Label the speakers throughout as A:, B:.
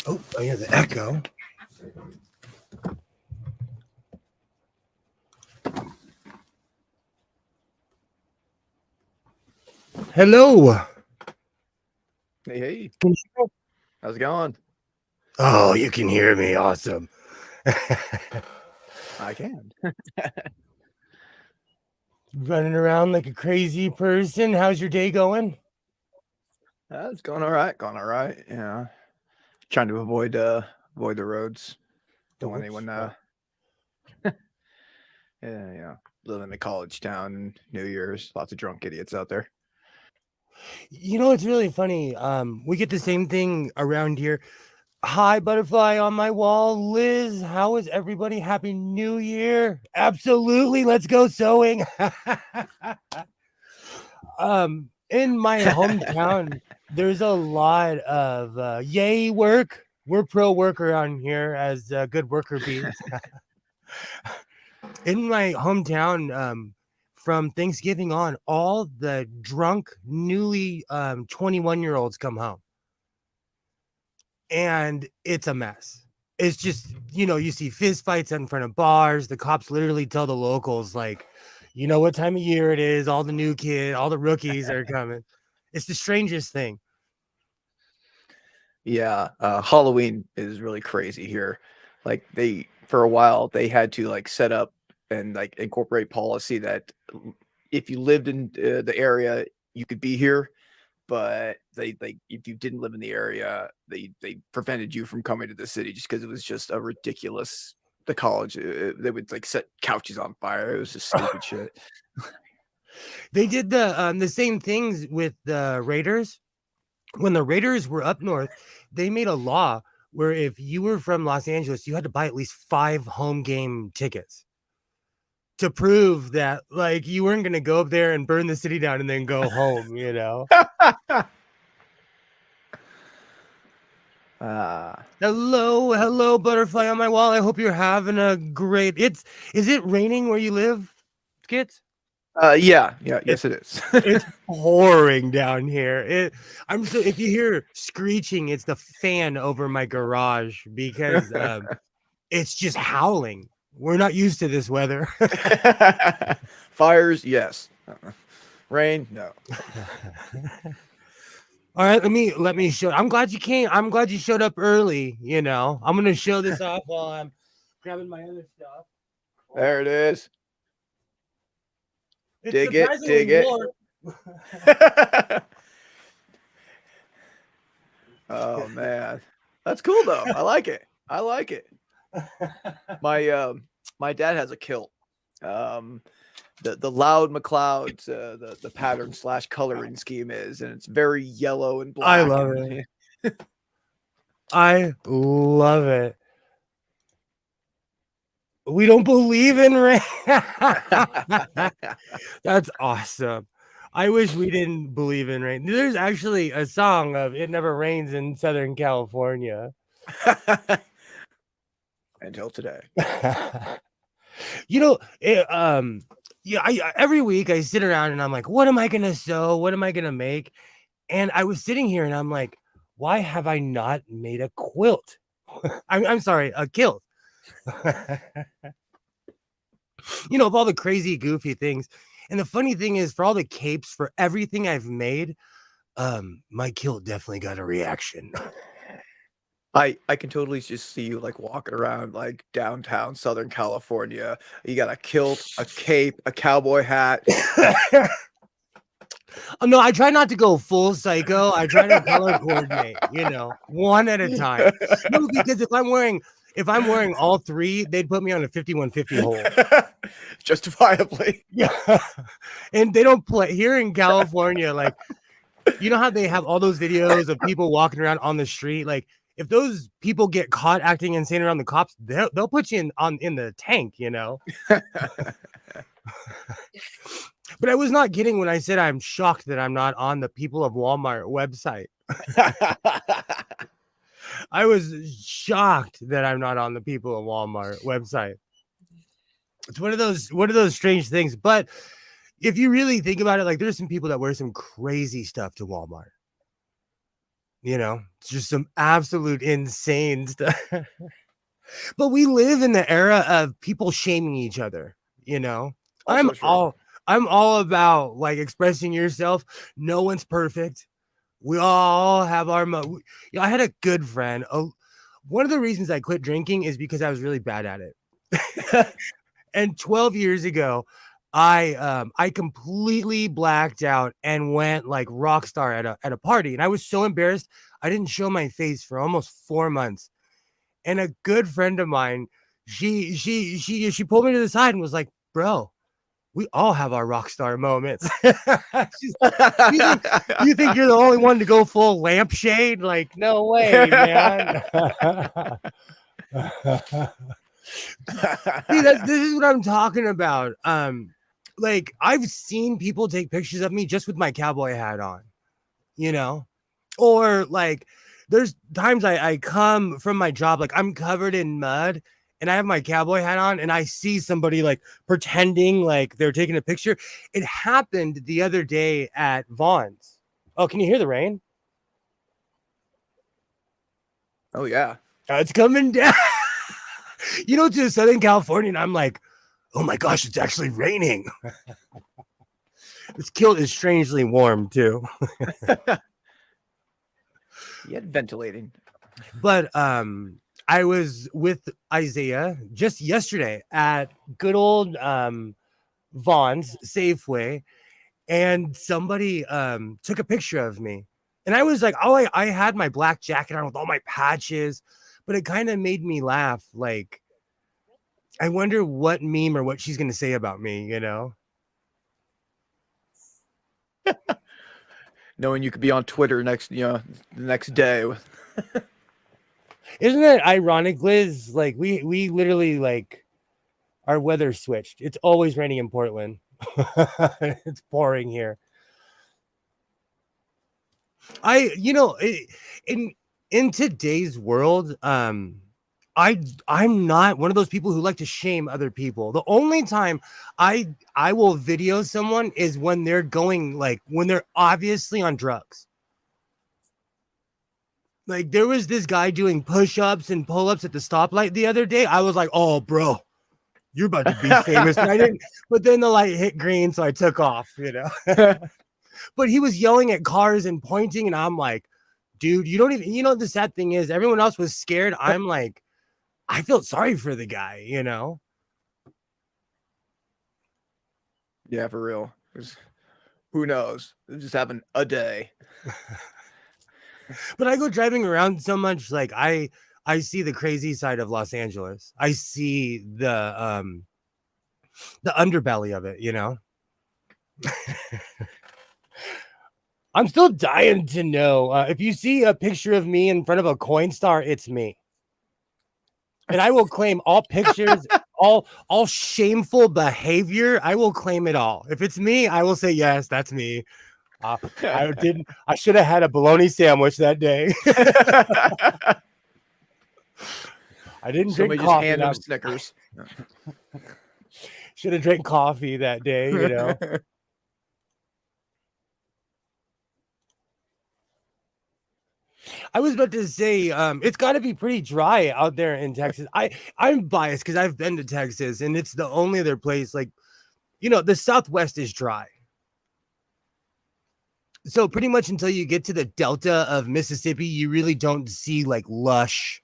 A: Oh, I hear the echo. Hello.
B: Hey,
A: Can you-
B: how's it going?
A: Oh, you can hear me. Awesome.
B: I can.
A: Running around like a crazy person. How's your day going?
B: It's going all right. Going all right. Yeah, trying to avoid the roads.
A: The
B: Don't want
A: which?
B: anyone.
A: Oh.
B: Yeah. Living in a college town, New Year's, lots of drunk idiots out there.
A: You know, it's really funny. We get the same thing around here. Hi, butterfly on my wall. Liz, how is everybody? Happy New Year. Absolutely. Let's go sewing. In my hometown, there's a lot of yay work. We're pro work around here as good worker bees. In my hometown, from Thanksgiving on, all the drunk, newly 21-year-olds come home. And it's a mess. It's just, you see fist fights in front of bars. The cops literally tell the locals, like, you know what time of year it is. All the new kids, all the rookies are coming. It's the strangest thing.
B: Yeah, Halloween is really crazy here. Like for a while, they had to like set up and like incorporate policy that if you lived in the area, you could be here, but they if you didn't live in the area, they prevented you from coming to the city just because it was just a ridiculous. The college they would like set couches on fire. It was just stupid shit.
A: They did the same things with the Raiders. When the Raiders were up north, they made a law where if you were from Los Angeles, you had to buy at least 5 home game tickets to prove that like you weren't going to go up there and burn the city down and then go home.
B: Ah,
A: Hello, butterfly on my wall. I hope you're having a great. Is it raining where you live, Skits?
B: yeah,
A: It's
B: yes, it is.
A: it's pouring down here. I'm so if you hear screeching, it's the fan over my garage because it's just howling. We're not used to this weather.
B: Fires, yes. Rain, no.
A: All right, let me show. I'm glad you came. I'm glad you showed up early. I'm gonna show this off while I'm grabbing my other stuff.
B: There it is.
A: It's
B: Dig it,
A: surprisingly
B: dig it.
A: warm.
B: Oh man, that's cool though. I like it. I like it. My dad has a kilt. Um, the loud McClouds, the pattern slash coloring scheme is, and it's very yellow and
A: I
B: black.
A: love
B: And
A: it. I love it. We don't believe in rain. That's awesome. I wish we didn't believe in rain. There's actually a song of "It Never Rains in Southern California."
B: until today.
A: you know, it, yeah. Every week I sit around and I'm like, what am I gonna sew? What am I gonna make? And I was sitting here and I'm like, why have I not made a quilt? I'm sorry, a kilt. Of all the crazy, goofy things. And the funny thing is, for all the capes, for everything I've made, my kilt definitely got a reaction.
B: I can totally just see you like walking around like downtown Southern California. You got a kilt, a cape, a cowboy hat.
A: Oh, no, I try not to go full psycho. I try to color coordinate, one at a time. No, because if I'm wearing all three, they'd put me on a 5150 hole.
B: Justifiably.
A: Yeah. And they don't play here in California, like you know how they have all those videos of people walking around on the street? Like if those people get caught acting insane around the cops, they'll put you in the tank. But I was not kidding when I said I'm shocked that I'm not on the People of Walmart website. I was shocked that I'm not on the People of Walmart website. It's one of those strange things. But if you really think about it, like there's some people that wear some crazy stuff to Walmart. It's just some absolute insane stuff. But we live in the era of people shaming each other, you know. I'm
B: Also true.
A: all I'm all about like expressing yourself. No one's perfect. We all have our I had a good friend. One of the reasons I quit drinking is because I was really bad at it. And 12 years ago, I completely blacked out and went like rock star at a party. And I was so embarrassed. I didn't show my face for almost 4 months. And a good friend of mine, she pulled me to the side and was like, "Bro, we all have our rock star moments." She's, you think you think you're the only one to go full lampshade? Like, no way, man. See, this is what I'm talking about. Like I've seen people take pictures of me just with my cowboy hat on, you know, or like there's times I come from my job, like I'm covered in mud and I have my cowboy hat on and I see somebody like pretending like they're taking a picture. It happened the other day at Vaughn's. Oh, can you hear the rain?
B: Oh yeah.
A: It's coming down. To Southern California, and I'm like, oh my gosh, it's actually raining. This kilt is strangely warm too.
B: Yeah, ventilating.
A: But I was with Isaiah just yesterday at good old Vaughn's Safeway, and somebody took a picture of me. And I was like, oh, I had my black jacket on with all my patches, but it kind of made me laugh. Like, I wonder what meme or what she's gonna say about me,
B: Knowing you could be on Twitter the next day with
A: Isn't it ironic, Liz? Like we literally like our weather switched. It's always raining in Portland. It's pouring here. In today's world, I'm not one of those people who like to shame other people. The only time I will video someone is when they're going like when they're obviously on drugs. Like there was this guy doing push-ups and pull-ups at the stoplight the other day. I was like, "Oh, bro, you're about to be famous." And I didn't, but then the light hit green, so I took off. But he was yelling at cars and pointing, and I'm like, dude, you don't even, the sad thing is everyone else was scared. I'm like, I felt sorry for the guy.
B: Yeah, for real. 'Cause who knows? They're just having a day.
A: But I go driving around so much, like I see the crazy side of Los Angeles. I see the underbelly of it. I'm still dying to know if you see a picture of me in front of a Coinstar, it's me. And I will claim all pictures, all shameful behavior. I will claim it all. If it's me, I will say yes, that's me. I didn't. I should have had a bologna sandwich that day. I didn't drink
B: Somebody just
A: coffee.
B: hand them Snickers.
A: Should have drank coffee that day. I was about to say, it's got to be pretty dry out there in Texas. I'm biased because I've been to Texas, and it's the only other place like, the Southwest is dry. So pretty much until you get to the Delta of Mississippi, you really don't see like lush.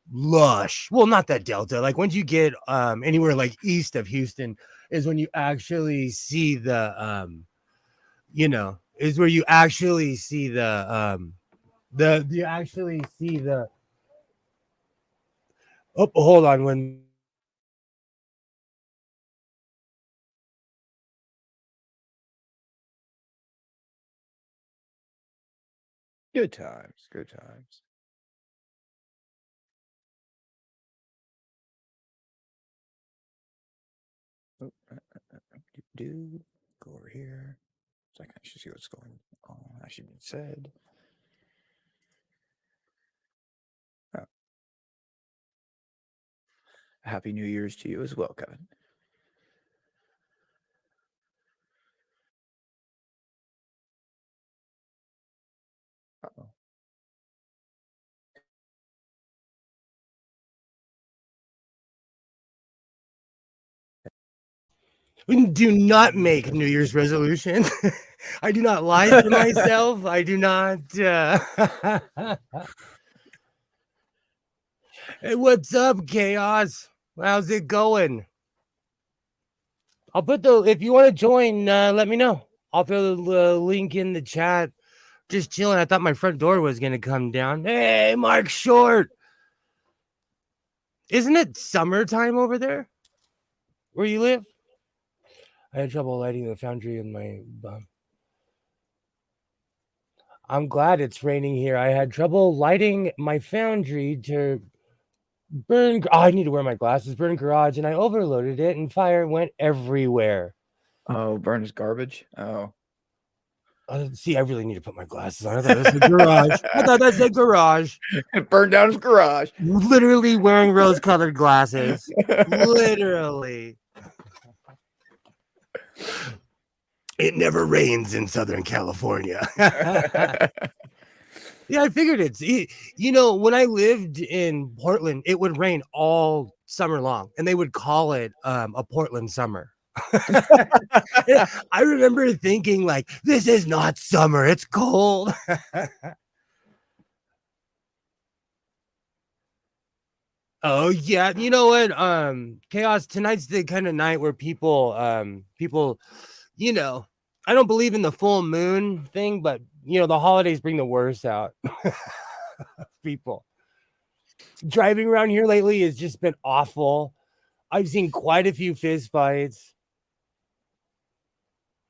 A: Well, not that Delta. Like once you get anywhere like east of Houston, is when you actually see is where you actually see the you actually see the oh, hold on when
B: Good times. Good times. Oh, do go over here so I can actually see what's going on. Actually being said. Oh, Happy New Year's to you as well, Kevin. Uh-oh.
A: Do not make New Year's resolutions. I do not lie to myself. I do not. Hey, what's up, Chaos? How's it going? I'll put the, if you want to join, let me know. I'll throw the link in the chat. Just chilling. I thought my front door was going to come down. Hey, Mark Short. Isn't it summertime over there where you live? I had trouble lighting the foundry in my bum. I'm glad it's raining here. I had trouble lighting my foundry to burn. Oh, I need to wear my glasses. Burn garage, and I overloaded it, and fire went everywhere.
B: Oh, burn his garbage. Oh,
A: See, I really need to put my glasses on. I thought that's the garage. I thought that's the garage.
B: it burned down his garage.
A: Literally wearing rose-colored glasses. Literally. It never rains in Southern California. Yeah, I figured it's, you know, when I lived in Portland, it would rain all summer long, and they would call it a Portland summer. I remember thinking, like, this is not summer, it's cold. Oh yeah, you know what? Chaos, tonight's the kind of night where people, you know, I don't believe in the full moon thing, but you know, the holidays bring the worst out. People driving around here lately has just been awful. I've seen quite a few fist fights.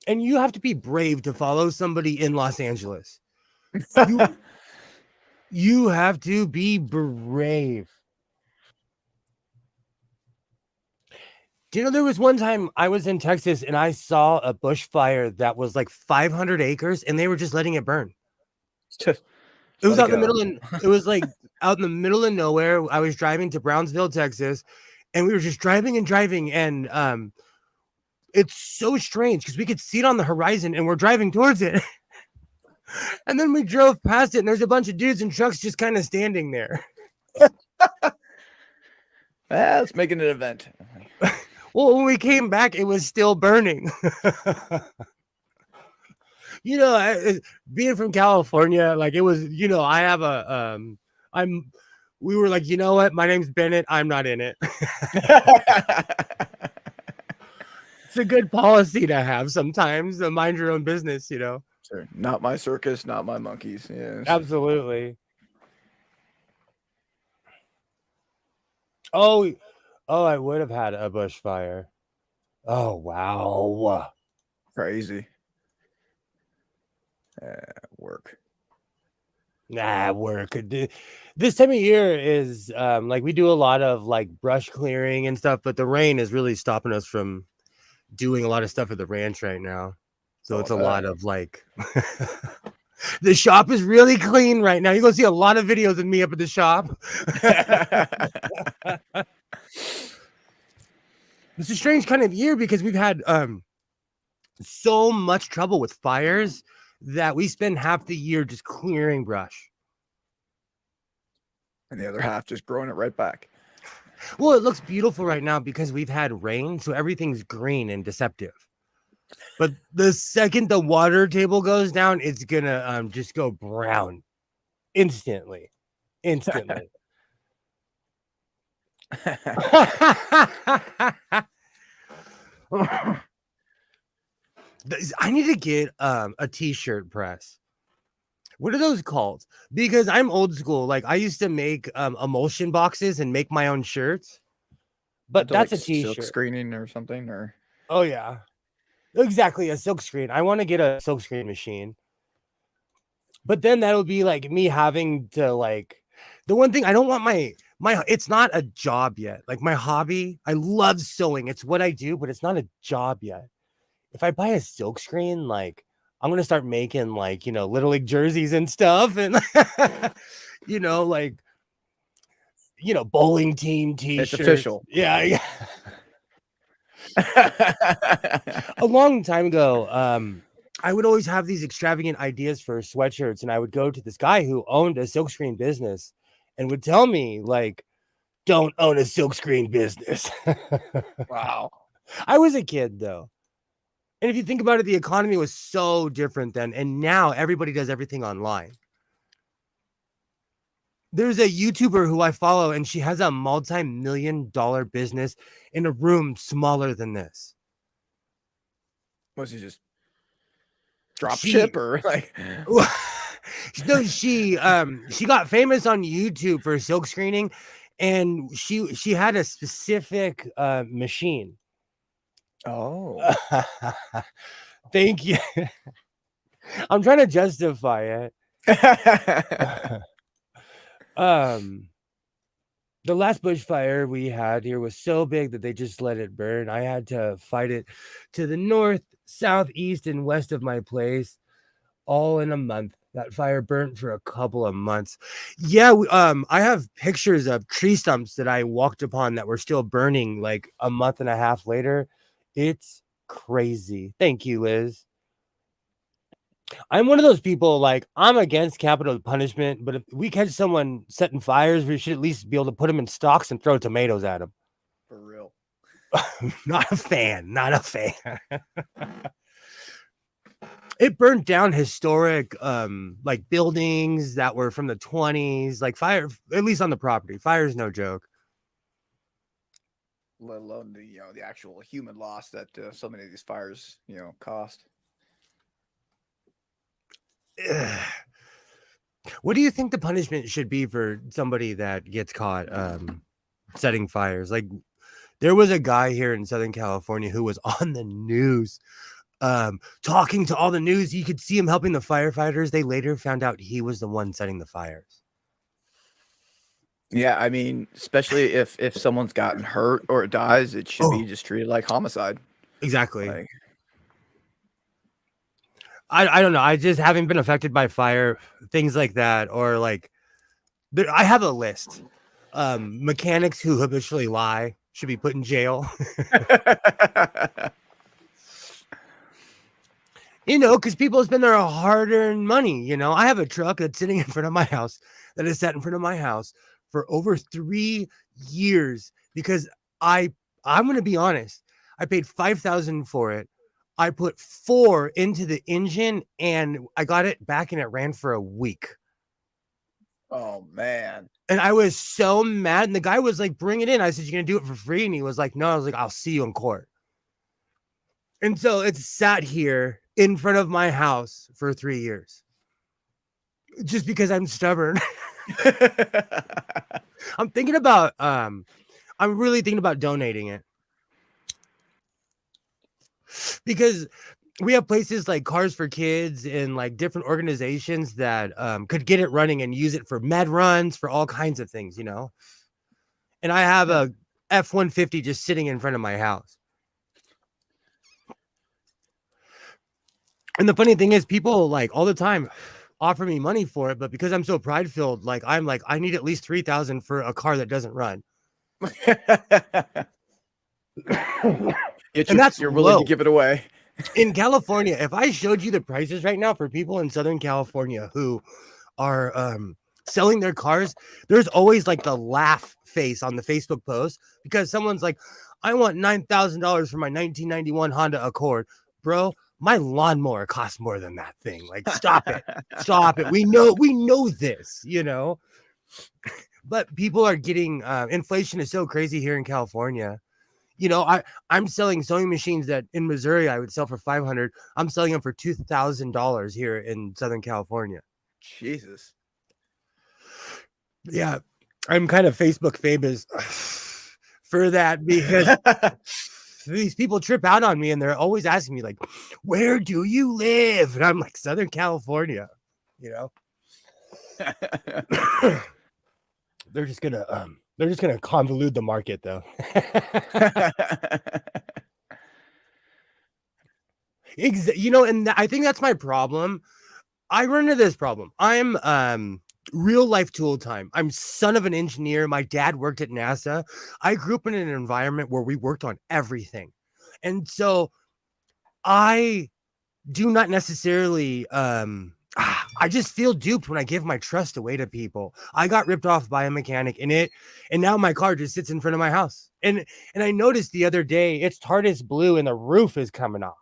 A: And you have to be brave to follow somebody in Los Angeles. You have to be brave. Do you know there was one time I was in Texas and I saw a bushfire that was like 500 acres and they were just letting it burn. It was out in the middle and it was like out in the middle of nowhere. I was driving to Brownsville, Texas, and we were just driving and it's so strange because we could see it on the horizon and we're driving towards it. And then we drove past it and there's a bunch of dudes and trucks just kind of standing there.
B: Let's make it an event.
A: Well, when we came back, it was still burning. You know, being from California, like it was, you know, I have a, we were like, you know what? My name's Bennett. I'm not in it. It's a good policy to have sometimes, to mind your own business, you know.
B: Sure. Not my circus, not my monkeys. Yes.
A: Absolutely. Oh, I would have had a bushfire. Oh, wow.
B: Crazy. Work.
A: Nah, work. This time of year is like we do a lot of like brush clearing and stuff, but the rain is really stopping us from doing a lot of stuff at the ranch right now. So it's a lot of like the shop is really clean right now. You're gonna see a lot of videos of me up at the shop. It's a strange kind of year because we've had so much trouble with fires that we spend half the year just clearing brush.
B: And the other half just growing it right back.
A: Well, it looks beautiful right now because we've had rain, so everything's green and deceptive. But the second the water table goes down, it's gonna just go brown instantly. I need to get a t-shirt press. What are those called? Because I'm old school. Like I used to make emulsion boxes and make my own shirts. But that's
B: like
A: a t-shirt.
B: Silk screening or something, or
A: oh yeah. Exactly, a silk screen. I want to get a silk screen machine. But then that'll be like me having to like the one thing I don't want my it's not a job yet. Like my hobby, I love sewing. It's what I do, but it's not a job yet. If I buy a silk screen, like I'm gonna start making like, you know, Little League jerseys and stuff, and you know, like, you know, bowling team t-shirts.
B: It's official.
A: Yeah. A long time ago, I would always have these extravagant ideas for sweatshirts, and I would go to this guy who owned a silkscreen business and would tell me, like, don't own a silkscreen business.
B: Wow.
A: I was a kid though. And if you think about it, the economy was so different then. And now everybody does everything online. There's a YouTuber who I follow, and she has a multi-million-dollar business in a room smaller than this.
B: Was he just drop
A: She
B: ship or like?
A: no, she got famous on YouTube for silk screening, and she had a specific machine.
B: Oh.
A: Thank you. I'm trying to justify it. The last bushfire we had here was so big that they just let it burn. I had to fight it to the north, south, east, and west of my place, all in a month. That fire burnt for a couple of months. Yeah, I have pictures of tree stumps that I walked upon that were still burning like a month and a half later. It's crazy. Thank you, Liz. I'm one of those people, like, I'm against capital punishment, but if we catch someone setting fires, we should at least be able to put them in stocks and throw tomatoes at them.
B: For real.
A: Not a fan. Not a fan. It burnt down historic like buildings that were from the 20s, like fire, at least on the property. Fire is no joke.
B: Let alone the the actual human loss that so many of these fires cost.
A: What do you think the punishment should be for somebody that gets caught setting fires? Like, there was a guy here in Southern California who was on the news talking to all the news. You could see him helping the firefighters. They later found out he was the one setting the fires.
B: Yeah, I mean, especially if someone's gotten hurt or dies, it should be just treated like homicide.
A: Exactly.
B: Like,
A: I don't know. I just haven't been affected by fire, things like that, or like I have a list. Mechanics who habitually lie should be put in jail. Because people spend their hard-earned money. I have a truck that's sitting in front of my house that is sat in front of my house for over 3 years because I'm going to be honest. I paid $5,000 for it. I put 4 into the engine and I got it back and it ran for a week.
B: Oh man.
A: And I was so mad. And the guy was like, bring it in. I said, you're going to do it for free? And he was like, no. I was like, I'll see you in court. And so it's sat here in front of my house for 3 years. Just because I'm stubborn. I'm really thinking about donating it. Because we have places like Cars for Kids and like different organizations that could get it running and use it for med runs, for all kinds of things, And I have a F-150 just sitting in front of my house. And the funny thing is, people like all the time offer me money for it, but because I'm so pride-filled, like I'm like, I need at least $3,000 for a car that doesn't run.
B: And that's you're willing to give it away.
A: In California, if I showed you the prices right now for people in Southern California who are selling their cars, there's always like the laugh face on the Facebook post because someone's like, I want $9,000 for my 1991 Honda Accord. Bro, my lawnmower costs more than that thing. Like, stop it. Stop it. We know this, But people are getting inflation is so crazy here in California. I'm selling sewing machines that in Missouri I would sell for $500. I'm selling them for $2,000 here in Southern California.
B: Jesus.
A: Yeah, I'm kind of Facebook famous for that because these people trip out on me and they're always asking me like, where do you live? And I'm like, Southern California, They're just gonna convolute the market though. And I think that's my problem. I run into this problem. I'm real life tool time. I'm son of an engineer. My dad worked at NASA. I grew up in an environment where we worked on everything. And so I do not necessarily I just feel duped when I give my trust away to people. I got ripped off by a mechanic and now my car just sits in front of my house. And I noticed the other day it's TARDIS blue and the roof is coming off.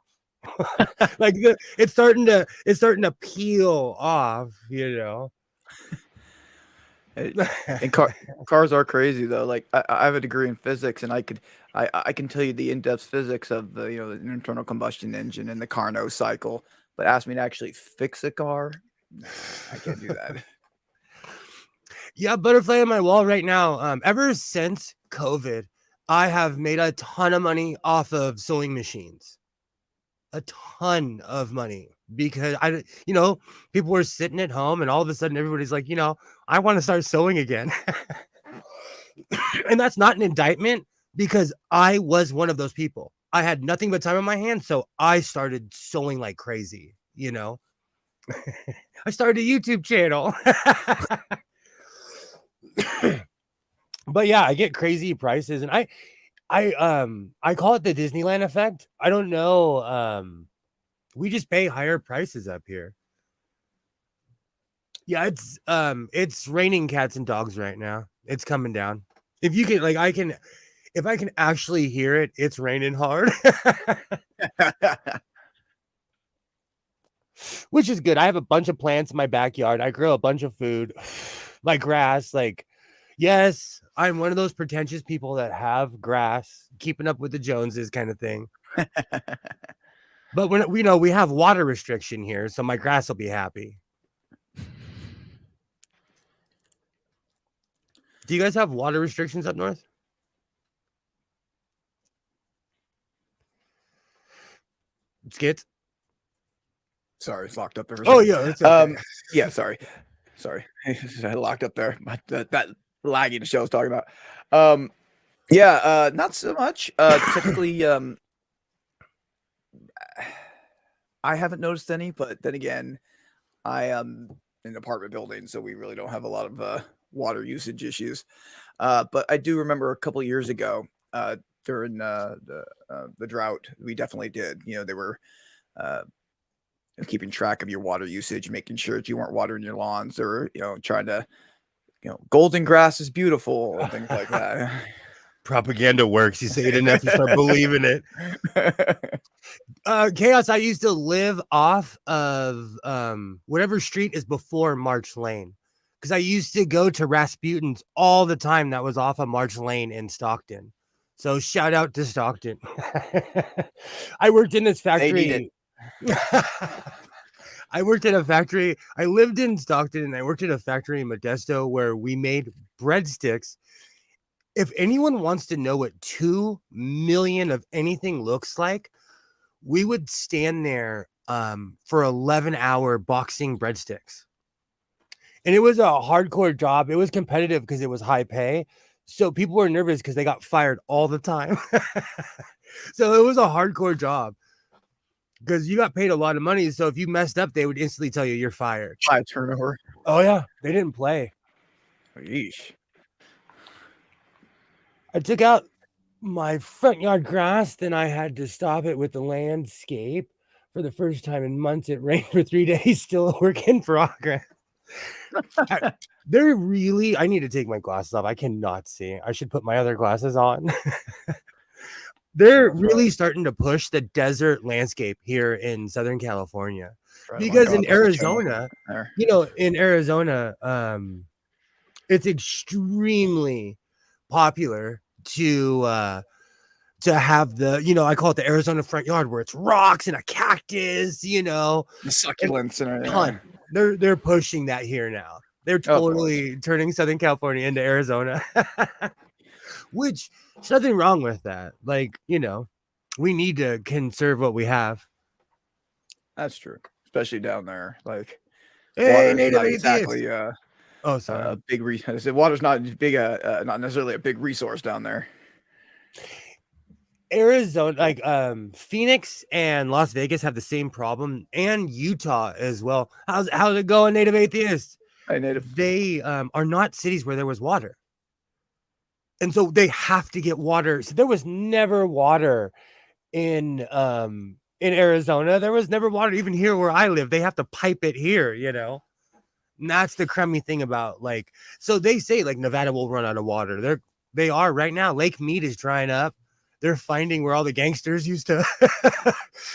A: Like it's starting to peel off, you know.
B: And cars are crazy though. Like I have a degree in physics, and I can tell you the in-depth physics of the the internal combustion engine and the Carnot cycle. But ask me to actually fix a car, nah, I can't do that.
A: Yeah, butterfly on my wall right now. Ever since COVID, I have made a ton of money off of sewing machines. A ton of money because people were sitting at home and all of a sudden everybody's like, I want to start sewing again. And that's not an indictment because I was one of those people. I had nothing but time on my hands, so I started sewing like crazy, I started a YouTube channel. But yeah, I get crazy prices and I call it the Disneyland effect. I don't know. We just pay higher prices up here. Yeah, it's raining cats and dogs right now. It's coming down. If you can if I can actually hear it, it's raining hard. Which is good. I have a bunch of plants in my backyard. I grow a bunch of food, like grass. Like, yes, I'm one of those pretentious people that have grass, keeping up with the Joneses kind of thing. But when we have water restriction here, so my grass will be happy. Do you guys have water restrictions up north? Skits?
B: Sorry, it's locked up there for a
A: Oh
B: second.
A: yeah, it's okay.
B: Yeah, sorry. I locked up there. That lagging show I was talking about. Yeah, not so much. Typically, I haven't noticed any, but then again, I am in an apartment building, so we really don't have a lot of water usage issues. But I do remember a couple years ago, during the drought, we definitely did. They were uh, keeping track of your water usage, making sure that you weren't watering your lawns, or trying to, golden grass is beautiful and things like that.
A: Propaganda works. You say it enough, you start believing it. Chaos, I used to live off of whatever street is before March Lane. Because I used to go to Rasputin's all the time that was off of March Lane in Stockton. So shout out to Stockton. I worked in this factory. I worked at a factory. I lived in Stockton and I worked at a factory in Modesto where we made breadsticks. If anyone wants to know what 2 million of anything looks like, we would stand there for 11-hour boxing breadsticks. And it was a hardcore job. It was competitive because it was high pay. So people were nervous because they got fired all the time. So it was a hardcore job because you got paid a lot of money. So if you messed up, they would instantly tell you you're fired.
B: High turnover.
A: Oh, yeah. They didn't play.
B: Yeesh.
A: I took out my front yard grass, then I had to stop it with the landscape for the first time in months. It rained for 3 days, still a work in progress. I need to take my glasses off. I cannot see. I should put my other glasses on. They're really starting to push the desert landscape here in Southern California. Because in Arizona, it's extremely popular to have the, I call it the Arizona front yard where it's rocks and a cactus,
B: the succulents and
A: everything. They're pushing that here now. They're totally turning Southern California into Arizona. Which there's nothing wrong with that. Like, we need to conserve what we have.
B: That's true, especially down there. Like,
A: hey,
B: water's not exactly
A: sorry.
B: a big I said water's not big not necessarily a big resource down there.
A: Arizona, like Phoenix and Las Vegas have the same problem, and Utah as well. How's it going, Native Atheists?
B: Hey, Native.
A: They are not cities where there was water. And so they have to get water. So there was never water in in Arizona. There was never water even here where I live. They have to pipe it here, you know. And that's the crummy thing about like, so they say like Nevada will run out of water. They are right now. Lake Mead is drying up. They're finding where all the gangsters used to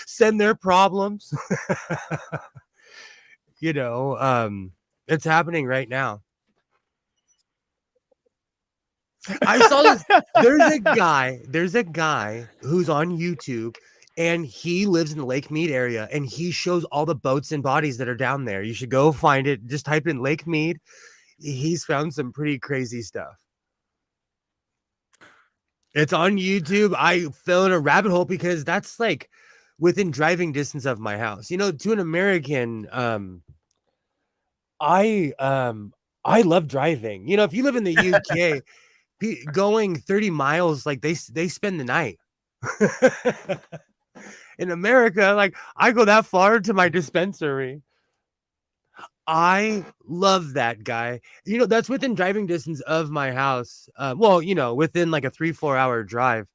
A: send their problems. You know, it's happening right now. I saw this. There's a guy who's on YouTube and he lives in the Lake Mead area and he shows all the boats and bodies that are down there. You should go find it. Just type in Lake Mead. He's found some pretty crazy stuff. It's on YouTube. I fell in a rabbit hole because that's like within driving distance of my house. You know, to an American, I love driving. You know, if you live in the UK, going 30 miles, like they spend the night. In America, like I go that far to my dispensary. I love that guy. You know, that's within driving distance of my house. Well, you know, within like a 3-4 hour drive.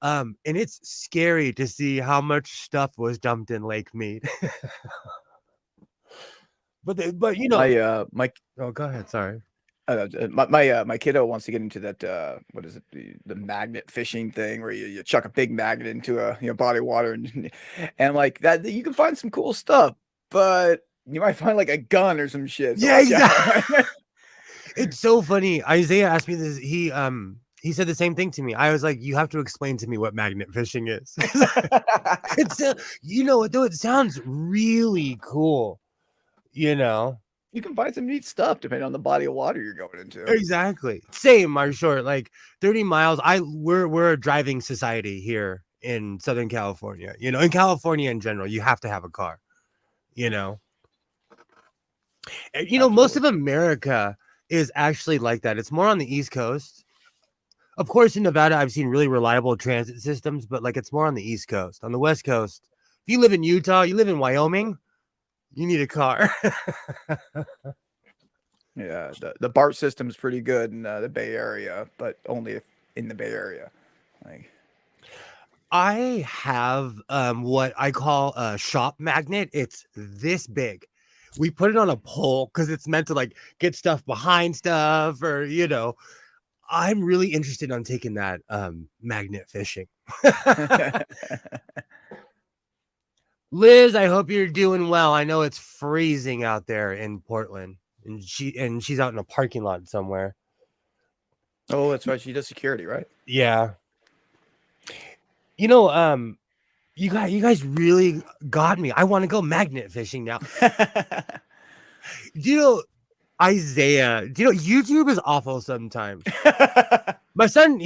A: And it's scary to see how much stuff was dumped in Lake Mead. but you know,
B: My
A: oh, go ahead. Sorry.
B: my kiddo wants to get into that what is it, the magnet fishing thing where you chuck a big magnet into a body of water and like that you can find some cool stuff, but you might find like a gun or some shit. So
A: Yeah,
B: watch out.
A: exactly. It's so funny. Isaiah asked me this. He said the same thing to me. I was like, you have to explain to me what magnet fishing is. It's you know, though it sounds really cool. You know,
B: You can find some neat stuff depending on the body of water you're going into.
A: exactly. Same are short, like 30 miles. We're a driving society here in Southern California. You know, in California in general, you have to have a car. You know, and, you know, most of America is actually like that. It's more on the East Coast. Of course, in Nevada, I've seen really reliable transit systems, but like it's more on the East Coast. On the West Coast, if you live in Utah, you live in Wyoming, you need a car.
B: Yeah, the BART system is pretty good in the Bay Area, but only if in the Bay Area. Like,
A: I have what I call a shop magnet. It's this big. We put it on a pole because it's meant to like get stuff behind stuff, or you know. I'm really interested on taking that magnet fishing. Liz, I hope you're doing well. I know it's freezing out there in Portland, and she's out in a parking lot somewhere.
B: oh, that's right. She does security, right?
A: Yeah. You know, you guys really got me. I want to go magnet fishing now. Do you know Isaiah? Do you know YouTube is awful sometimes? My son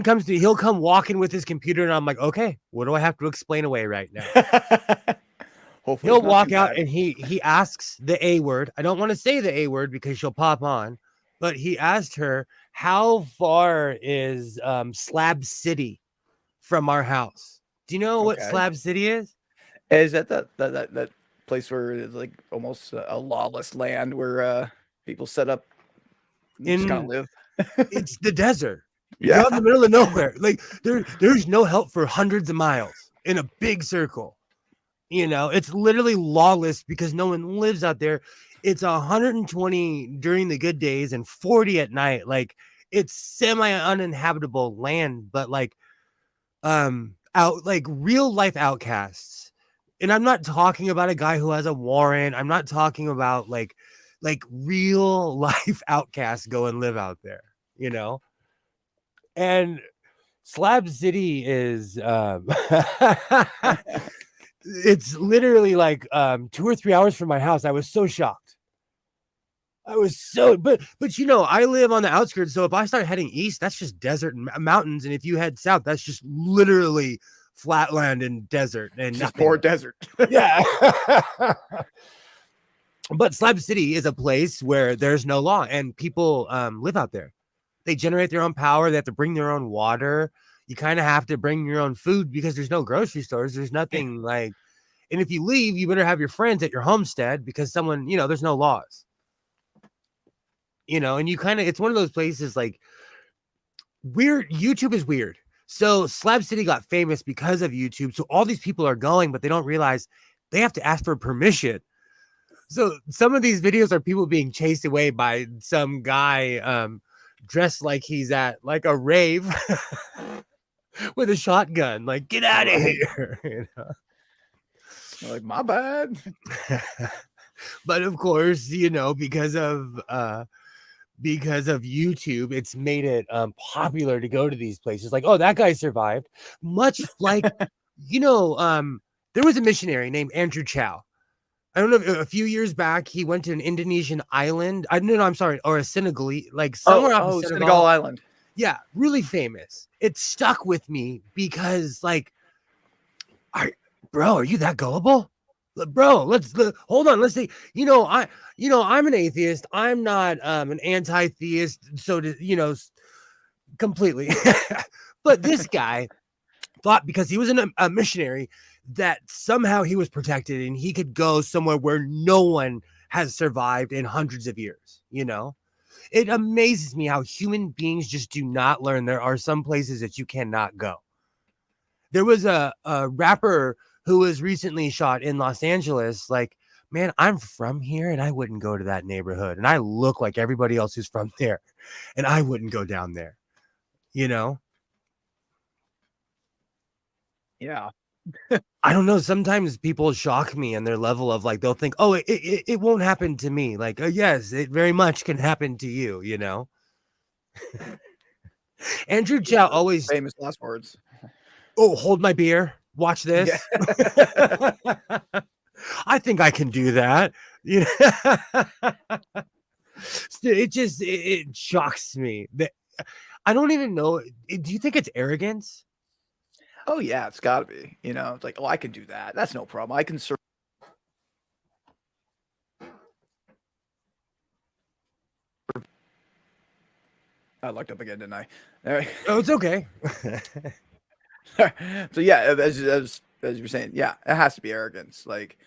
A: comes to me, he'll come walking with his computer, and I'm like, okay, what do I have to explain away right now?
B: Hopefully
A: He'll
B: it's not
A: walk
B: too
A: out
B: bad.
A: and he asks the A word. I don't want to say the A word because she'll pop on, but he asked her, how far is Slab City from our house? Do you know what
B: Okay.
A: Slab City is?
B: Is that place where it's like almost a lawless land where people set up and just kind of
A: In
B: live?
A: It's the desert. You're
B: Yeah.
A: out in the middle of nowhere. Like there's no help for hundreds of miles in a big circle. You know, it's literally lawless because no one lives out there. It's 120 during the good days and 40 at night. Like it's semi uninhabitable land, but like out like real life outcasts. And I'm not talking about a guy who has a warrant. I'm not talking about like real life outcasts go and live out there, you know? And Slab City is it's literally like 2 or 3 hours from my house. I was so shocked. But you know, I live on the outskirts, so if I start heading east, that's just desert and mountains, and if you head south, that's just literally flatland and desert and
B: Just
A: nothing.
B: poor desert.
A: Yeah. But Slab City is a place where there's no law and people live out there. They generate their own power. They have to bring their own water. You kind of have to bring your own food because there's no grocery stores. There's nothing like, and if you leave, you better have your friends at your homestead because someone, you know, there's no laws. You know, and you kind of, it's one of those places like weird. YouTube is weird. So Slab City got famous because of YouTube. So all these people are going, but they don't realize they have to ask for permission. So some of these videos are people being chased away by some guy dressed like he's at like a rave with a shotgun. Like, get out of here. You know?
B: Like, my bad.
A: But of course, you know, because of YouTube, it's made it popular to go to these places. Like, oh, that guy survived. Much like, you know, there was a missionary named Andrew Chow. I don't know if a few years back he went to an Indonesian island. I'm sorry, or a Senegalese, like somewhere off of
B: Senegal Island.
A: Yeah, really famous. It stuck with me because, like, bro, are you that gullible? Bro, let's hold on. Let's see. I'm an atheist. I'm not an anti-theist. So completely. But this guy thought because he was a missionary that somehow he was protected and he could go somewhere where no one has survived in hundreds of years. It amazes me how human beings just do not learn. There are some places that you cannot go. There was a rapper who was recently shot in Los Angeles. Like, man, I'm from here and I wouldn't go to that neighborhood. And I look like everybody else who's from there and I wouldn't go down there.
B: Yeah.
A: I don't know. Sometimes people shock me in their level of like, they'll think, oh, it won't happen to me. Like, yes, it very much can happen to you, Andrew Chow always
B: famous last words.
A: Oh, hold my beer. Watch this.
B: Yeah.
A: I think I can do that. It shocks me that I don't even know. Do you think it's arrogance?
B: Oh yeah, it's got to be. It's like, oh, I can do that. That's no problem. I can serve. I looked up again, didn't I?
A: Oh, it's okay.
B: So yeah, as you're saying, yeah, it has to be arrogance. Like,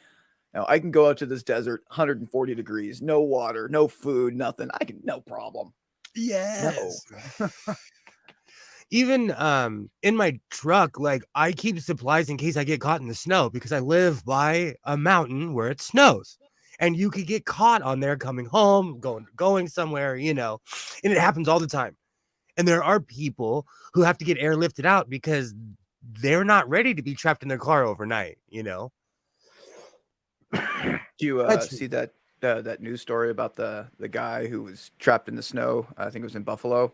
B: I can go out to this desert, 140 degrees, no water, no food, nothing. No problem.
A: Yes. No. Even in my truck, like I keep supplies in case I get caught in the snow because I live by a mountain where it snows. And you could get caught on there coming home, going somewhere, and it happens all the time. And there are people who have to get airlifted out because they're not ready to be trapped in their car overnight,
B: Do you see that news story about the guy who was trapped in the snow? I think it was in Buffalo,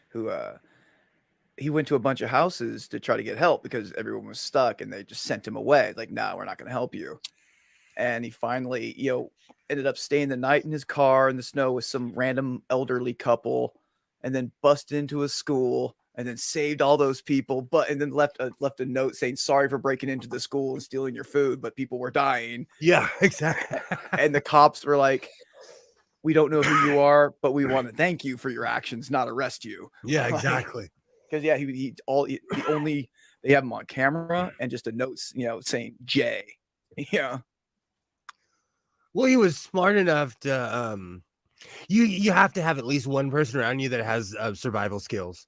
B: who he went to a bunch of houses to try to get help because everyone was stuck and they just sent him away. Like, no, we're not going to help you. And he finally, ended up staying the night in his car in the snow with some random elderly couple, and then busted into a school and then saved all those people, and then left a note saying, sorry for breaking into the school and stealing your food, but people were dying.
A: Yeah, exactly.
B: And the cops were like, we don't know who you are, but we want to thank you for your actions, not arrest you.
A: Yeah, exactly.
B: Because they have him on camera and just a note, saying Jay. Yeah.
A: Well, he was smart enough to you have to have at least one person around you that has survival skills.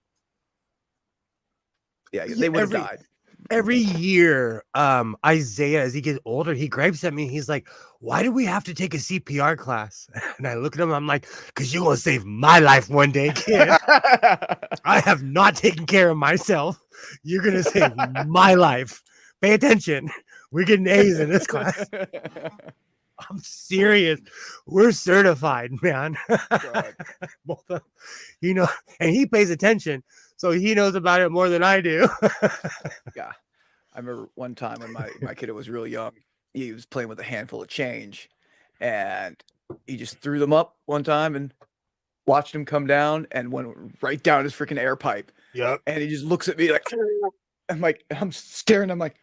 B: Yeah, they would have died.
A: Every year, Isaiah, as he gets older, he gripes at me. He's like, why do we have to take a CPR class? And I look at him, I'm like, because you're going to save my life one day, kid. I have not taken care of myself. You're going to save my life. Pay attention. We're getting A's in this class. I'm serious. We're certified, man. Both of them, and he pays attention. So he knows about it more than I do.
B: Yeah. I remember one time when my kid was really young, he was playing with a handful of change and he just threw them up one time and watched him come down and went right down his freaking air pipe.
A: Yep.
B: And he just looks at me like, I'm staring. I'm like,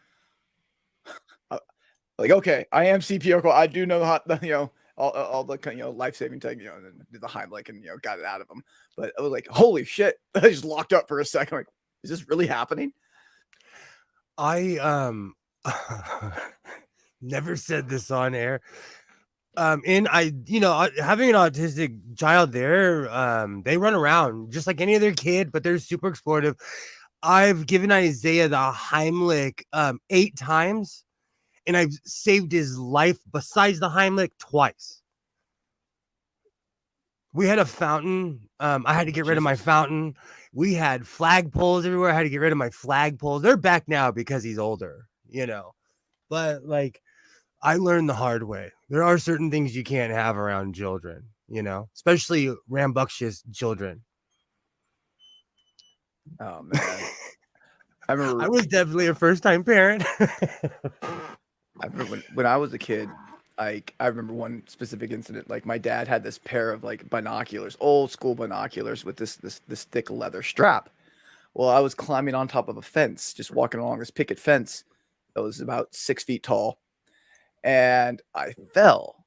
B: okay, I am CPR. I do know how, all the life-saving tech, the Heimlich and got it out of him. But I was like, holy shit! I just locked up for a second. Like, is this really happening?
A: I never said this on air. Having an autistic child, they run around just like any other kid, but they're super explorative. I've given Isaiah the Heimlich 8 times, and I've saved his life besides the Heimlich twice. We had a fountain. I had to get rid of my
B: Jesus.
A: fountain. We had flagpoles everywhere. I had to get rid of my flagpoles. They're back now because he's older, you know. But like, I learned the hard way. There are certain things you can't have around children, you know, especially rambunctious children.
B: Oh man. I
A: I
B: remember
A: was definitely a first-time parent.
B: I remember when I was a kid, like I remember one specific incident. Like my dad had this pair of like binoculars, old school binoculars with this thick leather strap. Well, I was climbing on top of a fence, just walking along this picket fence that was about 6 feet tall, and I fell,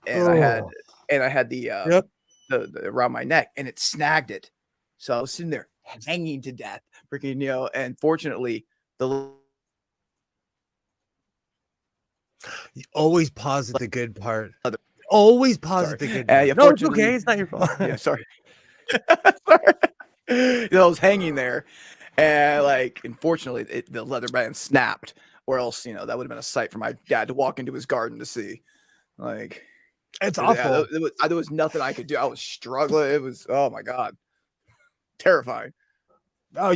B: and
A: Oh,
B: I had
A: yep.
B: the around my neck, and it snagged it. So I was sitting there hanging to death, freaking, and fortunately the
A: Always pause at the good part. Always pause
B: sorry,
A: at the good part.
B: yeah,
A: No, it's
B: fortunately,
A: okay. It's not your fault.
B: yeah, sorry. Sorry. I was hanging there, and like, unfortunately, the leather band snapped, or else, that would have been a sight for my dad to walk into his garden to see. Like,
A: It's
B: yeah,
A: awful.
B: there was nothing I could do. I was struggling. It was, oh my god, terrifying.
A: Oh,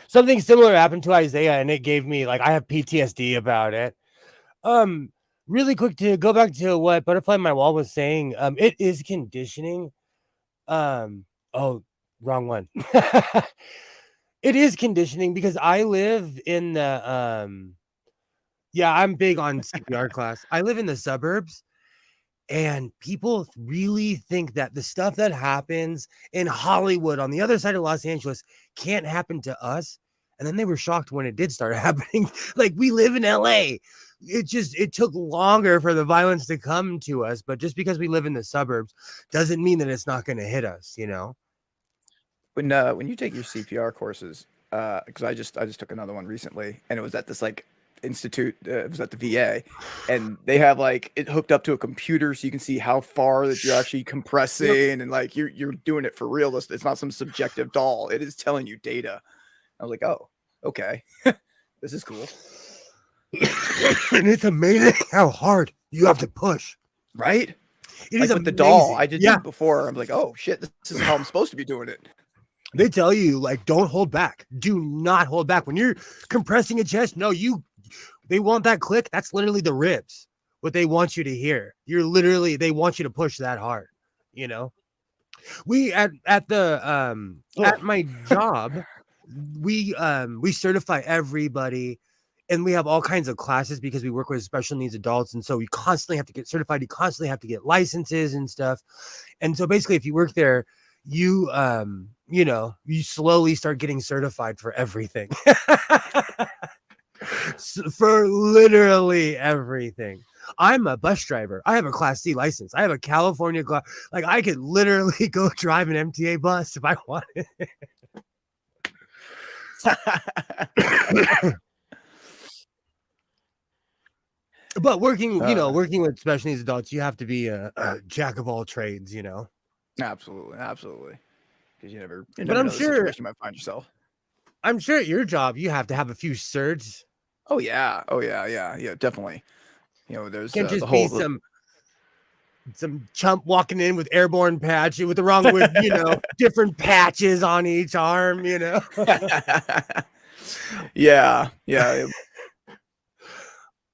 A: something similar happened to Isaiah, and it gave me like I have PTSD about it. Um, really quick to go back to what Butterfly in My Wall was saying. It is conditioning. Oh, wrong one. It is conditioning because I live in the yeah, I'm big on CPR class. I live in the suburbs, and people really think that the stuff that happens in Hollywood on the other side of Los Angeles can't happen to us. And then they were shocked when it did start happening. Like, we live in LA. It took longer for the violence to come to us, but just because we live in the suburbs doesn't mean that it's not going to hit us, you know?
B: When you take your CPR courses, because I just took another one recently, and it was at this like institute. It was at the VA, and they have like it hooked up to a computer, so you can see how far that you're actually
A: Yep.
B: compressing, and like you're doing it for real. It's not some subjective doll. It is telling you data. I was like, oh, okay, this is cool,
A: And it's amazing how hard you have to push.
B: right?
A: It is
B: Like with the doll,
A: amazing.
B: I did
A: Yeah.
B: it before. I'm like, oh shit, this is how I'm supposed to be doing it.
A: They tell you, like, don't hold back. Do not hold back. When you're compressing a chest, no, they want that click. That's literally the ribs. What they want you to hear. They want you to push that hard, you know? We
B: Oh,
A: at my job, we certify everybody, and we have all kinds of classes because we work with special needs adults, and so you constantly have to get certified, you constantly have to get licenses and stuff. And so basically if you work there, you slowly start getting certified for everything. For literally everything. I'm a bus driver. I have a Class C license. I have a California class. Like, I could literally go drive an MTA bus if I wanted. But working with special needs adults, you have to be a jack of all trades, you know.
B: absolutely, absolutely. Because you
A: But
B: never know the situation you might find yourself.
A: I'm sure at your job you have to have a few certs.
B: Oh yeah, oh yeah, yeah, yeah, definitely. There's
A: Can't
B: the
A: just be
B: whole
A: some chump walking in with airborne patch with different patches on each arm, you know.
B: yeah, yeah.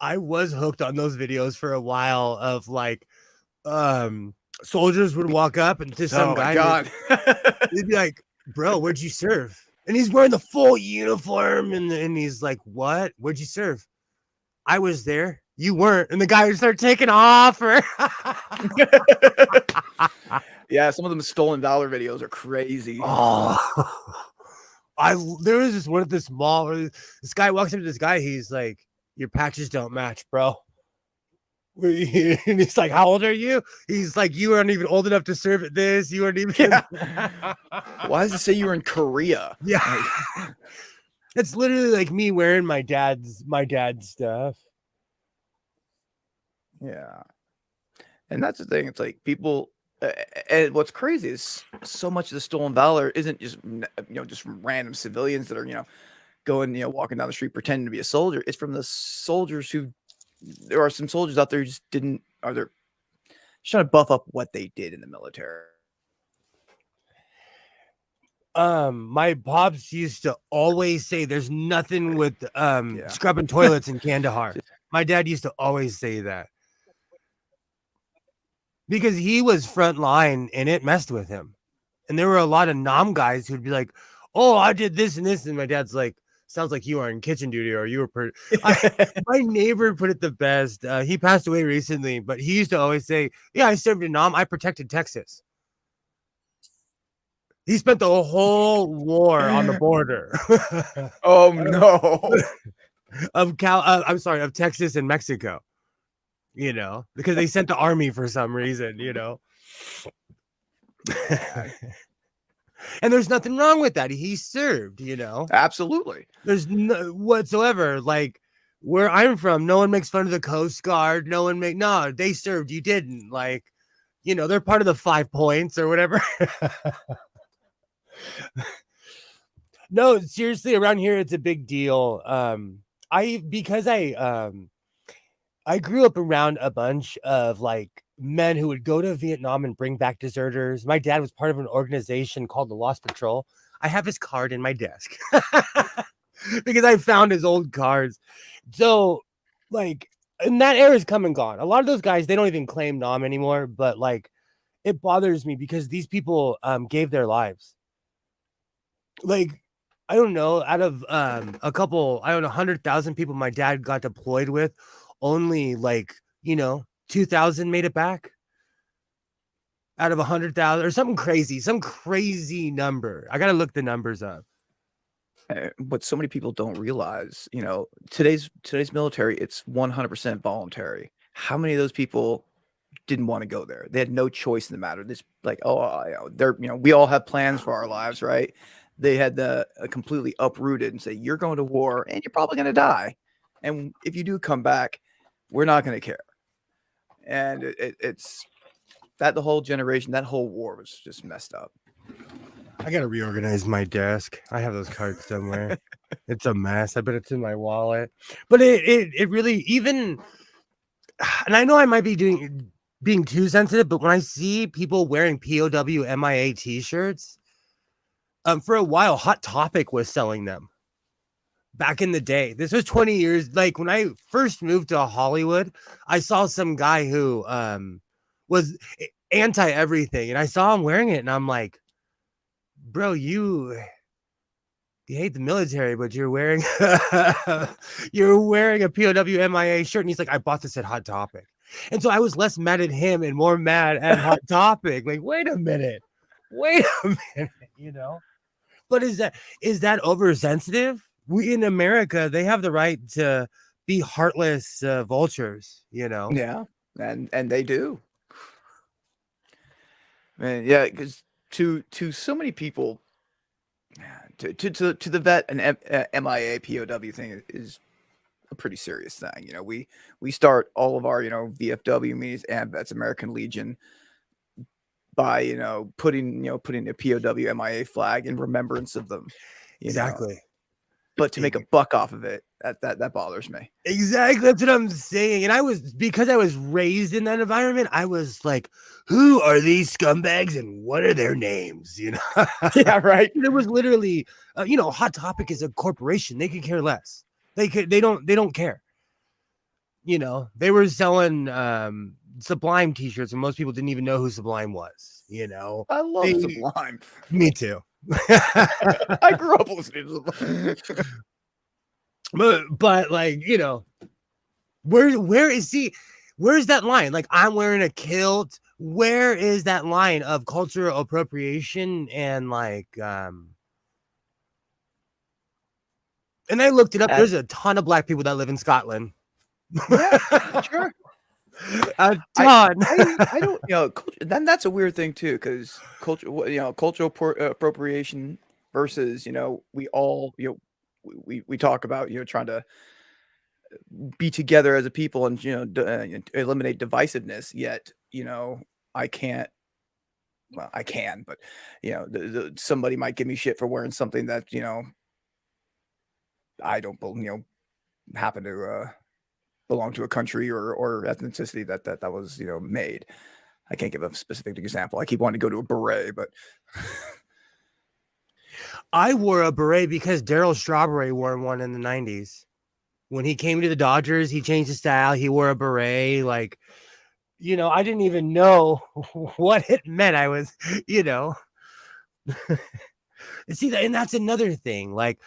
A: I was hooked on those videos for a while of like soldiers would walk up and to some
B: Oh my
A: guy
B: god.
A: they'd be like, "Bro, where'd you serve?" And he's wearing the full uniform, and he's like, "What? Where'd you serve?" "I was there. You weren't." And the guy would start taking off.
B: Yeah, some of them stolen valor videos are crazy.
A: Oh, there was this one at this mall where this guy walks up to this guy. He's like, "Your patches don't match, bro." And he's like, "How old are you?" He's like, "You aren't even old enough to serve at this. You aren't even."
B: Yeah. Why does it say you were in Korea?
A: Yeah. It's literally like me wearing my dad's stuff.
B: Yeah. And that's the thing. It's like people, and what's crazy is so much of the stolen valor isn't just just from random civilians that are going, walking down the street pretending to be a soldier. It's from the soldiers who there are some soldiers out there who just didn't are they're just trying to buff up what they did in the military.
A: My pops used to always say there's nothing with
B: Yeah.
A: scrubbing toilets in Kandahar. My dad used to always say that because he was front line and it messed with him. And there were a lot of nom guys who'd be like, "Oh, I did this and this," and my dad's like, "Sounds like you are in kitchen duty or you were." My neighbor put it the best. He passed away recently, but he used to always say, "Yeah, I served in Nam. I protected Texas." He spent the whole war on the border.
B: Oh no.
A: of Texas and Mexico, because they sent the army for some reason, and there's nothing wrong with that. He served,
B: Absolutely.
A: there's no whatsoever. Like where I'm from, no one makes fun of the Coast Guard. No, they served, you didn't. Like, they're part of the 5 points or whatever. No, seriously, around here it's a big deal. Because I grew up around a bunch of like men who would go to Vietnam and bring back deserters. My dad was part of an organization called the Lost Patrol. I have his card in my desk because I found his old cards. So, like, and that era is come and gone. A lot of those guys, they don't even claim Nam anymore, but like, it bothers me because these people gave their lives. Like, I don't know, out of a couple, 100,000 people my dad got deployed with, only like, 2,000 made it back out of 100,000 or some crazy number. I got to look the numbers up.
B: What so many people don't realize, today's military, it's 100% voluntary. How many of those people didn't want to go there? They had no choice in the matter. This like, they're, we all have plans for our lives, right? They had the completely uprooted and say, you're going to war and you're probably going to die. And if you do come back, we're not going to care. And it's that the whole generation, that whole war was just messed up.
A: I got to reorganize my desk. I have those cards somewhere. It's a mess. I bet it's in my wallet. But it really, even, and I know I might be being too sensitive, but when I see people wearing POW MIA t-shirts, for a while, Hot Topic was selling them back in the day. This was 20 years. Like when I first moved to Hollywood, I saw some guy who was anti everything, and I saw him wearing it, and I'm like, bro, you hate the military, but you're wearing you're wearing a POW MIA shirt. And he's like, I bought this at Hot Topic. And so I was less mad at him and more mad at Hot Topic. Like, wait a minute. But is that oversensitive? We in America, they have the right to be heartless vultures,
B: Yeah, and they do. Man, yeah, because to so many people, to the vet, an MIA POW thing is a pretty serious thing. We start all of our VFW meetings and that's American Legion by putting a POW MIA flag in remembrance of them.
A: Exactly.
B: But to make a buck off of it, that bothers me.
A: Exactly. That's what I'm saying. And because I was raised in that environment, I was like, who are these scumbags and what are their names?
B: Yeah, right.
A: It was literally, Hot Topic is a corporation. They could care less. They don't care. They were selling Sublime t-shirts and most people didn't even know who Sublime was.
B: I love Sublime.
A: Me too.
B: I grew up listening to Sublime.
A: But like, where is he? Where's that line? Like, I'm wearing a kilt. Where is that line of cultural appropriation and like and I looked it up. There's a ton of black people that live in Scotland.
B: Yeah, sure.
A: A ton.
B: I don't, then that's a weird thing too, because cultural appropriation versus, we all, we talk about, trying to be together as a people and, eliminate divisiveness. Yet, I can't, well, I can, but, somebody might give me shit for wearing something that, I don't, happen to belong to a country or ethnicity that was made. I can't give a specific example. I keep wanting to go to a beret, but
A: I wore a beret because Daryl Strawberry wore one in the 90s. When he came to the Dodgers, he changed his style. He wore a beret. Like, I didn't even know what it meant. I was, see that, and that's another thing. Like,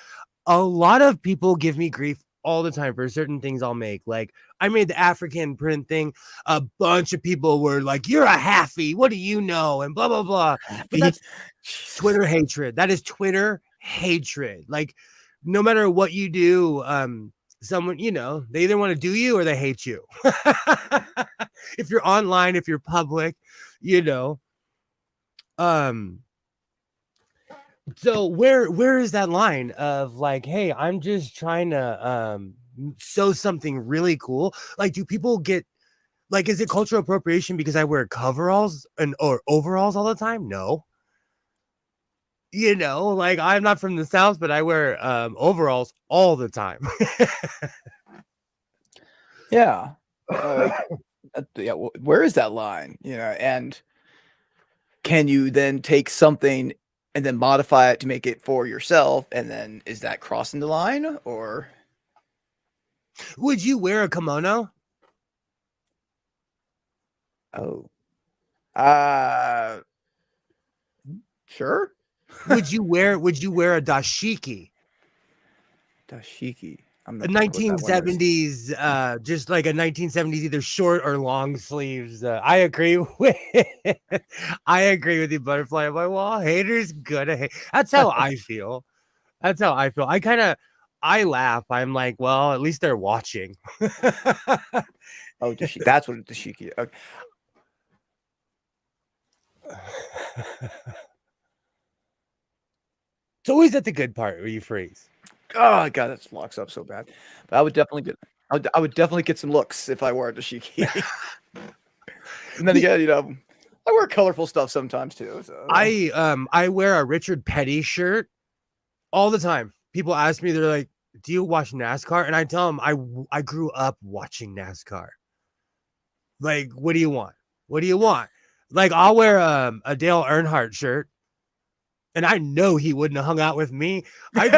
A: a lot of people give me grief all the time for certain things I'll make. Like, I made the African print thing. A bunch of people were like, "You're a halfie. What do you know?" And blah blah blah. But that's Twitter hatred. That is Twitter hatred. Like, no matter what you do, someone, they either want to do you or they hate you. If you're online, if you're public, so where is that line of like, hey, I'm just trying to sew something really cool? Like, do people get, like, is it cultural appropriation because I wear coveralls or overalls all the time? No. Like, I'm not from the South, but I wear overalls all the time.
B: yeah, yeah. Where is that line? And can you then take something and then modify it to make it for yourself? And then is that crossing the line or?
A: Would you wear a kimono?
B: Oh, sure.
A: Would you wear a dashiki?
B: Dashiki. I'm
A: A
B: not sure what that one is.
A: 1970s, just like a 1970s, either short or long sleeves. I agree with you, butterfly on my wall. Haters gonna hate. That's how I feel. That's how I feel. I laugh. I'm like, well, at least they're watching.
B: Oh, dashiki. That's what dashiki. Okay.
A: It's always at the good part where you freeze.
B: Oh god, that locks up so bad. But I would definitely get some looks if I wore a dashiki. And then again, I wear colorful stuff sometimes too. So
A: I wear a Richard Petty shirt all the time. People ask me, they're like, "Do you watch NASCAR?" And I tell them I grew up watching NASCAR. Like, what do you want? What do you want? Like, I'll wear a Dale Earnhardt shirt, and I know he wouldn't have hung out with me. I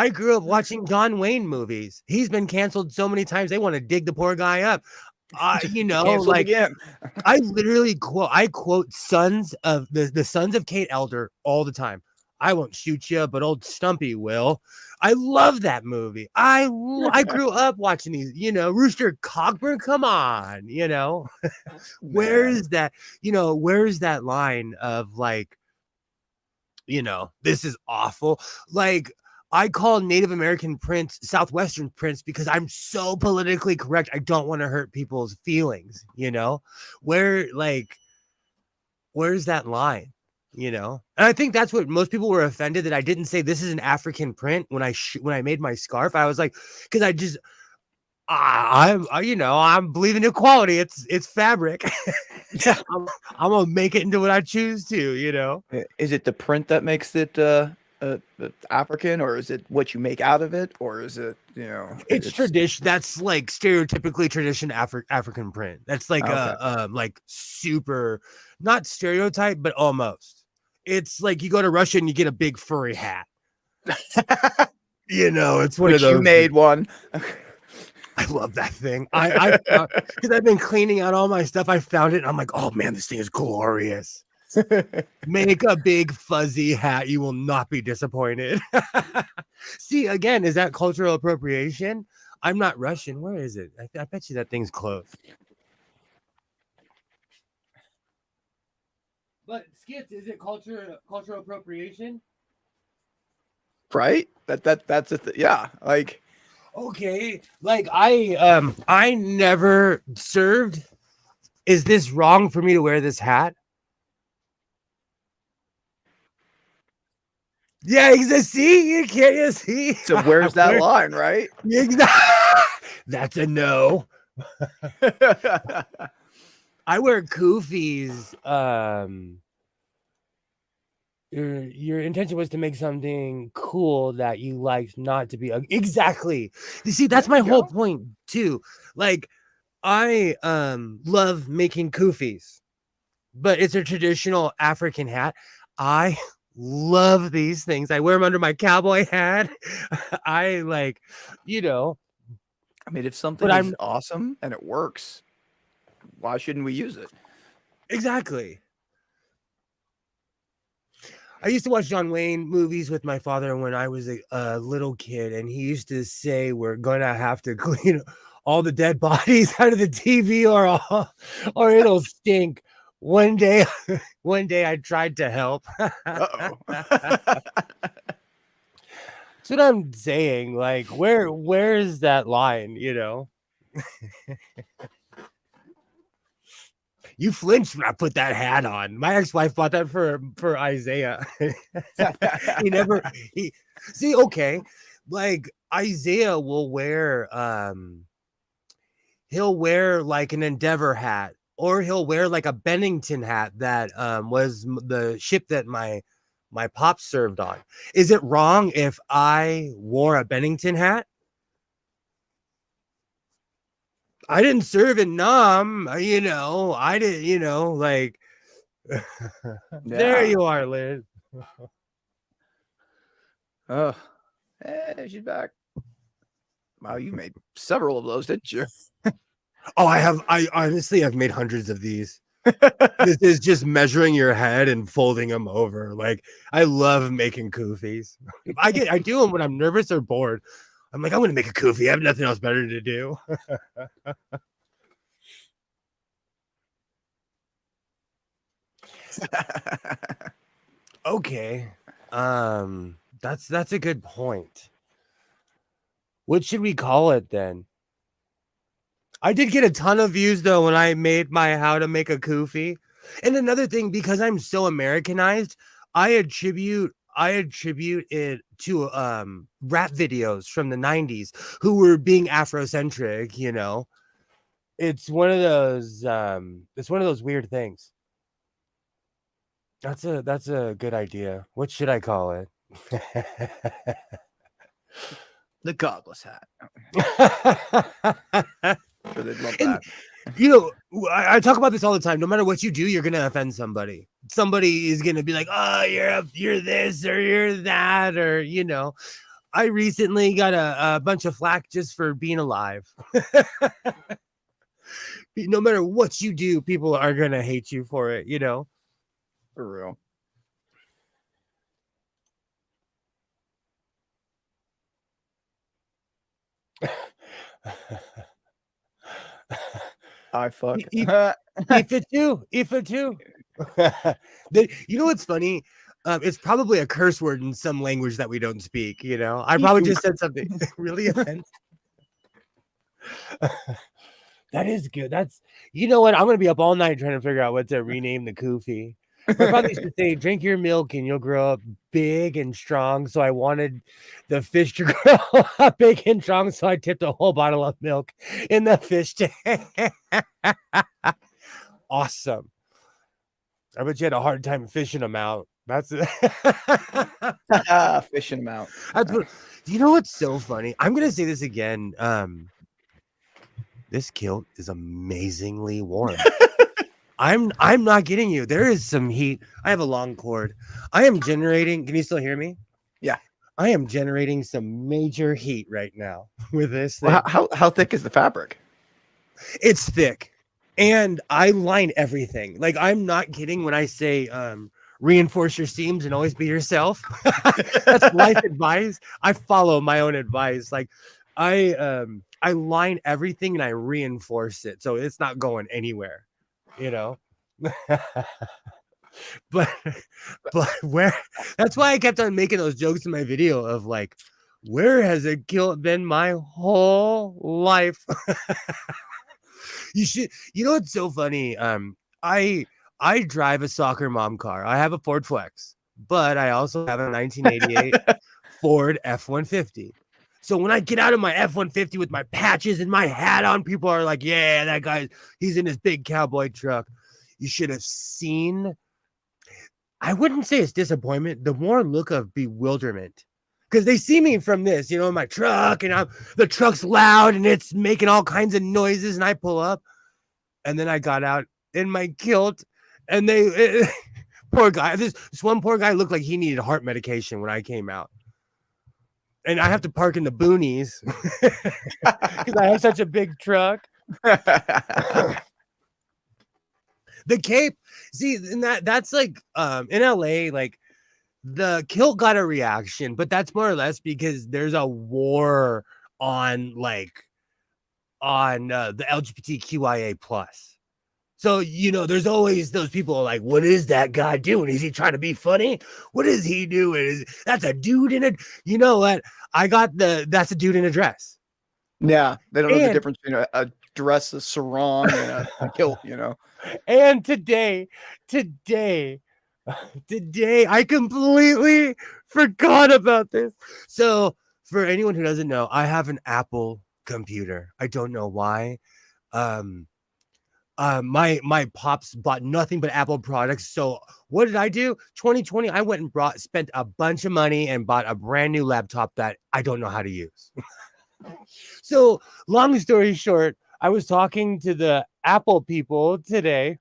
A: grew up watching John Wayne movies. He's been canceled so many times. They want to dig the poor guy up.
B: canceled
A: Like,
B: again.
A: I literally quote Sons of the Sons of Kate Elder all the time. I won't shoot you, but old Stumpy will. I love that movie. I grew up watching these, Rooster Cogburn. Come on, where's that? Where's that line of like, this is awful. Like, I call Native American prints Southwestern prints because I'm so politically correct. I don't want to hurt people's feelings, where's that line, and I think that's what most people were offended that I didn't say this is an African print when I made my scarf. I was like, because I just, I'm believing in equality. It's fabric. I'm gonna make it into what I choose to,
B: Is it the print that makes it African, or is it what you make out of it, or is it
A: It's tradition. That's like stereotypically tradition African print. That's like
B: okay.
A: like super, not stereotype, but almost. It's like you go to Russia and you get a big furry hat. It's one of
B: Which
A: those.
B: you made one.
A: I love that thing. Because I've been cleaning out all my stuff. I found it and I'm like, oh man, this thing is glorious. Make a big fuzzy hat. You will not be disappointed. See, again, is that cultural appropriation? I'm not Russian. Where is it? I bet you that thing's closed. But Skits, is it cultural appropriation?
B: Right? That's it. Yeah. Like,
A: okay, like I never served. Is this wrong for me to wear this hat? Yeah, see, you can't see.
B: so where's that line, right?
A: That's a no. I wear koofies. your intention was to make something cool that you liked, not to be exactly. You see, that's
B: There
A: my
B: you
A: whole
B: go.
A: point too. Like, I love making kufis, but it's a traditional African hat. I love these things. I wear them under my cowboy hat. I like, you know,
B: I mean, if
A: but
B: something is
A: I'm
B: awesome and it works, why shouldn't we use it?
A: exactly. I used to watch John Wayne movies with my father when I was a little kid, and he used to say, "We're gonna have to clean all the dead bodies out of the TV, or it'll stink." One day, one day, I tried to help.
B: Uh-oh.
A: That's what I'm saying. Like, where is that line? You flinched when I put that hat on. My ex-wife bought that for Isaiah. he never he see okay. Like Isaiah will wear he'll wear like an Endeavor hat, or he'll wear like a Bennington hat that was the ship that my pops served on. Is it wrong if I wore a Bennington hat? I didn't serve in Nam, I didn't, like there
B: Yeah.
A: you are, Liz.
B: Oh, hey, she's back. Wow, you made several of those, didn't you?
A: Oh, I honestly have made hundreds of these. This is just measuring your head and folding them over. Like, I love making koofies. I do them when I'm nervous or bored. I'm like, I'm gonna make a koofy. I have nothing else better to do. Okay. That's a good point. What should we call it then? I did get a ton of views though when I made my how to make a koofy. And another thing, because I'm so Americanized, I attribute it to rap videos from the 90s who were being Afrocentric. It's one of those weird things. That's a good idea. What should I call it?
B: The godless hat. Sure, they'd love
A: And
B: that.
A: I talk about this all the time. No matter what you do, you're gonna offend somebody. Somebody is gonna be like, "Oh, you're this or you're that," or I recently got a bunch of flack just for being alive. No matter what you do, people are gonna hate you for it.
B: For real. I fuck.
A: If it too. You know what's funny? It's probably a curse word in some language that we don't speak. I probably
B: Seafood.
A: just said something really offensive. That is good. You know what? I'm gonna be up all night trying to figure out what to rename the koofy. My father used to say, "Drink your milk and you'll grow up big and strong." So I wanted the fish to grow up big and strong. So I tipped a whole bottle of milk in the fish tank. Awesome. I bet you had a hard time fishing them out. That's
B: Fishing them out.
A: that's what. You know what's so funny? I'm gonna say this again. This kilt is amazingly warm. I'm not kidding you. There is some heat. I have a long cord. I am generating. Can you still hear me?
B: Yeah.
A: I am generating some major heat right now with this thing.
B: Well, how thick is the fabric?
A: It's thick, and I line everything. Like, I'm not kidding when I say reinforce your seams and always be yourself. That's life advice. I follow my own advice. Like, I line everything and I reinforce it so it's not going anywhere. but where that's why I kept on making those jokes in my video of like, where has it been my whole life? You know what's so funny? I drive a soccer mom car. I have a Ford Flex, but I also have a 1988 Ford F-150. So when I get out of my F-150 with my patches and my hat on, people are like, "Yeah, that guy, he's in his big cowboy truck." You should have seen I wouldn't say it's disappointment, the more look of bewilderment. Because they see me from this, in my truck, and the truck's loud and it's making all kinds of noises, and I pull up, and then I got out in my kilt, and poor guy, this one poor guy looked like he needed heart medication when I came out. And I have to park in the boonies because I have such a big truck. The cape, see, and that's like in LA, like the kilt got a reaction, but that's more or less because there's a war on the LGBTQIA plus. So, there's always those people like, what is that guy doing? Is he trying to be funny? What is he doing? That's a dude in a, you know what? That's a dude in a dress.
B: Yeah. They don't know the difference between a dress, a sarong, and a kilt,
A: And today, I completely forgot about this. So for anyone who doesn't know, I have an Apple computer. I don't know why. My pops bought nothing but Apple products. So what did I do? 2020, I went and spent a bunch of money and bought a brand new laptop that I don't know how to use. So long story short, I was talking to the Apple people today,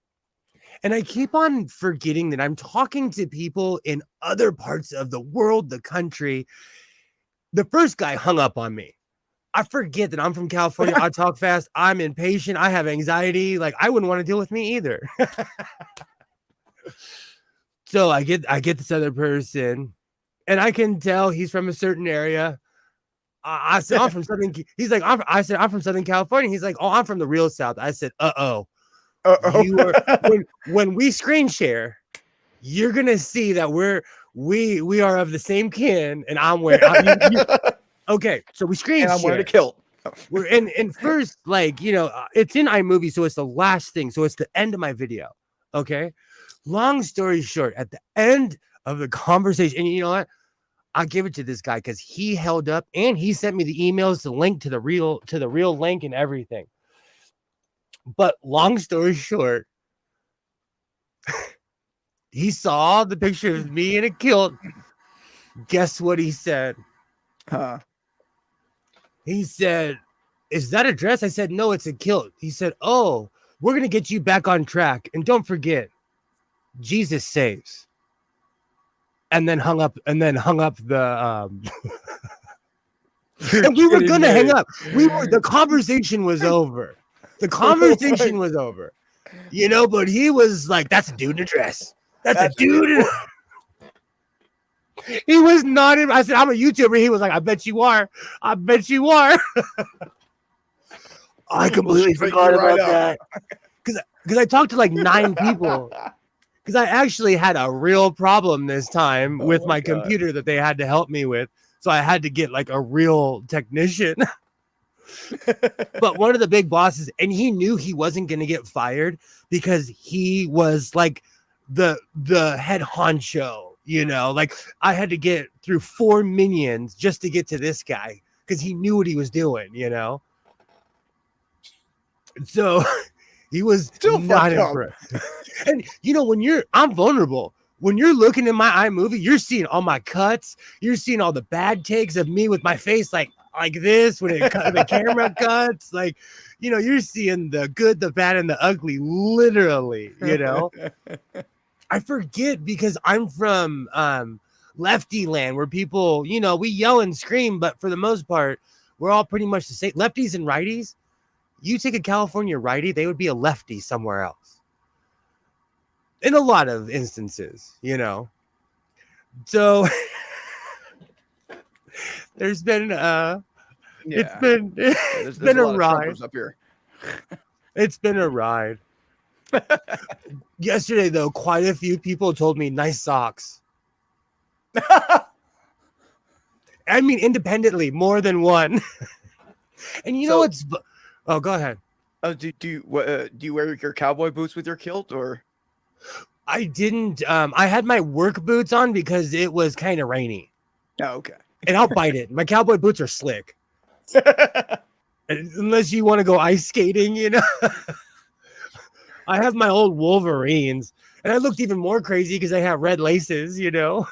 A: and I keep on forgetting that I'm talking to people in other parts of the world, the country. The first guy hung up on me. I forget that I'm from California. I talk fast. I'm impatient. I have anxiety. Like, I wouldn't want to deal with me either. So I get this other person, and I can tell he's from a certain area. I said, I'm from Southern. He's like, I said, I'm from Southern California. He's like, oh, I'm from the real South. I said, when we screen share, you're gonna see that we are of the same kin, and I'm wearing. Okay, so we screen share.
B: I'm wearing a kilt.
A: We're in first, it's in iMovie, so it's the last thing. So it's the end of my video. Okay. Long story short, at the end of the conversation, and you know what? I'll give it to this guy because he held up and he sent me the emails, the link to the real link and everything. But long story short, he saw the picture of me in a kilt. Guess what he said? He said, is that a dress? I said, no, it's a kilt. He said, oh, we're going to get you back on track. And don't forget, Jesus saves. And then hung up the, and we were going to hang up. The conversation was over. The conversation was over, but he was like, that's a dude in a dress. That's a dude in a... He was not in. I said, I'm a YouTuber. He was like, I bet you are. I bet you are. I completely forgot about that. Because I talked to like 9 people. Because I actually had a real problem this time with my computer that they had to help me with. So I had to get like a real technician. But one of the big bosses, and he knew he wasn't going to get fired because he was like the head honcho. Like I had to get through 4 minions just to get to this guy because he knew what he was doing, So he was still not impressed. And I'm vulnerable. When you're looking at my iMovie, you're seeing all my cuts. You're seeing all the bad takes of me with my face like this when the camera cuts. Like, you're seeing the good, the bad, and the ugly, literally, I forget because I'm from lefty land where people, we yell and scream, but for the most part, we're all pretty much the same. Lefties and righties. You take a California righty, they would be a lefty somewhere else. In a lot of instances, So there's been it's been a ride
B: up here.
A: It's been a ride. Yesterday, though, quite a few people told me nice socks. I mean, independently, more than one. And know what's... Oh, go ahead.
B: Do you wear your cowboy boots with your kilt, or?
A: I didn't. I had my work boots on because it was kind of rainy.
B: Oh, okay.
A: And I'll bite it. My cowboy boots are slick. Unless you want to go ice skating, I have my old Wolverines, And I looked even more crazy because I have red laces, you know.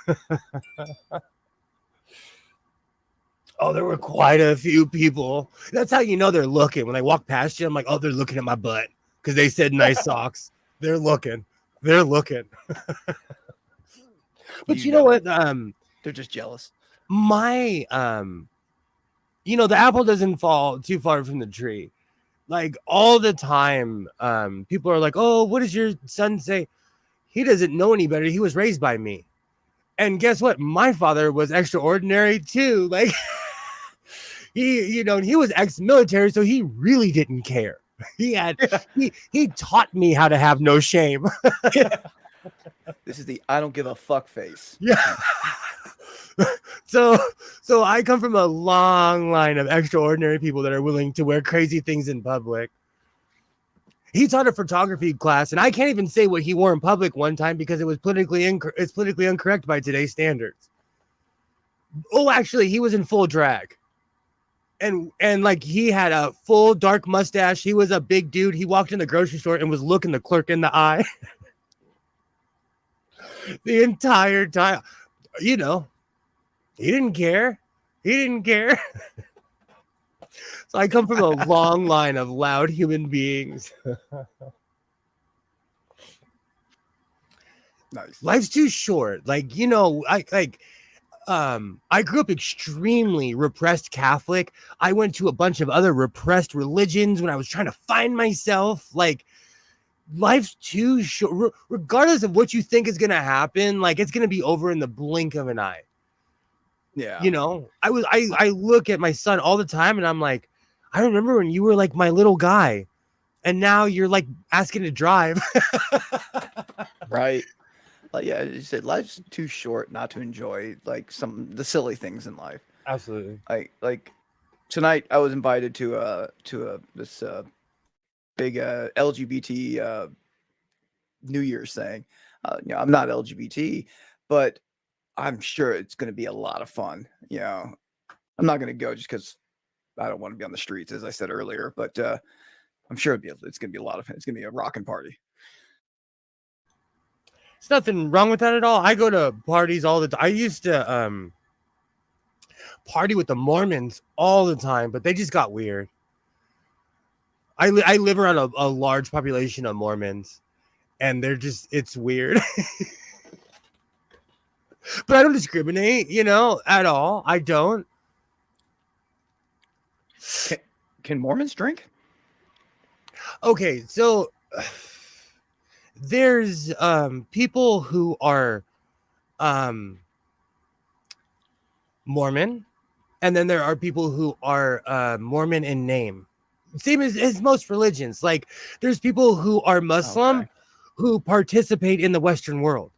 A: Oh, there were quite a few people. That's how you know they're looking. When I walk past you, I'm like, oh, they're looking at my butt because they said nice socks. They're looking. They're looking. But you know what?
B: They're just jealous.
A: My the apple doesn't fall too far from the tree. Like all the time, people are like, oh, what does your son say? He doesn't know any better. He was raised by me. And guess what? My father was extraordinary too. Like he was ex-military, so he really didn't care. He taught me how to have no shame.
B: This is the I don't give a fuck face.
A: Yeah. So I come from a long line of extraordinary people that are willing to wear crazy things in public. He taught a photography class, and I can't even say what he wore in public one time because it was politically incorrect by today's standards. Oh, actually, he was in full drag. And like he had a full dark mustache. He was a big dude. He walked in the grocery store and was looking the clerk in the eye the entire time. You know, he didn't care. He didn't care. So I come from a long line of loud human beings.
B: Nice.
A: Life's too short. Like, you know, I grew up extremely repressed Catholic. I went to a bunch of other repressed religions when I was trying to find myself. Like, life's too short. Regardless of what you think is going to happen, like, it's going to be over in the blink of an eye.
B: Yeah.
A: You know, I look at my son all the time and I'm like, I remember when you were like my little guy and now you're like asking to drive.
B: Right. Like, yeah, you said life's too short not to enjoy like the silly things in life.
A: Absolutely.
B: Like tonight I was invited to this big LGBT New Year's thing. I'm not LGBT, but I'm sure it's going to be a lot of fun. You know, I'm not going to go just because I don't want to be on the streets, as I said earlier. But I'm sure it's going to be a lot of fun. It's going to be a rocking party.
A: There's nothing wrong with that at all. I go to parties all the time. I used to party with the Mormons all the time, but they just got weird. I live around a large population of Mormons, and it's weird. But I don't discriminate, you know, at all. I don't.
B: Can Mormons drink?
A: Okay, so there's people who are Mormon, and then there are people who are Mormon in name. Same as most religions. Like there's people who are Muslim who participate in the Western world.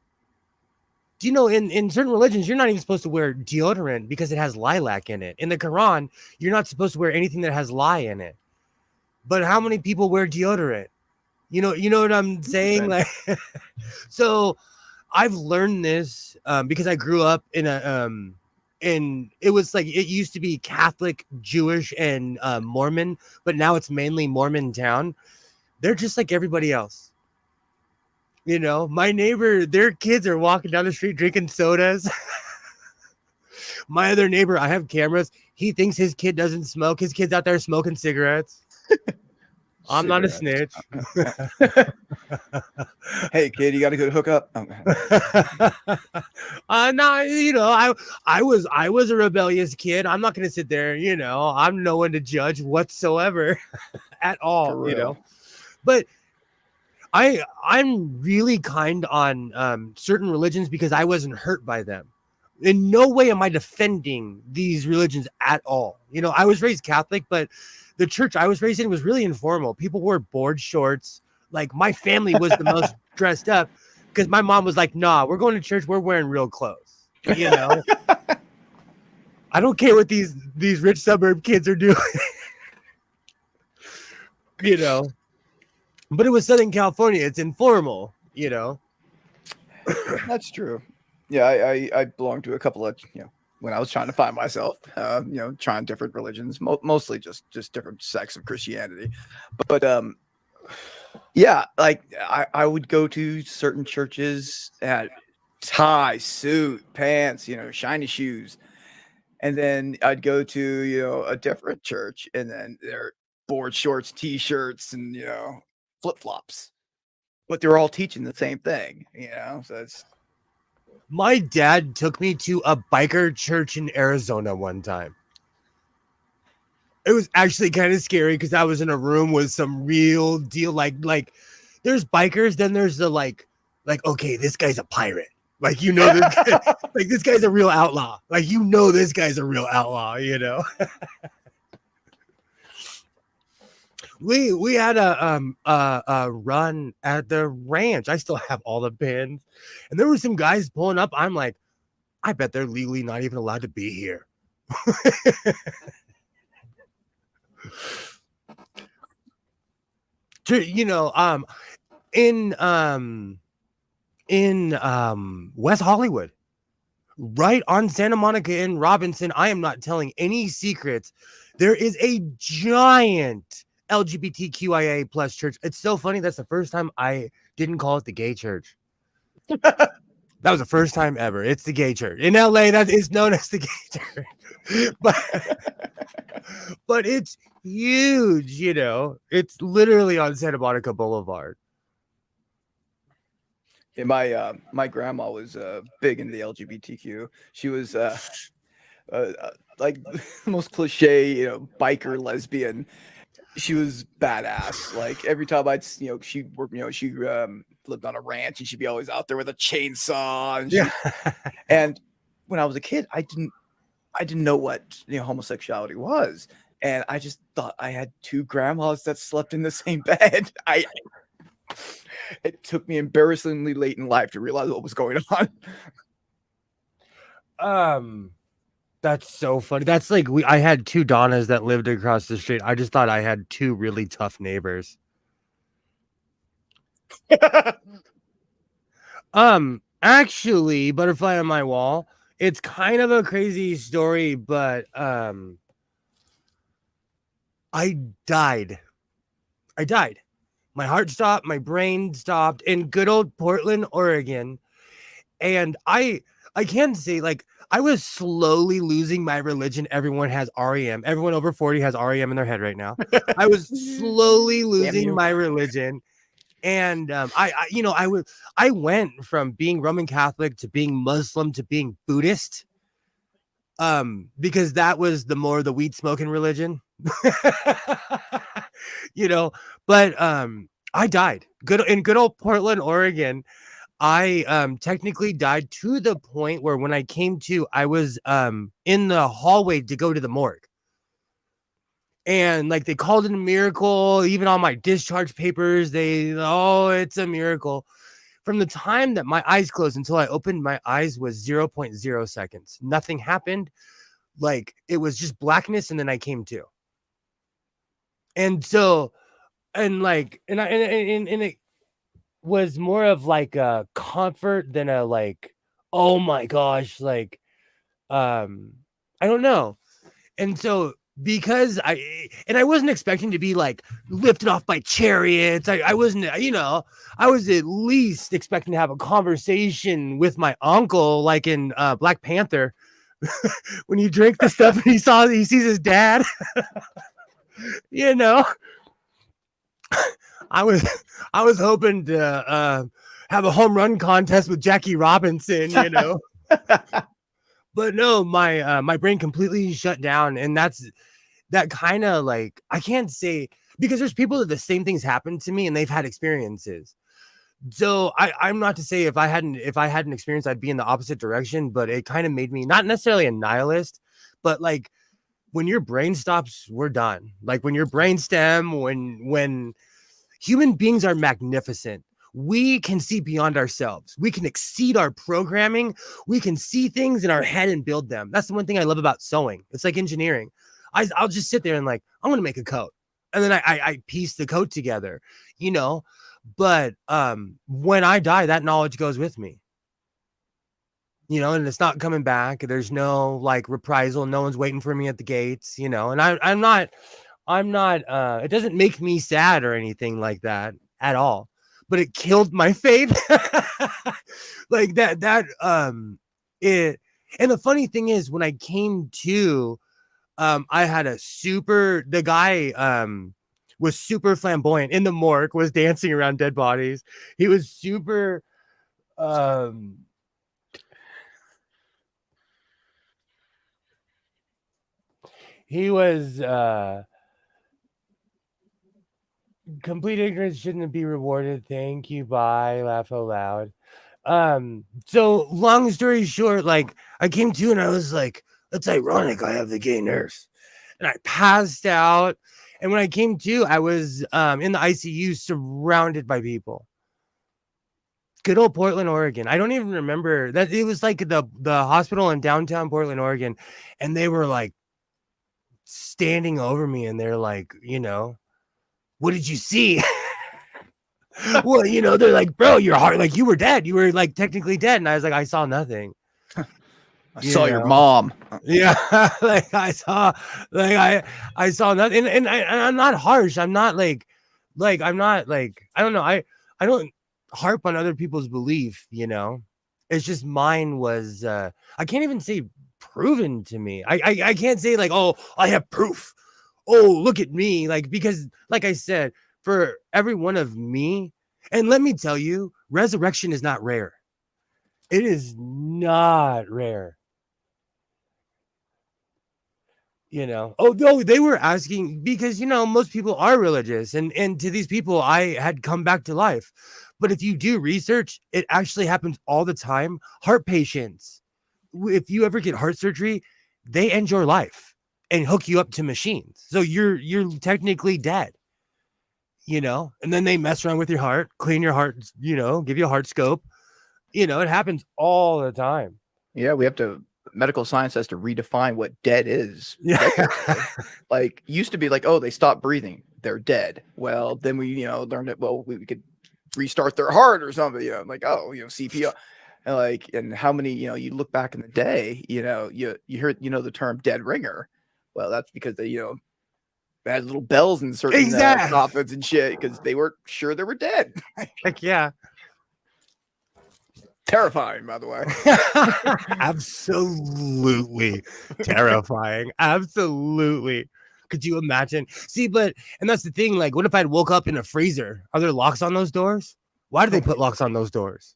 A: Do you know in certain religions you're not even supposed to wear deodorant because it has lilac in it? In the Quran, you're not supposed to wear anything that has lye in it. But how many people wear deodorant? You know what I'm saying? Like, so I've learned this because I grew up in it was like it used to be Catholic, Jewish, and Mormon, but now it's mainly Mormon town. They're just like everybody else. You know, my neighbor, their kids are walking down the street drinking sodas. My other neighbor, I have cameras. He thinks his kid doesn't smoke. His kid's out there smoking cigarettes. I'm not a snitch.
B: Hey kid, you got to go hook up.
A: No, you know, I was a rebellious kid. I'm not gonna sit there, you know. I'm no one to judge whatsoever at all, you know. But I'm really kind on certain religions because I wasn't hurt by them. In no way am I defending these religions at all. You know, I was raised Catholic, but the church I was raised in was really informal. People wore board shorts. Like my family was the most dressed up because my mom was like, nah, we're going to church. We're wearing real clothes. You know, I don't care what these rich suburb kids are doing, you know, but it was Southern California. It's informal, you know.
B: That's true. Yeah. I belong to a couple of, you know, when I was trying to find myself, you know, trying different religions, mostly just different sects of Christianity. But Yeah, like I would go to certain churches at tie, suit, pants, shiny shoes. And then I'd go to, a different church and then they're board shorts, t-shirts, and flip-flops. But they're all teaching the same thing. So it's
A: My dad took me to a biker church in Arizona one time. It was actually kind of scary because I was in a room with some real deal, like there's bikers, then there's the like okay, this guy's a pirate. Like this guy, like this guy's a real outlaw. Like this guy's a real outlaw. We had a run at the ranch. I still have all the pins, and there were some guys pulling up. I'm like, I bet they're legally not even allowed to be here. In West Hollywood, right on Santa Monica and Robinson, I am not telling any secrets. There is a giant LGBTQIA plus church. It's so funny. That's the first time I didn't call it the gay church. That was the first time ever. It's the gay church in LA. That is known as the gay church, but it's huge. It's literally on Santa Monica Boulevard.
B: And my grandma was big into the LGBTQ. She was like the most cliche, biker lesbian. She was badass. Like every time she lived on a ranch and she'd be always out there with a chainsaw. And when I was a kid, I didn't know what homosexuality was, and I just thought I had two grandmas that slept in the same bed. It took me embarrassingly late in life to realize what was going
A: on. That's so funny. That's like I had two Donnas that lived across the street. I just thought I had two really tough neighbors. Actually, butterfly on my wall. It's kind of a crazy story, but I died. My heart stopped, my brain stopped in good old Portland, Oregon. And I can say, like, I was slowly losing my religion. Everyone has REM. Everyone over 40 has REM in their head right now. I was slowly losing my religion. And I went from being Roman Catholic to being Muslim to being Buddhist. Because that was the weed smoking religion. But I died in good old Portland, Oregon. I technically died to the point where when I came to, I was in the hallway to go to the morgue. And like they called it a miracle, even on my discharge papers, it's a miracle. From the time that my eyes closed until I opened my eyes was 0.0 seconds. Nothing happened. Like it was just blackness, and then I came to. And so, and it was more of like a comfort than a like, oh my gosh, like, I don't know. And so because I wasn't expecting to be like lifted off by chariots. I wasn't, I was at least expecting to have a conversation with my uncle, like in Black Panther, when he drank the stuff and he sees his dad. I was hoping to have a home run contest with Jackie Robinson, But no, my brain completely shut down, and that kind of like, I can't say, because there's people that the same things happen to me and they've had experiences. So I'm not to say if I had an experience, I'd be in the opposite direction, but it kind of made me not necessarily a nihilist, but like when your brain stops, we're done. Like when your brain stem, when human beings are magnificent. We can see beyond ourselves. We can exceed our programming. We can see things in our head and build them. That's the one thing I love about sewing. It's like engineering. I'll just sit there and like, I'm going to make a coat. And then I piece the coat together, But when I die, that knowledge goes with me. And it's not coming back. There's no like reprisal. No one's waiting for me at the gates, and I'm not, it doesn't make me sad or anything like that at all, but it killed my faith. Like it. And the funny thing is, when I came to, I had the guy was super flamboyant in the morgue, was dancing around dead bodies. He was super he was complete ignorance shouldn't be rewarded. Thank you. Bye. Laugh out loud. So long story short, like I came to and I was like, that's ironic. I have the gay nurse. And I passed out. And when I came to, I was in the ICU surrounded by people. Good old Portland, Oregon. I don't even remember that. It was like the hospital in downtown Portland, Oregon. And they were like standing over me and they're like, what did you see? Well, they're like, bro, your heart, like you were dead. You were like technically dead. And I was like, I saw nothing.
B: I saw your mom.
A: Yeah. Like I saw nothing. And I'm not harsh. I'm not like, I'm not like, I don't know. I don't harp on other people's belief, It's just mine was, I can't even say proven to me. I can't say like, oh, I have proof. Oh, look at me. Like, because like I said, for every one of me, and let me tell you, resurrection is not rare. It is not rare. They were asking because most people are religious, and to these people I had come back to life. But if you do research, it actually happens all the time. Heart patients, if you ever get heart surgery, they end your life and hook you up to machines, so you're technically dead, and then they mess around with your heart, clean your heart, give you a heart scope. It happens all the time.
B: Yeah, medical science has to redefine what dead is.
A: Yeah.
B: Like used to be like, oh, they stopped breathing, they're dead. Well, then we learned that we could restart their heart or something, like, oh, CPR. And how many, you look back in the day, you heard, the term dead ringer. Well, that's because they, had little bells in certain
A: Exactly.
B: coffins and shit because they weren't sure they were dead.
A: Like, yeah.
B: Terrifying, by the way.
A: Absolutely terrifying. Absolutely. Could you imagine? See, and that's the thing. Like, what if I'd woke up in a freezer? Are there locks on those doors? Why do they put locks on those doors?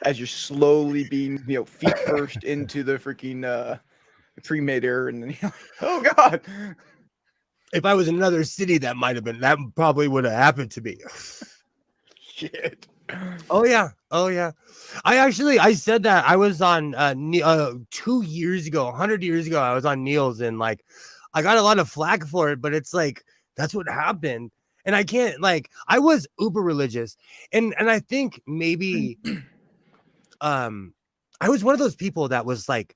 B: As you're slowly being, feet first into the freaking pre-made air, and then oh god.
A: If I was in another city, that probably would have happened to me.
B: Shit.
A: Oh yeah. I said that I was on 2 years ago, 100 years ago. I was on Neil's and like I got a lot of flack for it, but it's like that's what happened. And I can't I was uber religious, and I think maybe I was one of those people that was like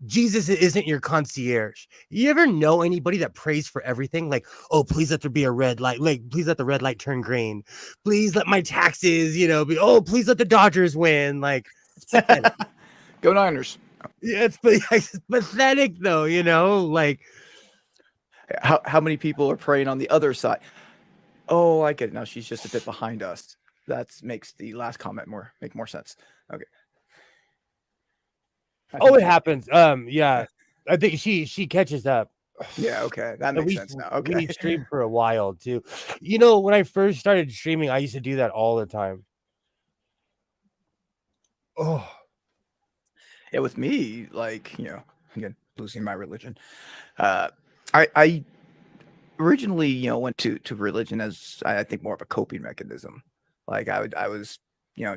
A: Jesus isn't your concierge. You ever know anybody that prays for everything? Like, oh, please let there be a red light. Like, please let the red light turn green. Please let my taxes, be, oh, please let the Dodgers win. Like, it's pathetic.
B: Go Niners.
A: Yeah, it's pathetic though, like.
B: How many people are praying on the other side? Oh, I get it now. She's just a bit behind us. That makes the last comment make more sense. Okay.
A: It happens. Yeah, I think she catches up.
B: Yeah, okay, that makes sense now. Okay,
A: we streamed for a while too. When I first started streaming, I used to do that all the time. Oh,
B: yeah. With me, like again, losing my religion. I originally went to religion as I think more of a coping mechanism. Like I was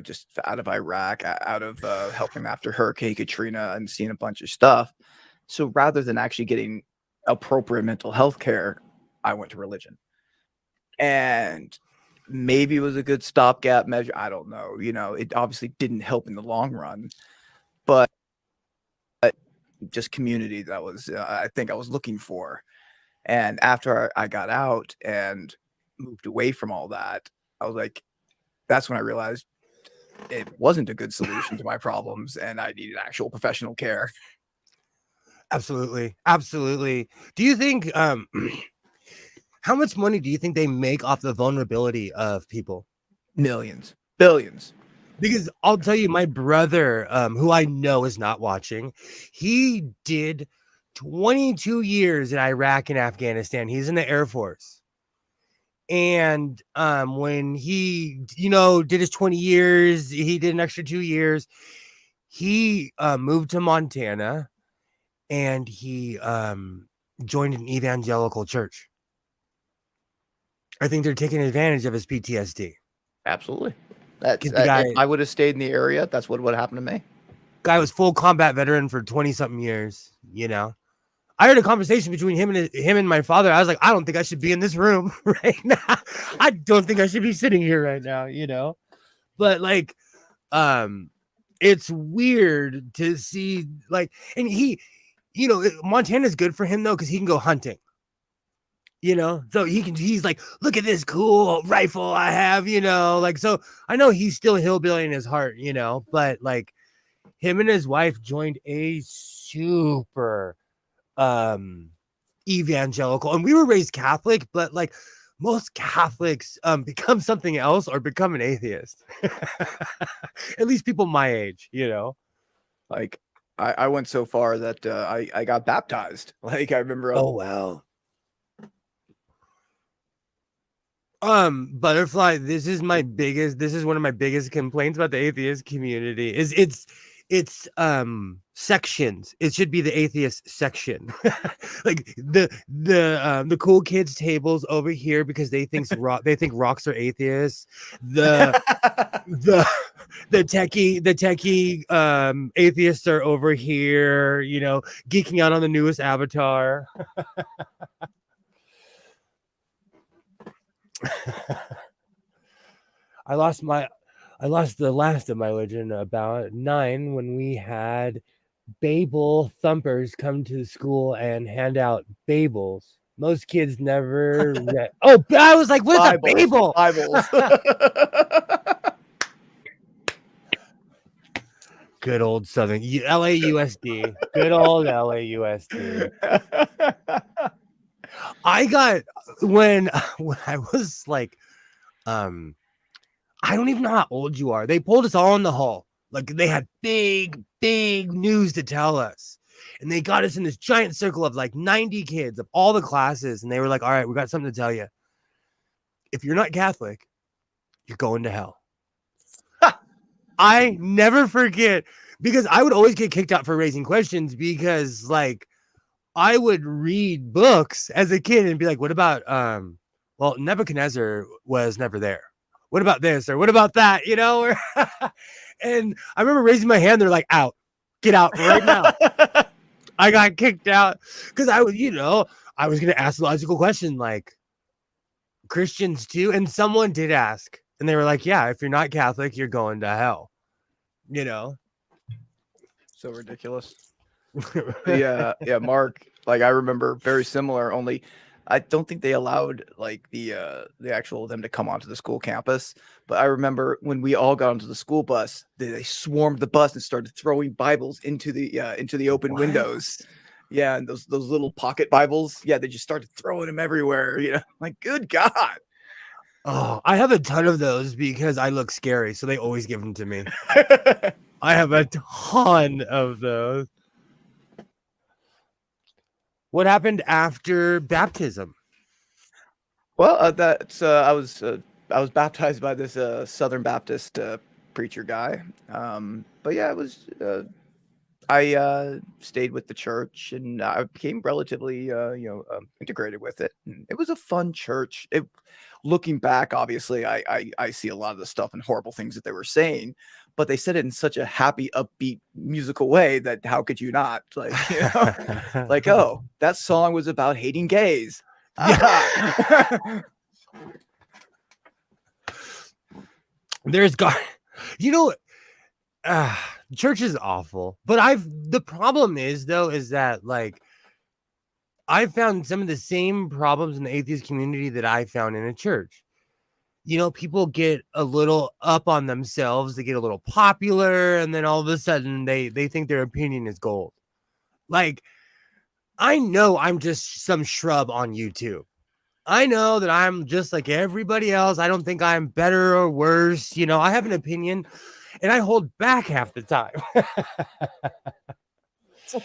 B: just out of Iraq, out of helping after Hurricane Katrina and seeing a bunch of stuff. So rather than actually getting appropriate mental health care, I went to religion. And maybe it was a good stopgap measure. I don't know. It obviously didn't help in the long run, but just community that was, I think I was looking for. And after I got out and moved away from all that, I was like, that's when I realized it wasn't a good solution to my problems and I needed actual professional care.
A: Absolutely. Do you think How much money do you think they make off the vulnerability of people?
B: Millions, billions.
A: Because I'll tell you, my brother, who I know is not watching, he did 22 years in Iraq and Afghanistan. He's in the Air Force. And when he, did his 20 years, he did an extra 2 years. He moved to Montana and he joined an evangelical church. I think they're taking advantage of his PTSD.
B: Absolutely.
A: Because the guy,
B: If I would have stayed in the area, that's what would happen to me.
A: guy was full combat veteran for 20 something years. I heard a conversation between him and my father. I was like, I don't think I should be in this room right now. I don't think I should be sitting here right now. But like, it's weird to see like, and he, Montana's good for him though, because he can go hunting. So he's like, look at this cool rifle I have, like, so I know he's still hillbilly in his heart, but like him and his wife joined a super evangelical, and we were raised Catholic, but like most Catholics become something else or become an atheist. At least people my age,
B: Like I went so far that I got baptized. Like I remember.
A: Oh wow. Butterfly, this is one of my biggest complaints about the atheist community is it's sections. It should be the atheist section. Like the cool kids tables over here because they think rocks are atheists. The techie atheists are over here, geeking out on the newest avatar. I lost the last of my religion about 9 when we had Babel thumpers come to the school and hand out Babels. Most kids never read. Oh, I was like, what is a Babel?
B: Bibles.
A: Good old Southern LAUSD. Good old LAUSD. I got when I was like, I don't even know how old you are. They pulled us all in the hall. Like they had big news to tell us. And they got us in this giant circle of like 90 kids of all the classes. And they were like, all right, we got something to tell you. If you're not Catholic, you're going to hell. I never forget, because I would always get kicked out for raising questions because like I would read books as a kid and be like, what about, well, Nebuchadnezzar was never there. What about this? Or what about that? And I remember raising my hand. They're like, out, get out right now. I got kicked out because I was going to ask a logical question like Christians too. And someone did ask and they were like, yeah, if you're not Catholic, you're going to hell,
B: So ridiculous. Yeah, Mark, like I remember very similar, only I don't think they allowed like the actual them to come onto the school campus. But I remember when we all got onto the school bus, they swarmed the bus and started throwing Bibles into the open windows. Yeah, and those little pocket Bibles, yeah, they just started throwing them everywhere. Like good God.
A: Oh, I have a ton of those because I look scary, so they always give them to me. I have a ton of those. What happened after baptism?
B: Well, that's I was baptized by this Southern Baptist preacher guy. But yeah, it was I stayed with the church and I became relatively integrated with it. And it was a fun church. Looking back, obviously, I see a lot of the stuff and horrible things that they were saying, but they said it in such a happy, upbeat, musical way that how could you not? Like, like, oh, that song was about hating gays. Yeah.
A: There's got, church is awful, but the problem is that like I found some of the same problems in the atheist community that I found in a church. People get a little up on themselves, they get a little popular, and then all of a sudden they think their opinion is gold. Like, I know I'm just some shrub on YouTube. I know that I'm just like everybody else. I don't think I'm better or worse. I have an opinion and I hold back half the time. So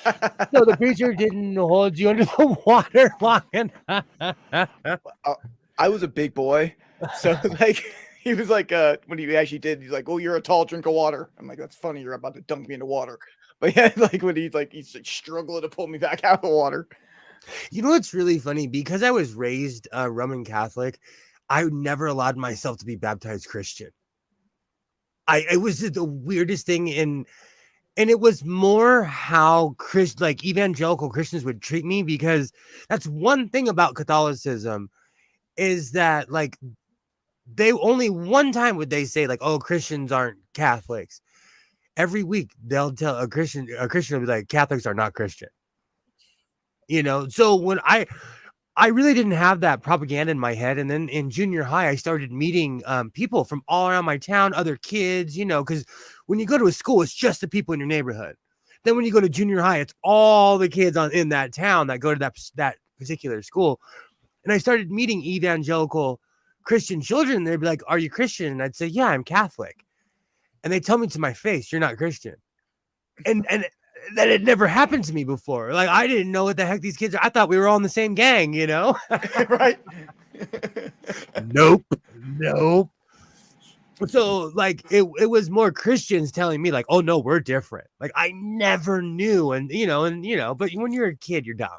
A: the preacher didn't hold you under the water long enough.
B: I was a big boy, so like he was like, when he actually did, he's like, "Oh, you're a tall drink of water." I'm like, "That's funny. You're about to dunk me into water." But yeah, like when he's like struggling to pull me back out of the water.
A: You know what's really funny? Because I was raised Roman Catholic, I never allowed myself to be baptized Christian. It was just the weirdest thing, and it was more how like evangelical Christians would treat me, because that's one thing about Catholicism is that like they only one time would they say like, oh, Christians aren't Catholics. Every week they'll tell a Christian will be like, Catholics are not Christian. So when I really didn't have that propaganda in my head. And then in junior high, I started meeting people from all around my town, other kids, because when you go to a school, it's just the people in your neighborhood. Then when you go to junior high, it's all the kids in that town that go to that particular school. And I started meeting evangelical Christian children. They'd be like, are you Christian? And I'd say, yeah, I'm Catholic. And they tell me to my face, you're not Christian. And that had never happened to me before. Like, I didn't know what the heck these kids are. I thought we were all in the same gang,
B: Right?
A: Nope. So like it was more Christians telling me like, oh no, we're different. Like I never knew. And but when you're a kid, you're dumb.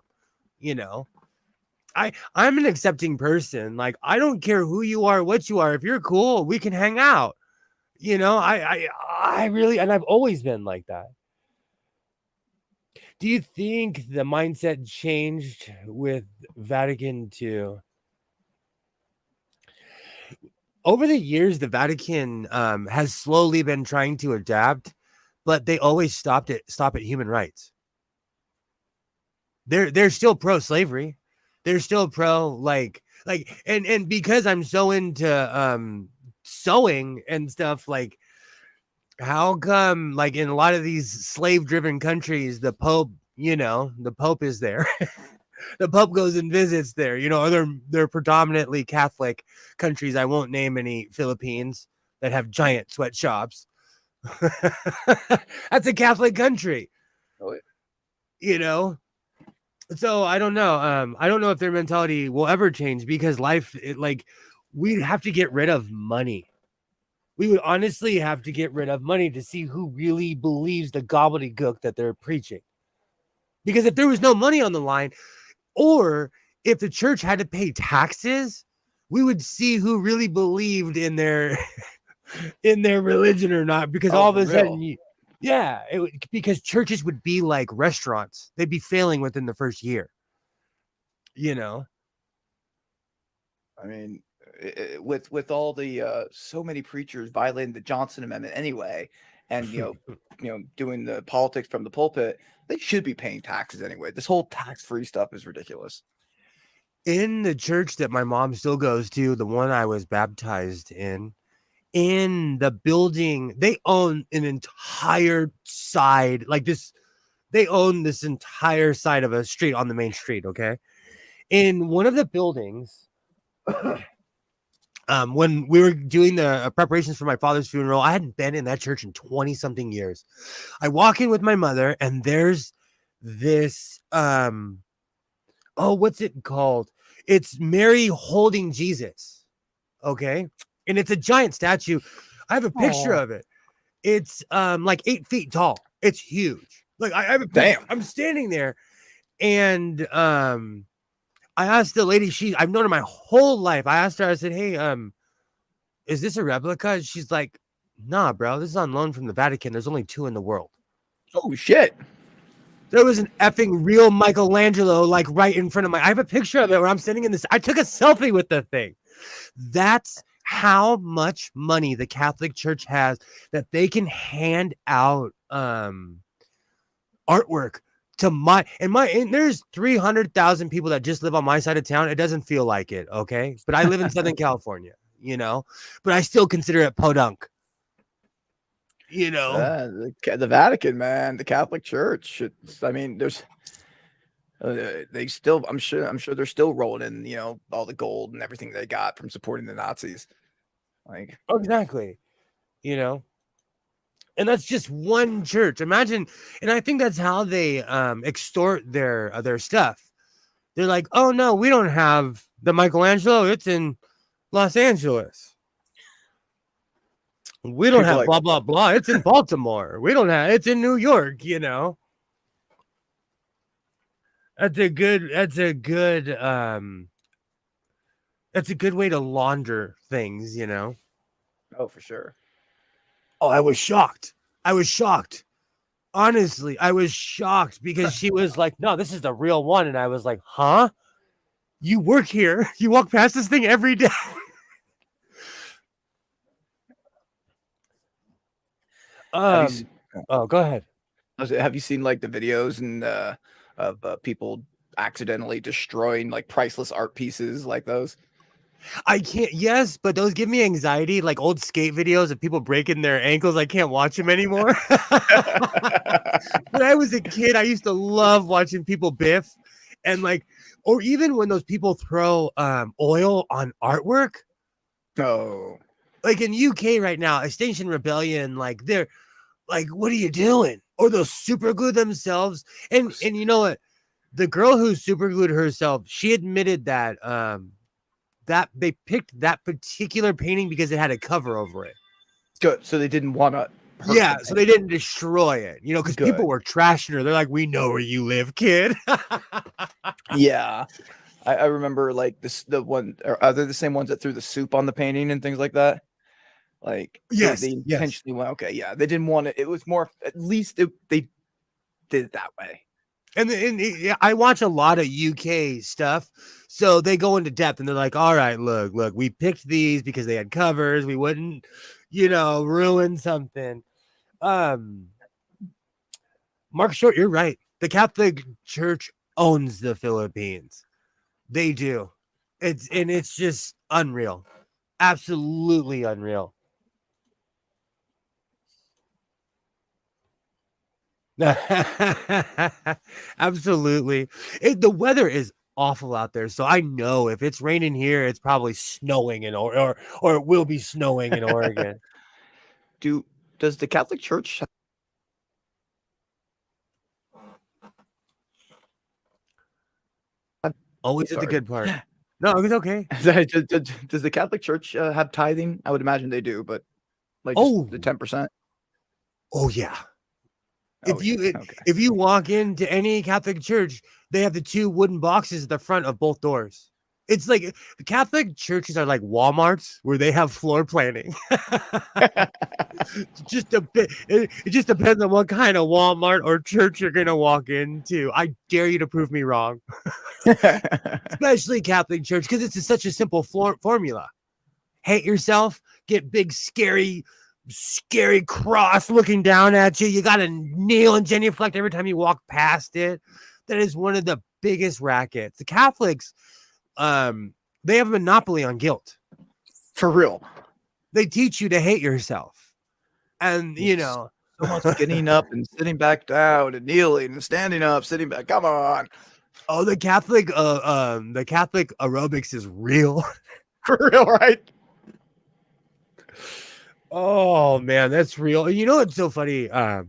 A: I'm an accepting person. Like I don't care who you are, what you are. If you're cool, we can hang out. I really, and I've always been like that. Do you think the mindset changed with Vatican II? Over the years, the Vatican has slowly been trying to adapt, but they always stop at human rights. They're still pro slavery. They're still pro like and because I'm so into sewing and stuff, like how come like in a lot of these slave driven countries, the Pope is there. The Pope goes and visits there, or they're predominantly Catholic countries. I won't name any Philippines that have giant sweatshops. That's a Catholic country.
B: Oh,
A: So I don't know. I don't know if their mentality will ever change, because we'd have to get rid of money. We would honestly have to get rid of money to see who really believes the gobbledygook that they're preaching. Because if there was no money on the line, or if the church had to pay taxes, we would see who really believed in their religion or not. Because all of a sudden, because churches would be like restaurants; they'd be failing within the first year.
B: I mean, with all the so many preachers violating the Johnson Amendment anyway, and doing the politics from the pulpit, they should be paying taxes anyway. This whole tax-free stuff is ridiculous.
A: In the church that my mom still goes to, the one I was baptized in the building, they own an entire side like this. They own this entire side of a street on the main street. Okay. In one of the buildings, when we were doing the preparations for my father's funeral, I hadn't been in that church in 20 something years. I walk in with my mother and there's this, what's it called? It's Mary holding Jesus. Okay. And it's a giant statue. I have a picture of it. It's like 8 feet tall. It's huge. Like I have a picture.
B: Damn.
A: I'm standing there and I asked the lady, I've known her my whole life. I asked her, I said, hey, is this a replica? She's like, nah, bro, this is on loan from the Vatican. There's only 2 in the world.
B: Oh shit.
A: There was an effing real Michelangelo like right in front of I have a picture of it where I'm sitting in this. I took a selfie with the thing. That's how much money the Catholic Church has, that they can hand out artwork to there's 300,000 people that just live on my side of town. It doesn't feel like it, okay? But I live in Southern California, but I still consider it podunk.
B: The Vatican, man, the Catholic Church. I mean, there's They still, I'm sure they're still rolling in, all the gold and everything they got from supporting the Nazis. Like,
A: Oh, exactly. You know, and that's just one church. Imagine, and I think that's how they extort their stuff. They're like, oh no, we don't have the Michelangelo. It's in Los Angeles. We don't
B: people
A: have
B: like,
A: blah blah blah. It's in Baltimore. We don't have. It's in New York. You know. That's a good. That's a good way to launder things. You know.
B: oh, for sure.
A: Oh, I was shocked. I was shocked. Honestly, I was shocked because she was like, "No, this is the real one," and I was like, "Huh? You work here? You walk past this thing every day?"
B: Have you seen,
A: Oh, go ahead.
B: have you seen like the videos and of people accidentally destroying like priceless art pieces like those?
A: I can't. Yes, but those give me anxiety. Like old skate videos of people breaking their ankles. I can't watch them anymore. When I was a kid, I used to love watching people biff, and like, or even when those people throw oil on artwork.
B: No.
A: Like in UK right now, Extinction Rebellion, like they're like, what are you doing? Or they'll super glue themselves. And you know what? The girl who super glued herself, she admitted that they picked that particular painting because it had a cover over it.
B: Good. So they didn't want to hurt
A: Yeah,
B: the
A: so they didn't destroy it, you know, because people
B: Good.
A: were trashing her. They're like, we know where you live, kid.
B: Yeah. I remember like the one, or are they the same ones that threw the soup on the painting and things like that? Like they
A: Yes, yes.
B: intentionally went, okay, yeah, they didn't want it. It was more, at least they did it that way.
A: And yeah, I watch a lot of UK stuff, so they go into depth and they're like, all right, look, we picked these because they had covers. We wouldn't, ruin something. Um, Mark Short, you're right. The Catholic Church owns the Philippines. They do. It's just unreal. Absolutely unreal. Absolutely. The weather is awful out there. So I know if it's raining here, it's probably snowing or it will be snowing in Oregon.
B: Does the Catholic Church
A: Always at the
B: sorry.
A: good part. No, it's okay.
B: Does the Catholic Church have tithing? I would imagine they do, but like just
A: Oh,
B: the 10%?
A: oh yeah.
B: Oh
A: If
B: yeah.
A: you
B: Okay.
A: if you walk into any Catholic church, they have the two wooden boxes at the front of both doors. It's like the Catholic churches are like Walmarts where they have floor planning. Just a bit. It just depends on what kind of Walmart or church you're gonna walk into. I dare you to prove me wrong, especially Catholic church because it's such a simple formula. Hate yourself, get big, scary cross looking down at you. You got to kneel and genuflect every time you walk past it. That is one of the biggest rackets. The Catholics, they have a monopoly on guilt.
B: For real.
A: They teach you to hate yourself, and
B: It's so much getting up and sitting back down and kneeling and standing up, sitting back. Come on.
A: oh, the Catholic aerobics is real.
B: For real, right?
A: Oh man, that's real. You know what's so funny? I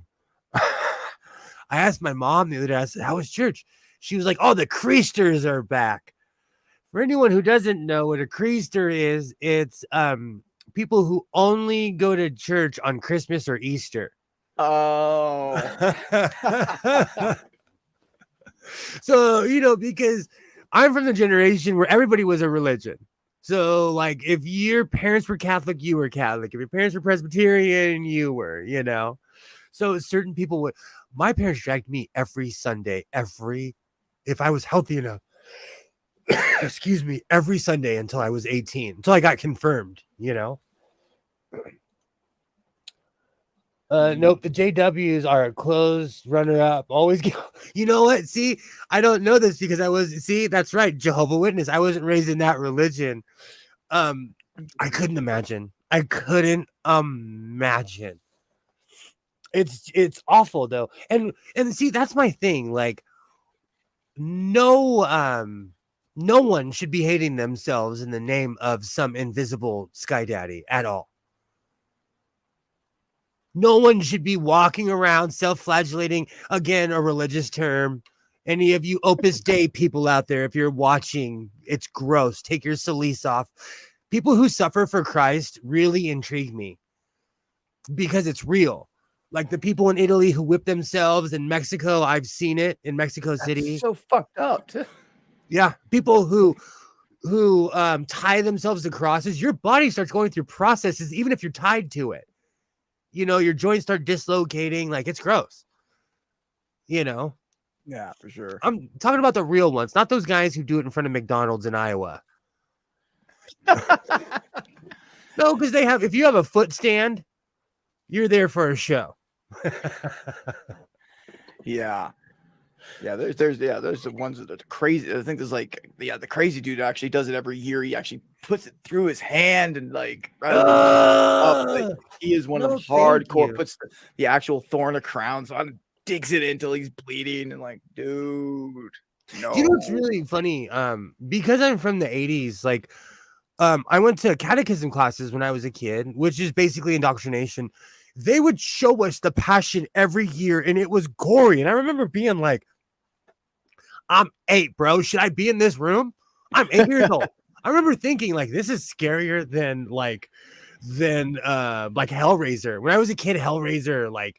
A: asked my mom the other day. I said, "How was church?" She was like, "Oh, the creasters are back." For anyone who doesn't know what a creaster is, it's people who only go to church on Christmas or Easter.
B: Oh.
A: So, because I'm from the generation where everybody was a religion. So, like, if your parents were Catholic, you were Catholic. If your parents were Presbyterian, you were, So, certain people would, my parents dragged me every Sunday, if I was healthy enough, excuse me, every Sunday until I was 18, until I got confirmed, Nope, the JWs are a closed runner up. Always go. You know what? See, I don't know this because that's right, Jehovah Witness. I wasn't raised in that religion. I couldn't imagine. It's awful though. And see, that's my thing. Like no one should be hating themselves in the name of some invisible sky daddy at all. No one should be walking around self-flagellating, again, a religious term. Any of you Opus Dei people out there, if you're watching, it's gross. Take your cilice off. People who suffer for Christ really intrigue me because it's real. Like the people in Italy who whip themselves, in Mexico, I've seen it in Mexico
B: That's
A: City.
B: so fucked up.
A: Yeah, people who tie themselves to crosses. Your body starts going through processes even if you're tied to it. You know, your joints start dislocating. Like, it's gross. You know,
B: Yeah, for sure.
A: I'm talking about the real ones, not those guys who do it in front of McDonald's in Iowa. No, because they have, if you have a foot stand, you're there for a show.
B: Yeah. Yeah, there's the ones that are crazy. I think there's like, yeah, the crazy dude actually does it every year. He actually puts it through his hand and like up. Like he is one of
A: No,
B: them
A: thank
B: hardcore.
A: you.
B: Puts the actual thorn of crowns on, digs it until he's bleeding, and like, dude, no.
A: You know what's really funny? Because I'm from the 80s, like, I went to catechism classes when I was a kid, which is basically indoctrination. They would show us the Passion every year, and it was gory. And I remember being like, I'm 8, bro. Should I be in this room? I'm 8 years old. I remember thinking, like, this is scarier than Hellraiser. When I was a kid, Hellraiser, like,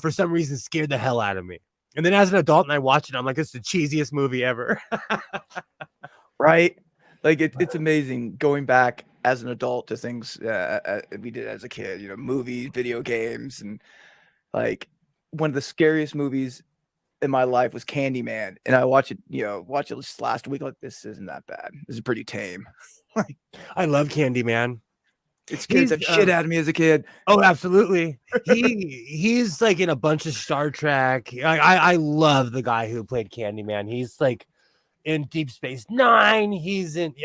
A: for some reason scared the hell out of me. And then as an adult and I watch it, I'm like, it's the cheesiest movie ever.
B: Right? Like it's amazing going back as an adult to things we did as a kid, you know, movies, video games, and like one of the scariest movies in my life was Candyman, and I watch it just last week. Like, this isn't that bad. This is pretty tame.
A: I love Candyman.
B: It scared the shit out of me as a kid.
A: Oh, absolutely. He's like in a bunch of Star Trek. I love the guy who played Candyman. He's like in Deep Space Nine. He's in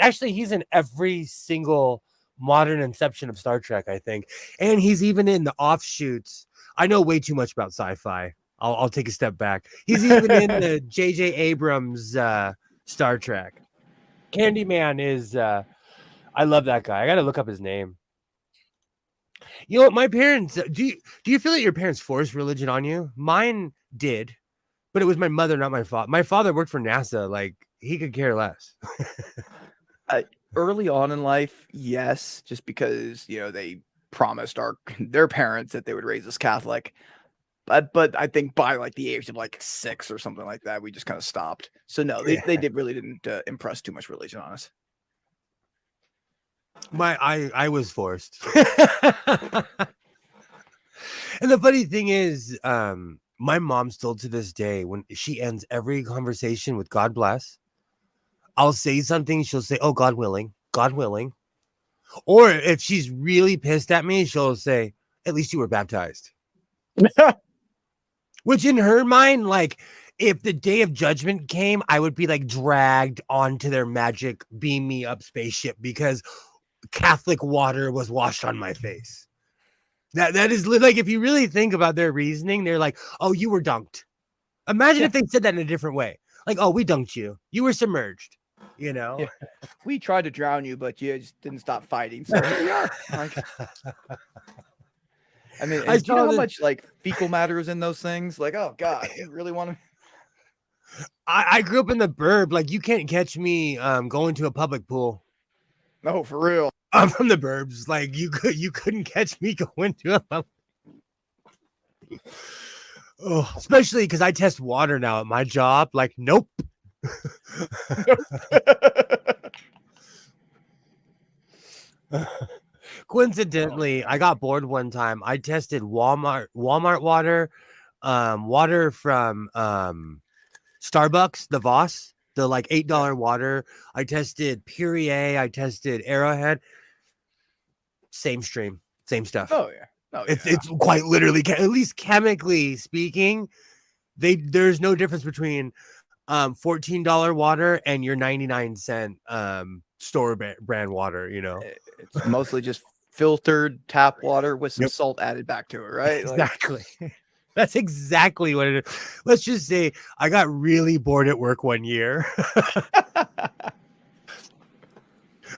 A: every single modern inception of Star Trek, I think. And he's even in the offshoots. I know way too much about sci-fi. I'll take a step back. He's even in the J.J. Abrams Star Trek. Candyman is I love that guy. I gotta look up his name. You know what? My parents, do you feel that your parents forced religion on you? Mine did, but it was my mother, not my father. My father worked for NASA. Like, he could care less.
B: Early on in life, yes, just because, you know, they promised their parents that they would raise us Catholic. But I think by like the age of like 6 or something like that, we just kind of stopped. So no, they didn't impress too much religion on us.
A: I was forced. And the funny thing is, my mom still to this day, when she ends every conversation with God bless, I'll say something, she'll say, oh, God willing. Or if she's really pissed at me, she'll say, at least you were baptized. Which in her mind, like, if the day of judgment came, I would be like dragged onto their magic beam me up spaceship because Catholic water was washed on my face. That is like, if you really think about their reasoning, they're like, oh, you were dunked. Imagine if they said that in a different way. Like, oh, we dunked you. You were submerged. You know?
B: Yeah. We tried to drown you, but you just didn't stop fighting. So here we are. I mean, do you know how much like fecal matter is in those things? Like, oh God, you really want to?
A: I grew up in the burb. Like, you can't catch me going to a public pool.
B: No, for real.
A: I'm from the burbs. Like, you couldn't catch me going to a public. Oh, especially because I test water now at my job. Like, nope. Coincidentally, I got bored one time. I tested Walmart water, water from Starbucks, the Voss, the like $8 water. I tested Perrier. I tested Arrowhead. Same stream, same stuff.
B: Oh yeah.
A: It's quite literally, at least chemically speaking, there's no difference between $14 water and your 99-cent store brand water. You know,
B: it's mostly just filtered tap water with some salt added back to it, right?
A: Exactly. That's exactly what it is. Let's just say I got really bored at work one year.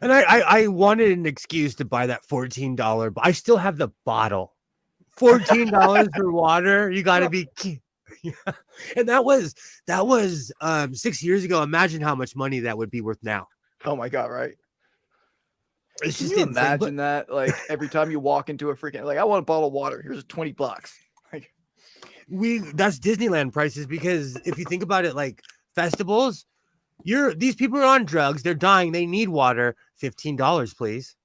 A: And I wanted an excuse to buy that $14, but I still have the bottle. $14 for water. You got to be. Yeah. And that was 6 years ago. Imagine how much money that would be worth now.
B: Oh my god, right?
A: It's
B: Can
A: just
B: you
A: insane. But
B: imagine that? Like every time you walk into a freaking like, I want a bottle of water. Here's $20. Like,
A: that's Disneyland prices, because if you think about it, like festivals, these people are on drugs, they're dying, they need water. $15, please.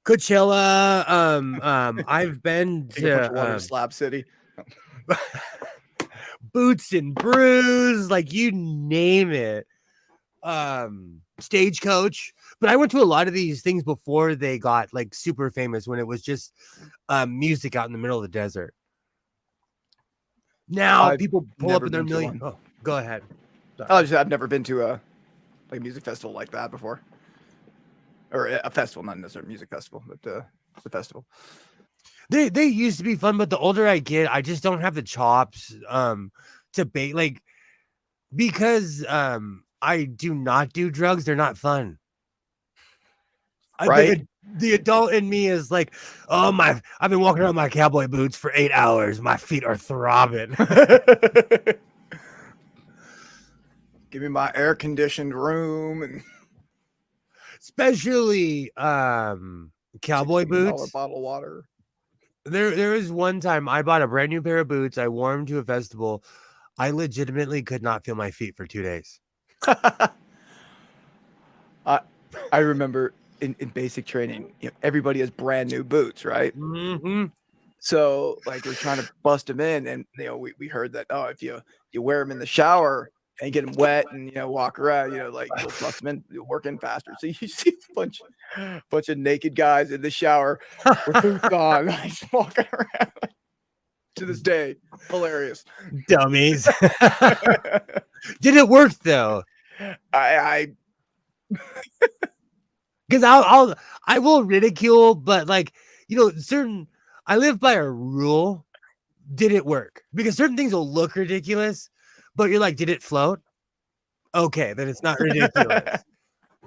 A: Coachella, I've been
B: take a bunch of water to
A: to
B: Slab City.
A: Boots and Brews, like you name it. Stagecoach. But I went to a lot of these things before they got like super famous, when it was just music out in the middle of the desert. Now
B: I've
A: people pull up
B: never
A: in their
B: been to
A: million.
B: one.
A: Oh, go ahead.
B: I've never been to a like music festival like that before, or a festival, not necessarily a music festival, but it's a festival.
A: They used to be fun, but the older I get, I just don't have the chops to bait, like, because I do not do drugs, they're not fun.
B: Right?
A: The adult in me is like, oh my, I've been walking around my cowboy boots for 8 hours. My feet are throbbing.
B: Give me my air conditioned room and
A: Especially cowboy
B: $16
A: boots.
B: bottle of water.
A: There was one time I bought a brand new pair of boots. I wore them to a festival. I legitimately could not feel my feet for 2 days.
B: I remember in basic training, everybody has brand new boots, right?
A: Mm-hmm.
B: So like we're trying to bust them in, and we heard that if you wear them in the shower and get them wet and walk around, like you'll bust them in, you'll work in faster. So you see a bunch of naked guys in the shower with boots on, like walking around. To this day, hilarious.
A: Dummies. Did it work though?
B: I
A: Because I will ridicule, but like, I live by a rule. Did it work? Because certain things will look ridiculous, but you're like, did it float? Okay, then it's not ridiculous.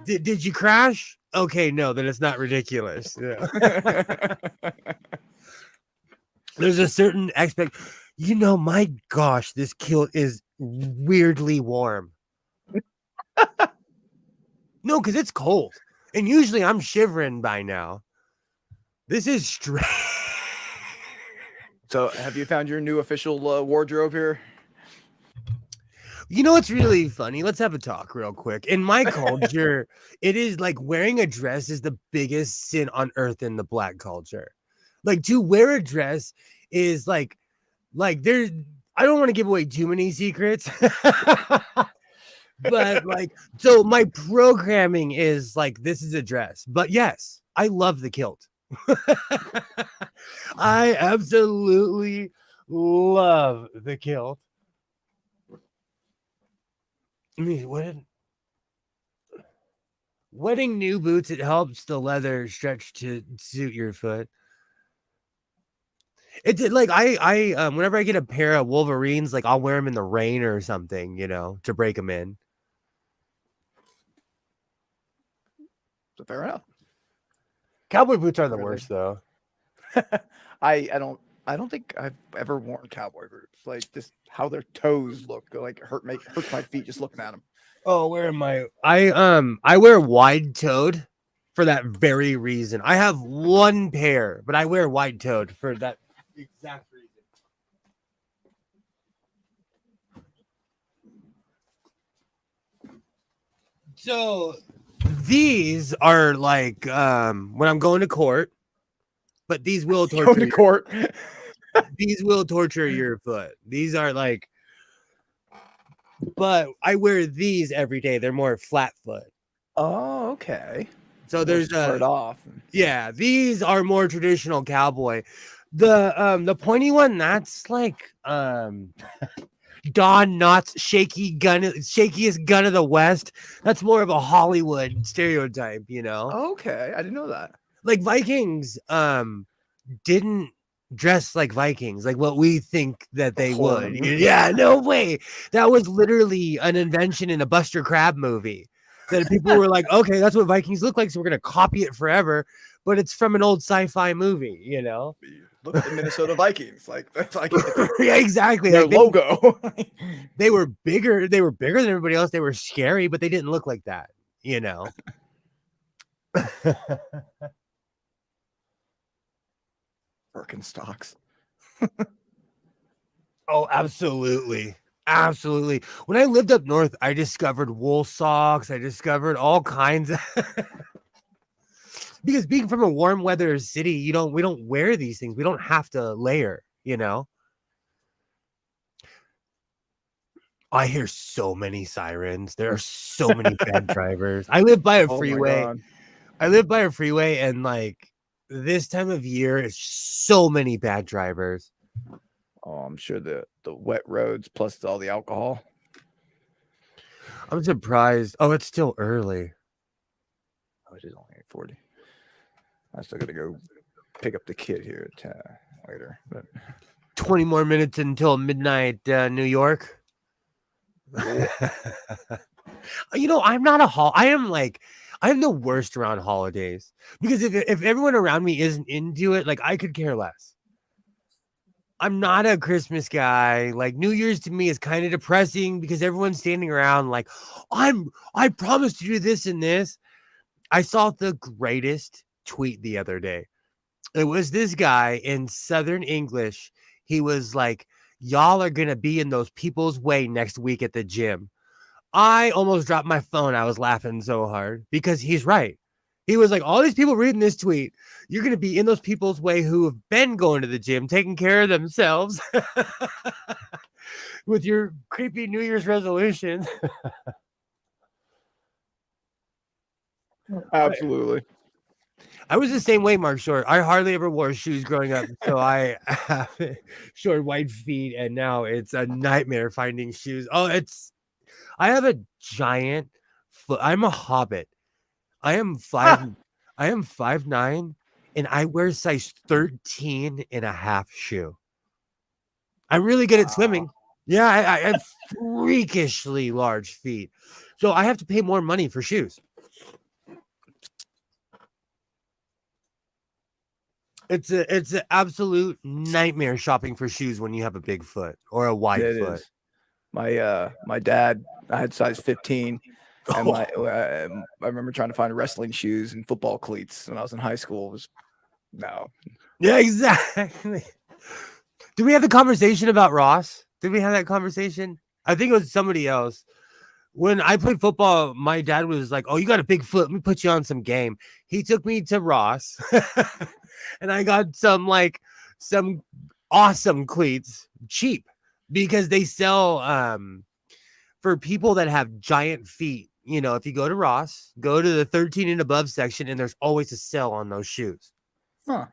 A: Did you crash? Okay, no, then it's not ridiculous. Yeah. There's a certain my gosh, this kilt is weirdly warm. No, because it's cold. And usually I'm shivering by now. This is strange.
B: So have you found your new official wardrobe here?
A: You know what's really funny? Let's have a talk real quick. In my culture, it is like wearing a dress is the biggest sin on earth in the Black culture. Like to wear a dress is like there's, I don't want to give away too many secrets. But like, so my programming is like, this is a dress. But yes, I love the kilt. I absolutely love the kilt. I mean, wedding new boots, it helps the leather stretch to suit your foot. It did, like I whenever I get a pair of Wolverines, like I'll wear them in the rain or something, to break them in.
B: So fair enough.
A: Cowboy boots are the worst though.
B: I don't think I've ever worn cowboy boots. Like just how their toes look, like hurts my feet just looking at them.
A: Oh, where am I? I wear wide-toed for that very reason. I have one pair, but I wear wide-toed for that exact reason. So these are like when I'm going to court, but these will torture
B: Going to court.
A: These will torture your foot. These are like, but I wear these every day. They're more flat foot.
B: Oh, okay.
A: So there's
B: start off.
A: Yeah, these are more traditional cowboy. The pointy one, that's like Don Knotts shakiest gun of the West. That's more of a Hollywood stereotype,
B: Okay, I didn't know that.
A: Like Vikings didn't dressed like Vikings, like what we think that they would.
B: Horn.
A: Yeah, no way. That was literally an invention in a Buster Crab movie. That people were like, okay, that's what Vikings look like, so we're gonna copy it forever. But it's from an old sci-fi movie, you know.
B: Look at the Minnesota Vikings, like that's like
A: Yeah, exactly.
B: their
A: Like
B: logo.
A: they were bigger. They were bigger than everybody else. They were scary, but they didn't look like that, you know.
B: Birkenstocks.
A: Oh, absolutely. Absolutely. When I lived up north, I discovered wool socks. I discovered all kinds of because being from a warm weather city, we don't wear these things. We don't have to layer, you know. I hear so many sirens. There are so many bad drivers. I live by a
B: Oh my
A: freeway.
B: God.
A: I live by a freeway, and like this time of year, it's so many bad drivers.
B: Oh, I'm sure the wet roads plus all the alcohol.
A: I'm surprised. Oh, it's still early.
B: Oh, it is only 8:40. I still gotta go pick up the kid here later. But
A: 20 more minutes until midnight, New York. You know, I'm not I am the worst around holidays because if everyone around me isn't into it, like I could care less. I'm not a Christmas guy. Like New Year's to me is kind of depressing because everyone's standing around like I promised to do this and this. I saw the greatest tweet the other day. It was this guy in Southern English. He was like, y'all are gonna be in those people's way next week at the gym. I almost dropped my phone. I was laughing so hard because he's right. He was like, all these people reading this tweet, you're going to be in those people's way who have been going to the gym, taking care of themselves with your creepy New Year's resolutions.
B: absolutely.
A: I was the same way, Mark Short. I hardly ever wore shoes growing up. So I have short white feet, and now it's a nightmare finding shoes. I have a giant foot. I'm a hobbit. I am 5'9", and I wear size 13 and a half shoe. I'm really good at swimming. Yeah, I have freakishly large feet. So I have to pay more money for shoes. It's an absolute nightmare shopping for shoes when you have a big foot or a wide foot.
B: Is. My dad, I had size 15. And I remember trying to find wrestling shoes and football cleats when I was in high school. It was no.
A: Yeah, exactly. Did we have the conversation about Ross? Did we have that conversation? I think it was somebody else. When I played football, my dad was like, "Oh, you got a big foot. Let me put you on some game." He took me to Ross, and I got some awesome cleats, cheap, because they sell for people that have giant feet. You know, if you go to Ross, go to the 13 and above section, and there's always a sale on those shoes.
B: Huh.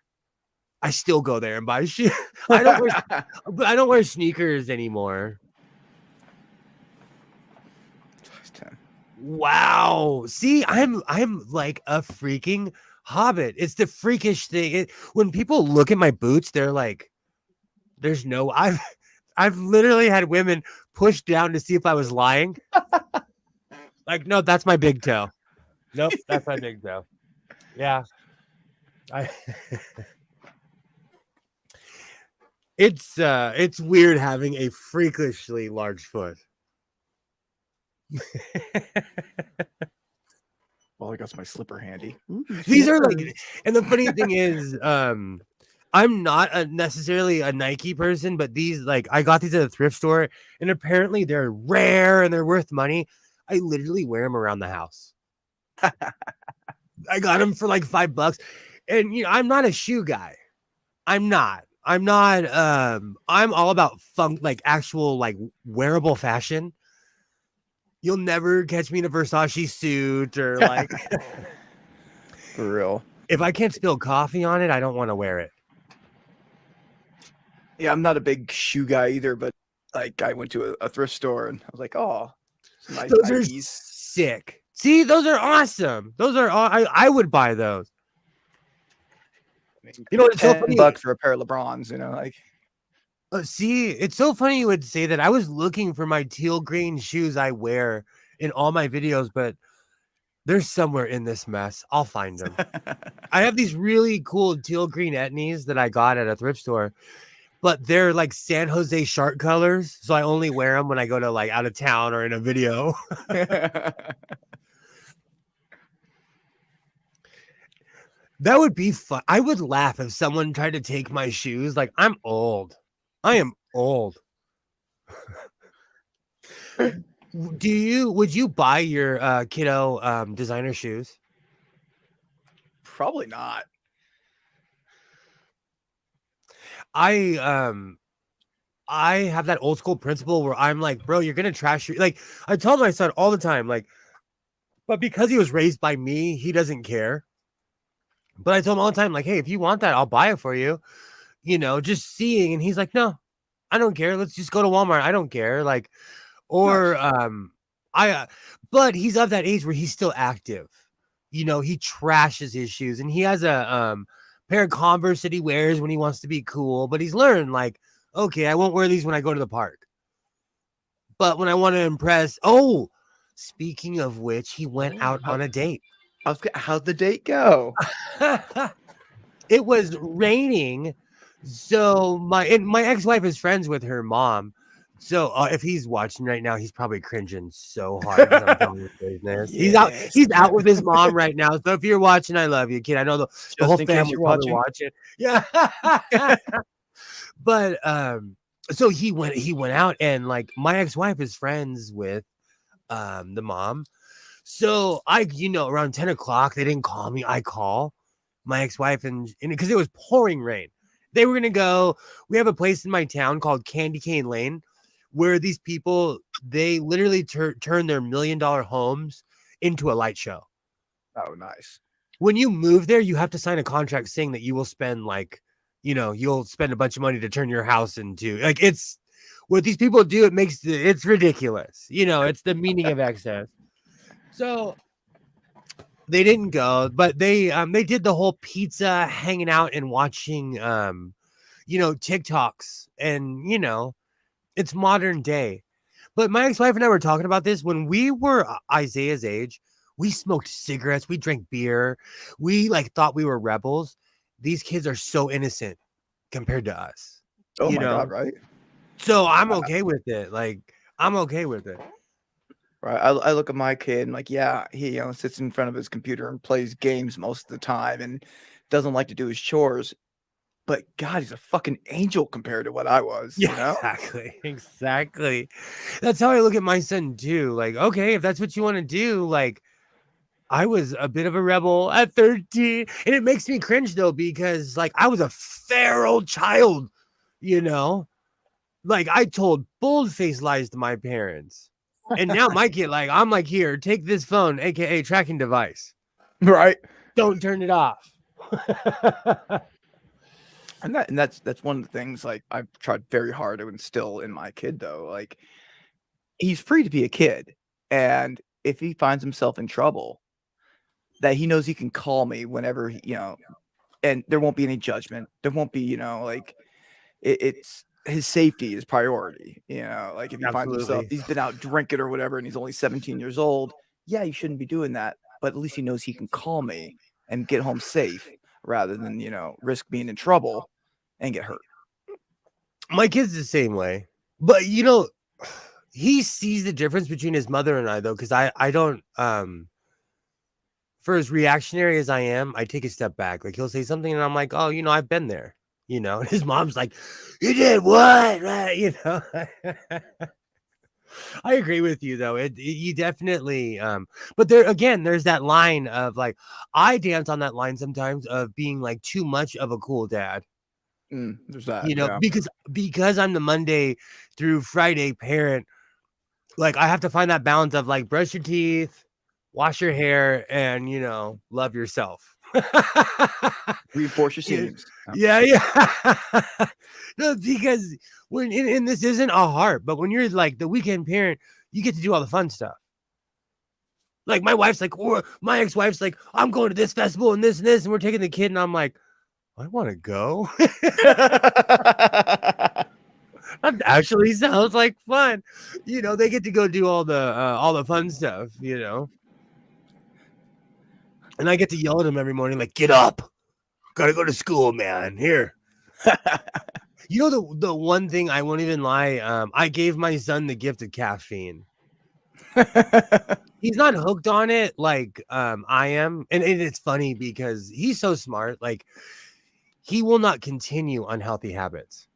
A: I still go there and buy shoes. I don't wear sneakers anymore.
B: Size 10.
A: Wow. See, I'm like a freaking hobbit. It's the freakish thing. When people look at my boots, they're like, there's no I've literally had women push down to see if I was lying. Like, no, that's my big toe. Nope, that's my big toe. Yeah. It's weird having a freakishly large foot.
B: Well, I got my slipper handy.
A: These are like, and the funny thing is, I'm not necessarily a Nike person, but these, like, I got these at a thrift store, and apparently they're rare and they're worth money. I literally wear them around the house. I got them for like $5, and you know, I'm not a shoe guy. I'm not. I'm all about funk, like actual, like wearable fashion. You'll never catch me in a Versace suit or like.
B: For real.
A: If I can't spill coffee on it, I don't want to wear it.
B: Yeah, I'm not a big shoe guy either, but like I went to a thrift store and I was like, oh, some nice
A: Those are
B: Nikes.
A: sick. See, those are awesome. Those are I would buy those.
B: mean,
A: You know, it's so
B: 10
A: funny.
B: bucks for a pair of LeBrons, like
A: See, it's so funny you would say that. I was looking for my teal green shoes I wear in all my videos, but they're somewhere in this mess. I'll find them. I have these really cool teal green etnies that I got at a thrift store, but they're like San Jose shark colors. So I only wear them when I go to like out of town or in a video. That would be fun. I would laugh if someone tried to take my shoes. Like, I'm old. I am old. Would you buy your kiddo designer shoes?
B: Probably not.
A: I have that old school principle where I'm like, bro, you're gonna trash your, like, I tell my son all the time, like, but because he was raised by me, he doesn't care. But I tell him all the time, like, hey, if you want that, I'll buy it for you. Just seeing, and he's like, no, I don't care. Let's just go to Walmart. I don't care. Like, or
B: Nice.
A: I but he's of that age where he's still active. He trashes his shoes, and he has a pair of Converse that he wears when he wants to be cool, but he's learned, like, okay, I won't wear these when I go to the park. But when I want to impress, speaking of which, he went out on a date.
B: How'd the date go?
A: It was raining, so my ex-wife is friends with her mom. So if he's watching right now, he's probably cringing so hard because I'm telling his business.
B: Yes.
A: He's out with his mom right now. So if you're watching, I love you, kid. I know the whole
B: Just in case
A: family
B: you're
A: probably
B: watching.
A: Yeah. But so he went out, and like my ex-wife is friends with the mom. So around 10 o'clock, they didn't call me. I call my ex-wife, and because it was pouring rain. They were gonna go. We have a place in my town called Candy Cane Lane, where these people, they literally turn their $1 million homes into a light show.
B: Oh, nice.
A: When you move there, you have to sign a contract saying that you will spend you'll spend a bunch of money to turn your house into, like, it's what these people do. It's ridiculous. It's the meaning of excess. So they didn't go, but they did the whole pizza, hanging out and watching TikToks, and it's modern day. But my ex-wife and I were talking about this when we were Isaiah's age. We smoked cigarettes, we drank beer, we like thought we were rebels. These kids are so innocent compared to us.
B: Oh my God, right?
A: So I'm okay with it. Like, I'm okay with it.
B: Right. I look at my kid and like, yeah, he sits in front of his computer and plays games most of the time and doesn't like to do his chores. But God, he's a fucking angel compared to what I was.
A: Yeah, exactly. That's how I look at my son too. Like, okay, if that's what you want to do, like, I was a bit of a rebel at 13, and it makes me cringe though, because like I was a feral child, like I told bold-faced lies to my parents, and now my kid, like, I'm like, here, take this phone, aka tracking device,
B: Right.
A: don't turn it off.
B: And that's one of the things like I've tried very hard to instill in my kid though. Like he's free to be a kid. And if he finds himself in trouble, that he knows he can call me whenever and there won't be any judgment. There won't be, like it's his safety is priority. Like if he finds himself,
A: Absolutely.
B: he's been out drinking or whatever, and he's only 17 years old. Yeah, you shouldn't be doing that. But at least he knows he can call me and get home safe rather than, risk being in trouble and get hurt.
A: My kid's the same way, but he sees the difference between his mother and I though, because I don't for as reactionary as I am, I take a step back. Like, he'll say something and I'm like, oh, I've been there. His mom's like, you did what? Right? I agree with you though. You definitely but there's that line of like, I dance on that line sometimes of being like too much of a cool dad.
B: There's that. Yeah.
A: Because I'm the Monday through Friday parent, like I have to find that balance of like brush your teeth, wash your hair, and love yourself.
B: Reinforce your seams.
A: Yeah. No, because when and this isn't a heart, but when you're like the weekend parent, you get to do all the fun stuff. Like my wife's like, or my ex-wife's like, I'm going to this festival and this, and we're taking the kid, and I'm like, I want to go. That actually sounds like fun. They get to go do all the fun stuff, and I get to yell at them every morning, like, get up, gotta go to school, man. Here. The one thing I won't even lie, I gave my son the gift of caffeine. He's not hooked on it like I am, and it's funny because he's so smart. Like, he will not continue unhealthy habits.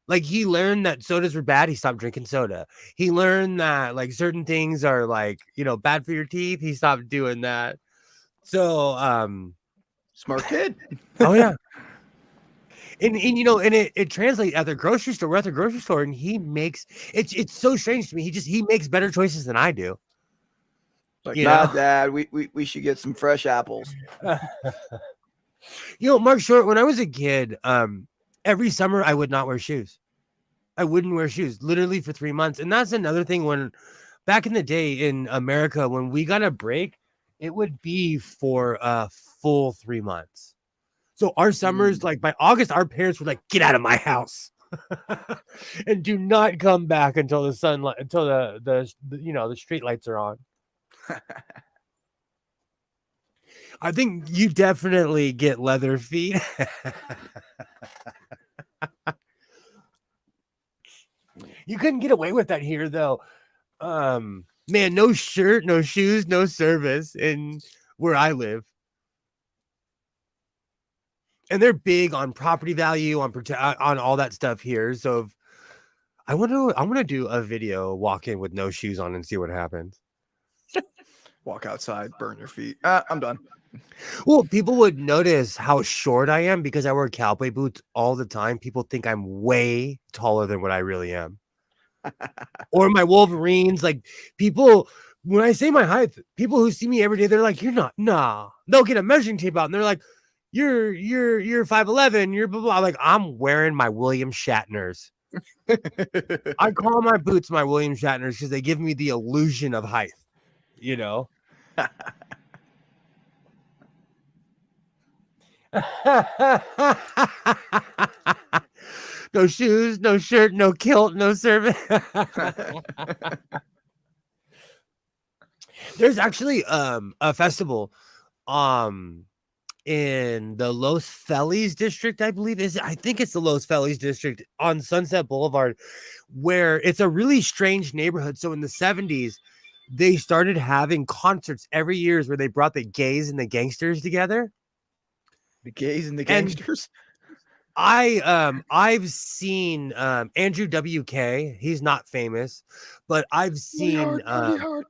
A: Like, he learned that sodas were bad. He stopped drinking soda. He learned that like certain things are like, bad for your teeth. He stopped doing that. So,
B: smart kid.
A: Oh yeah. And it translates at the grocery store. We're at the grocery store, and he makes it's so strange to me. He makes better choices than I do.
B: Like, Dad, we should get some fresh apples.
A: Mark Short, when I was a kid, every summer I would not wear shoes. I wouldn't wear shoes literally for 3 months. And that's another thing. When back in the day in America, when we got a break, it would be for a full 3 months. So our summers, like by August, our parents were like, get out of my house and do not come back until the sunlight, until the street lights are on. I think you definitely get leather feet. You couldn't get away with that here, though. Man, no shirt, no shoes, no service in where I live. And they're big on property value, on all that stuff here. So I'm gonna do a video walk-in with no shoes on and see what happens.
B: Walk outside, burn your feet. I'm done.
A: Well, people would notice how short I am because I wear cowboy boots all the time. People think I'm way taller than what I really am. Or my Wolverines, like people, when I say my height, people who see me every day, they're like, you're not, nah. They'll get a measuring tape out and they're like, you're 5'11", you're blah, blah. Like, I'm wearing my William Shatners. I call my boots my William Shatners because they give me the illusion of height, No shoes, no shirt, no kilt, no service. There's actually a festival in the Los Feliz district, I believe. I think it's the Los Feliz district on Sunset Boulevard, where it's a really strange neighborhood. So in the 70s, they started having concerts every year where they brought the gays and the gangsters together.
B: The gays and the gangsters?
A: I've seen Andrew WK. He's not famous, but I've seen
B: hard.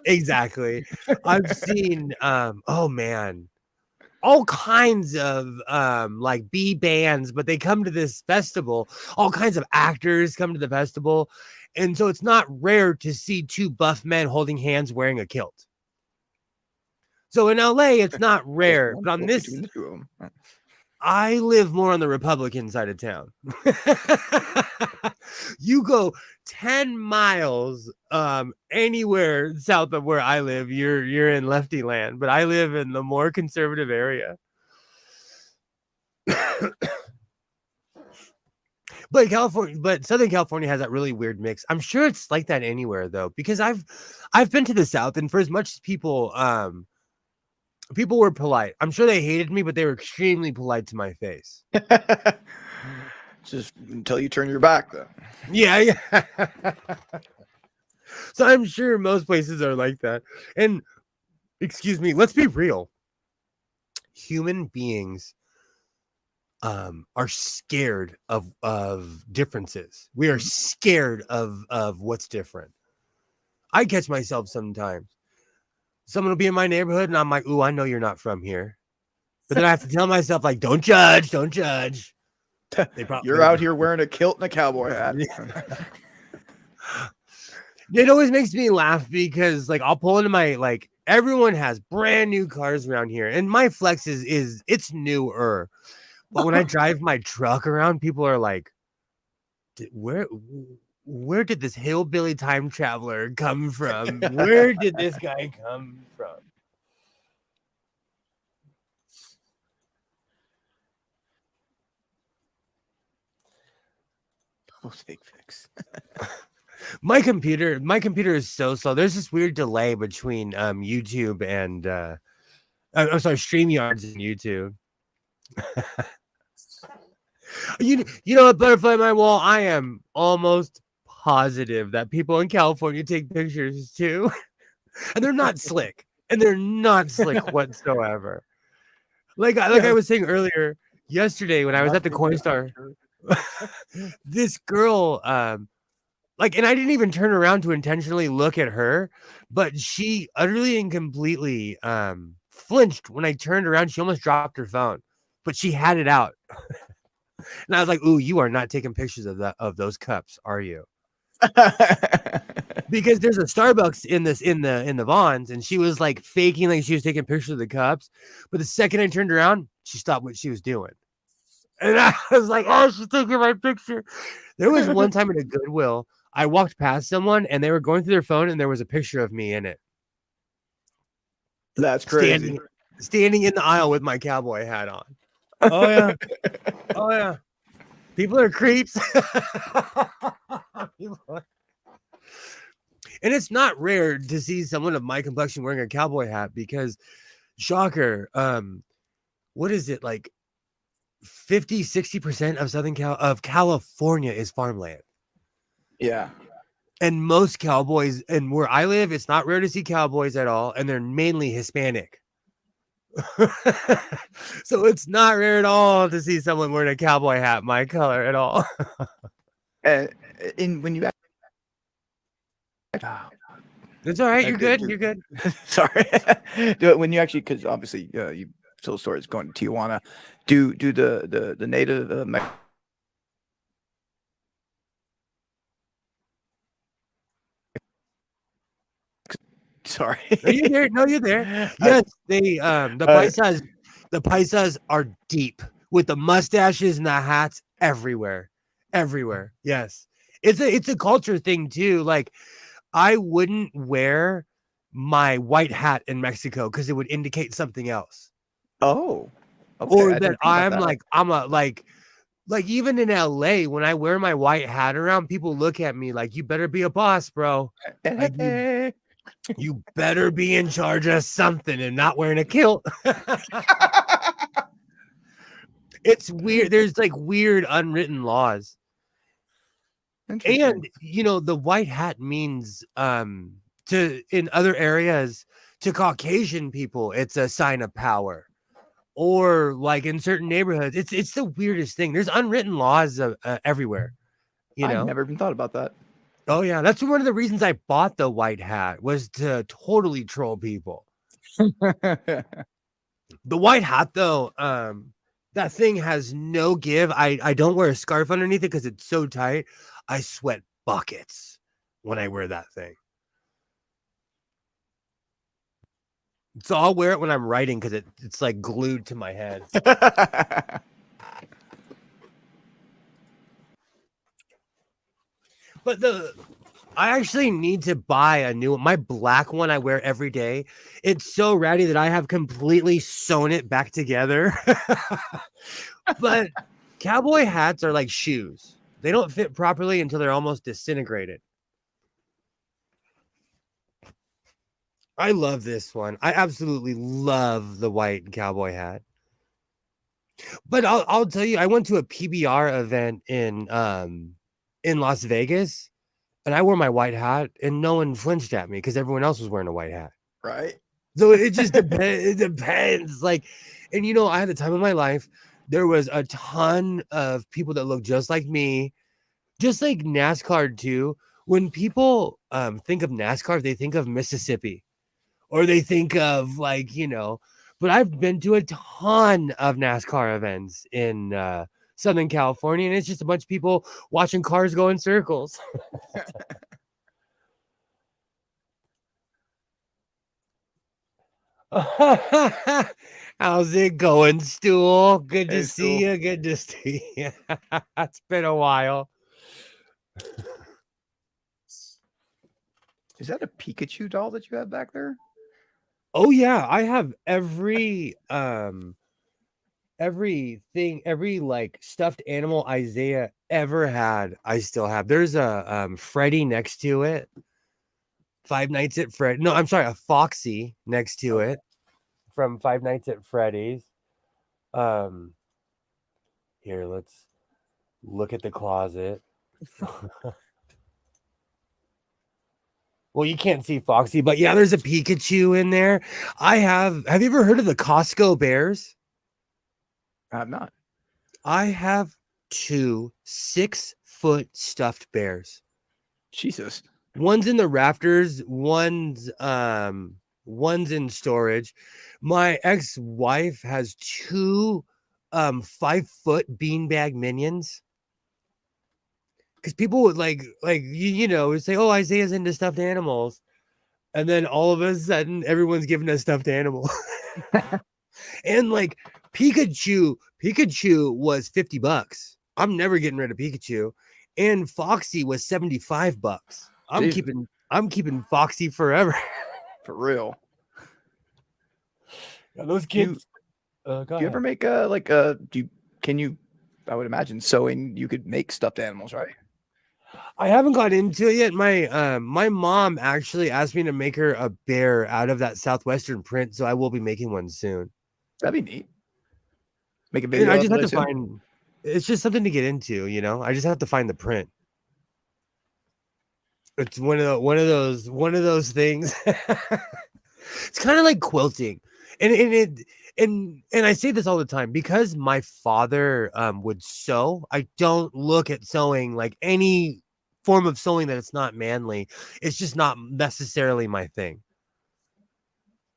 A: Exactly. I've seen oh man, all kinds of like B bands, but they come to this festival. All kinds of actors come to the festival, and so it's not rare to see two buff men holding hands wearing a kilt. So in LA, it's not rare, but on this, I live more on the Republican side of town. You go 10 miles anywhere south of where I live, you're in lefty land, but I live in the more conservative area. But Southern California has that really weird mix. I'm sure it's like that anywhere though, because I've been to the South, and for as much as people were polite, I'm sure they hated me, but they were extremely polite to my face.
B: Just until you turn your back, though.
A: Yeah. So I'm sure most places are like that. And excuse me, let's be real. Human beings are scared of differences. We are scared of what's different. I catch myself sometimes. Someone will be in my neighborhood and I'm like, ooh, I know you're not from here. But then I have to tell myself, like, don't judge.
B: You're out here wearing a kilt and a cowboy hat.
A: It always makes me laugh because, like, I'll pull into my, like, everyone has brand new cars around here. And my flex is it's newer. But when I drive my truck around, people are like, where did this hillbilly time traveler come from? Where did this guy come from?
B: Take fix.
A: My computer is so slow. There's this weird delay between YouTube and I'm sorry, StreamYards and YouTube. You know what, butterfly in my wall? I am almost positive that people in California take pictures too, and they're not slick, and they're not slick whatsoever. Like I
B: Yeah,
A: was saying earlier yesterday when I was
B: not
A: at the
B: taking a
A: Coinstar,
B: picture.
A: this girl like, and I didn't even turn around to intentionally look at her, but she utterly and completely flinched when I turned around. She almost dropped her phone, but she had it out. And I was like, "Ooh, you are not taking pictures of those cups, are you?" Because there's a Starbucks in the Vons, and she was like faking like she was taking pictures of the cups. But the second I turned around, she stopped what she was doing. And I was like, "Oh, she's taking my picture." There was one time at a Goodwill, I walked past someone and they were going through their phone and there was a picture of me in it.
B: That's crazy.
A: Standing in the aisle with my cowboy hat on. Oh yeah. Oh yeah. People are creeps. And it's not rare to see someone of my complexion wearing a cowboy hat because shocker, what is it like 50-60% of of California is farmland.
B: Yeah.
A: And most cowboys, and where I live, it's not rare to see cowboys at all, and they're mainly Hispanic. So it's not rare at all to see someone wearing a cowboy hat my color at all.
B: And in when you oh,
A: It's all right. You're
B: okay,
A: good. You're good.
B: sorry. Do it when you actually, because obviously you told stories going to Tijuana. Do the native sorry.
A: Are you there? No, you're there. Yes, they the paisas are deep with the mustaches and the hats everywhere. Everywhere. Yes. It's a culture thing too. Like I wouldn't wear my white hat in Mexico because it would indicate something else.
B: Oh, okay.
A: Or
B: I
A: that
B: didn't think about that.
A: I'm a like even in LA when I wear my white hat around, people look at me like you better be a boss, bro. Like you better be in charge of something and not wearing a kilt. It's weird. There's like weird unwritten laws.
B: Interesting.
A: And you know, the white hat means to in other areas to Caucasian people, it's a sign of power. Or like in certain neighborhoods, it's the weirdest thing. There's unwritten laws everywhere, you
B: I
A: know.
B: never even thought about that.
A: Oh yeah, that's one of the reasons I bought the white hat was to totally troll people. The white hat though, that thing has no give. I don't wear a scarf underneath it because it's so tight. I sweat buckets when I wear that thing. So I'll wear it when I'm writing because it's like glued to my head. But I actually need to buy a new one. My black one I wear every day. It's so ratty that I have completely sewn it back together. But cowboy hats are like shoes. They don't fit properly until they're almost disintegrated. I love this one. I absolutely love the white cowboy hat. But I'll tell you, I went to a PBR event in Las Vegas and I wore my white hat and no one flinched at me because everyone else was wearing a white hat.
B: Right.
A: So it just depends. It depends. Like, and you know, I had the time of my life. There was a ton of people that looked just like me, just like NASCAR too. When people think of NASCAR, they think of Mississippi or they think of like, you know, but I've been to a ton of NASCAR events in Southern California, and it's just a bunch of people watching cars go in circles. How's it going, Stool? Good to
B: Hey,
A: see
B: Stu.
A: you. Good to see you. It's been a while.
B: Is that a Pikachu doll that you have back there?
A: Oh yeah, I have every like stuffed animal Isaiah ever had, I still have. There's a Freddy next to it. Five Nights at Fred. No, I'm sorry, a Foxy next to
B: Okay.
A: it from Five Nights at Freddy's. Um, Here, let's look at the closet. Well, you can't see Foxy, but yeah, there's a Pikachu in there. Have you ever heard of the Costco bears?
B: I have not.
A: I have 2 6-foot stuffed bears.
B: Jesus.
A: One's in the rafters, one's in storage. My ex-wife has 2 5-foot beanbag minions. Because people would would say, "Oh, Isaiah's into stuffed animals," and then all of a sudden, everyone's giving us stuffed animal. And like Pikachu was $50. I'm never getting rid of Pikachu, and Foxy was $75.
B: Jesus.
A: I'm keeping Foxy forever.
B: For real.
A: Yeah, those
B: Do you,
A: kids. Go
B: do you ever
A: ahead.
B: make can you, I would imagine sewing, you could make stuffed animals, right?
A: I haven't got into it yet. My mom actually asked me to make her a bear out of that Southwestern print, so I will be making one soon.
B: That'd be neat. Make a
A: And I
B: video of
A: just
B: it,
A: have
B: I
A: to
B: assume.
A: find. It's just something to get into, you know. I just have to find the print. It's one of those things. It's kind of like quilting, and I say this all the time because my father would sew. I don't look at sewing like any form of sewing that it's not manly. It's just not necessarily my thing.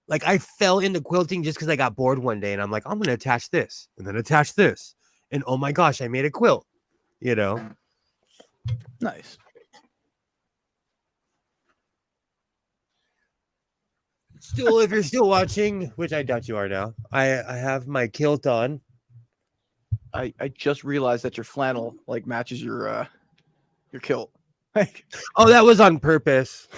A: Like I fell into quilting just because I got bored one day, and I'm like, I'm gonna attach this and then attach this, and oh my gosh, I made a quilt. You know.
B: Nice.
A: Still, if you're still watching, which I doubt you are now, I have my kilt on.
B: I just realized that your flannel like matches your kilt. Like
A: Oh, that was on purpose.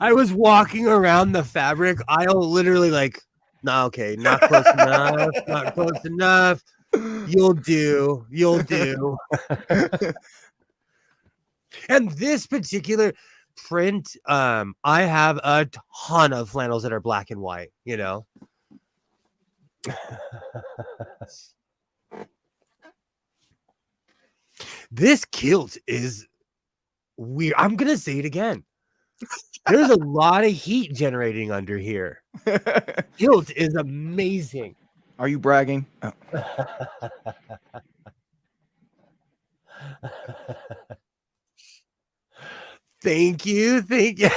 A: I was walking around the fabric aisle, literally like, nah, okay, not close enough, not close enough. You'll do, you'll do. And this particular print, I have a ton of flannels that are black and white, you know. This kilt is weird. I'm gonna say it again. There's a lot of heat generating under here. Kilt is amazing.
B: Are you bragging? Oh.
A: Thank you. Thank you.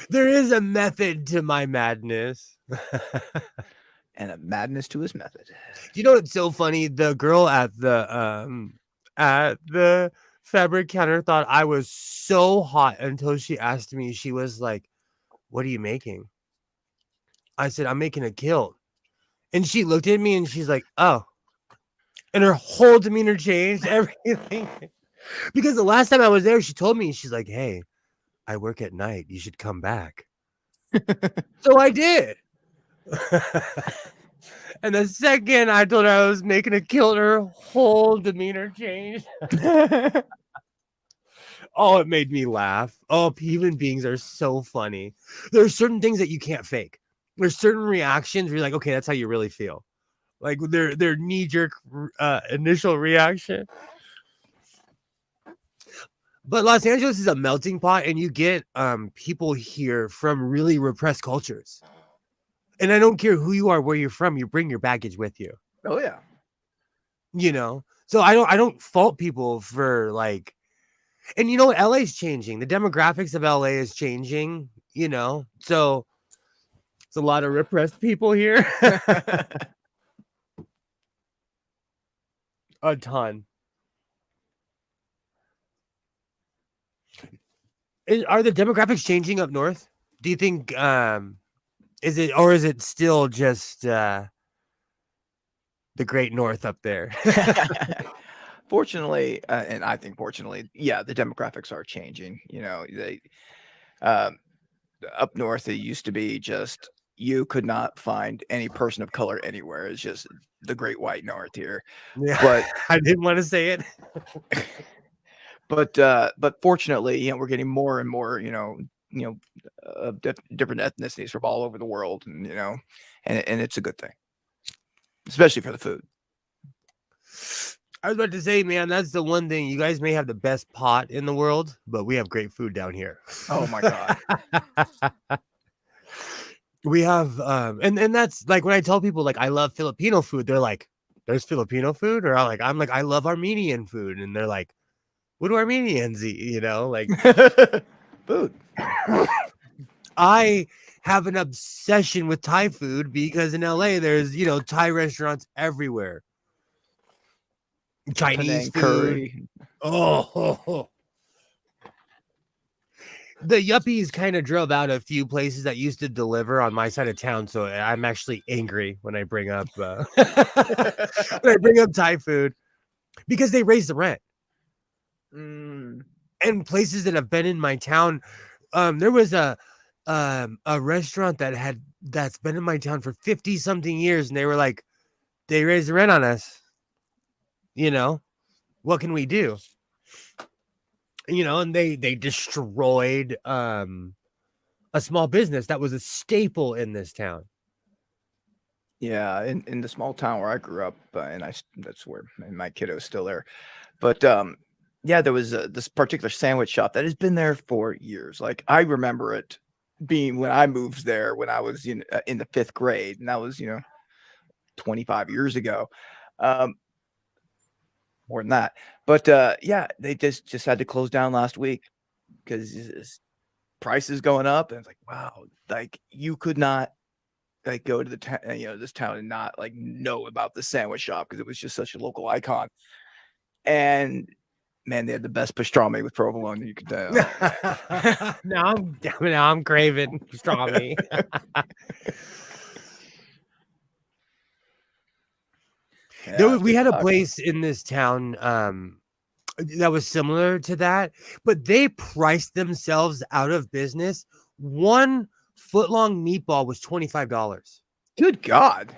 A: There is a method to my madness.
B: And a madness to his method.
A: You know what's so funny? The girl at the fabric counter thought I was so hot until she asked me. She was like, "What are you making?" I said, "I'm making a kilt." And she looked at me and she's like, "Oh." And her whole demeanor changed, everything. Because the last time I was there, she told me, she's like, "Hey, I work at night. You should come back." So I did. And the second I told her I was making a kilt, her whole demeanor changed. Oh, it made me laugh. Oh, human beings are so funny. There are certain things that you can't fake. There's certain reactions where you're like, okay, that's how you really feel. Like their knee-jerk initial reaction. But Los Angeles is a melting pot, and you get people here from really repressed cultures. And I don't care who you are, where you're from, you bring your baggage with you.
B: Oh yeah.
A: You know? So I don't fault people for like, and you know what, LA is changing. The demographics of LA is changing, you know. So it's a lot of repressed people here. A ton. Are the demographics changing up north? Do you think is it still just the great north up there?
B: Fortunately, and I think fortunately, yeah, the demographics are changing. You know, they um, up north it used to be just you could not find any person of color anywhere. It's just the Great White North here.
A: Yeah,
B: But
A: I didn't want to say it.
B: but fortunately, we're getting more and more, of different ethnicities from all over the world, and it's a good thing, especially for the food.
A: I was about to say, man, that's the one thing. You guys may have the best pot in the world, but we have great food down here.
B: Oh my God.
A: We have and that's like when I tell people like I love Filipino food, they're like, there's Filipino food? Or I'm like, I love Armenian food. And they're like, what do Armenians eat? Like
B: Food.
A: I have an obsession with Thai food because in LA there's Thai restaurants everywhere. Chinese
B: Penang
A: food.
B: curry.
A: Oh. The yuppies kind of drove out a few places that used to deliver on my side of town, so I'm actually angry when I bring up when I bring up Thai food because they raised the rent. And places that have been in my town, there was a restaurant that's been in my town for 50 something years, and they were like, they raised the rent on us. What can we do? And they destroyed a small business that was a staple in this town.
B: Yeah, in the small town where I grew up, that's where my kiddo's still there. But yeah, there was this particular sandwich shop that has been there for years. Like I remember it being when I moved there when I was in the 5th grade, and that was 25 years ago. More than that. But yeah, they just had to close down last week because prices going up, and it's like, wow, like you could not like go to the this town and not like know about the sandwich shop because it was just such a local icon. And man, they had the best pastrami with provolone you could tell.
A: now I'm craving pastrami. We had a place in this town that was similar to that, but they priced themselves out of business. 1 foot-long meatball was $25.
B: Good God.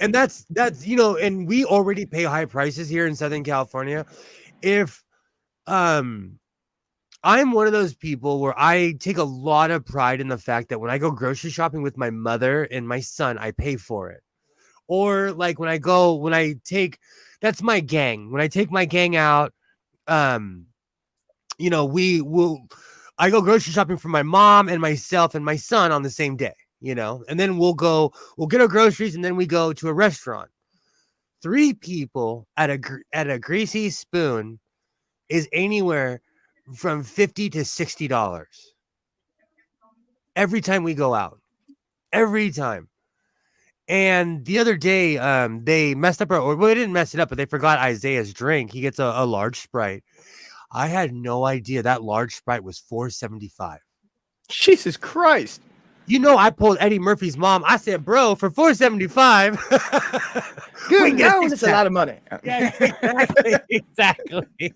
A: And that's and we already pay high prices here in Southern California. If I'm one of those people where I take a lot of pride in the fact that when I go grocery shopping with my mother and my son, I pay for it. Or like that's my gang. When I take my gang out, I go grocery shopping for my mom and myself and my son on the same day, and then we'll get our groceries and then we go to a restaurant. 3 people at a greasy spoon is anywhere from $50 to $60 every time we go out. Every time. And the other day, they messed up they didn't mess it up, but they forgot Isaiah's drink. He gets a large Sprite. I had no idea that large Sprite was $4.75.
B: Jesus Christ.
A: I pulled Eddie Murphy's mom. I said, bro, for $4.75.
B: Good. It's a lot of money.
A: Yeah, exactly.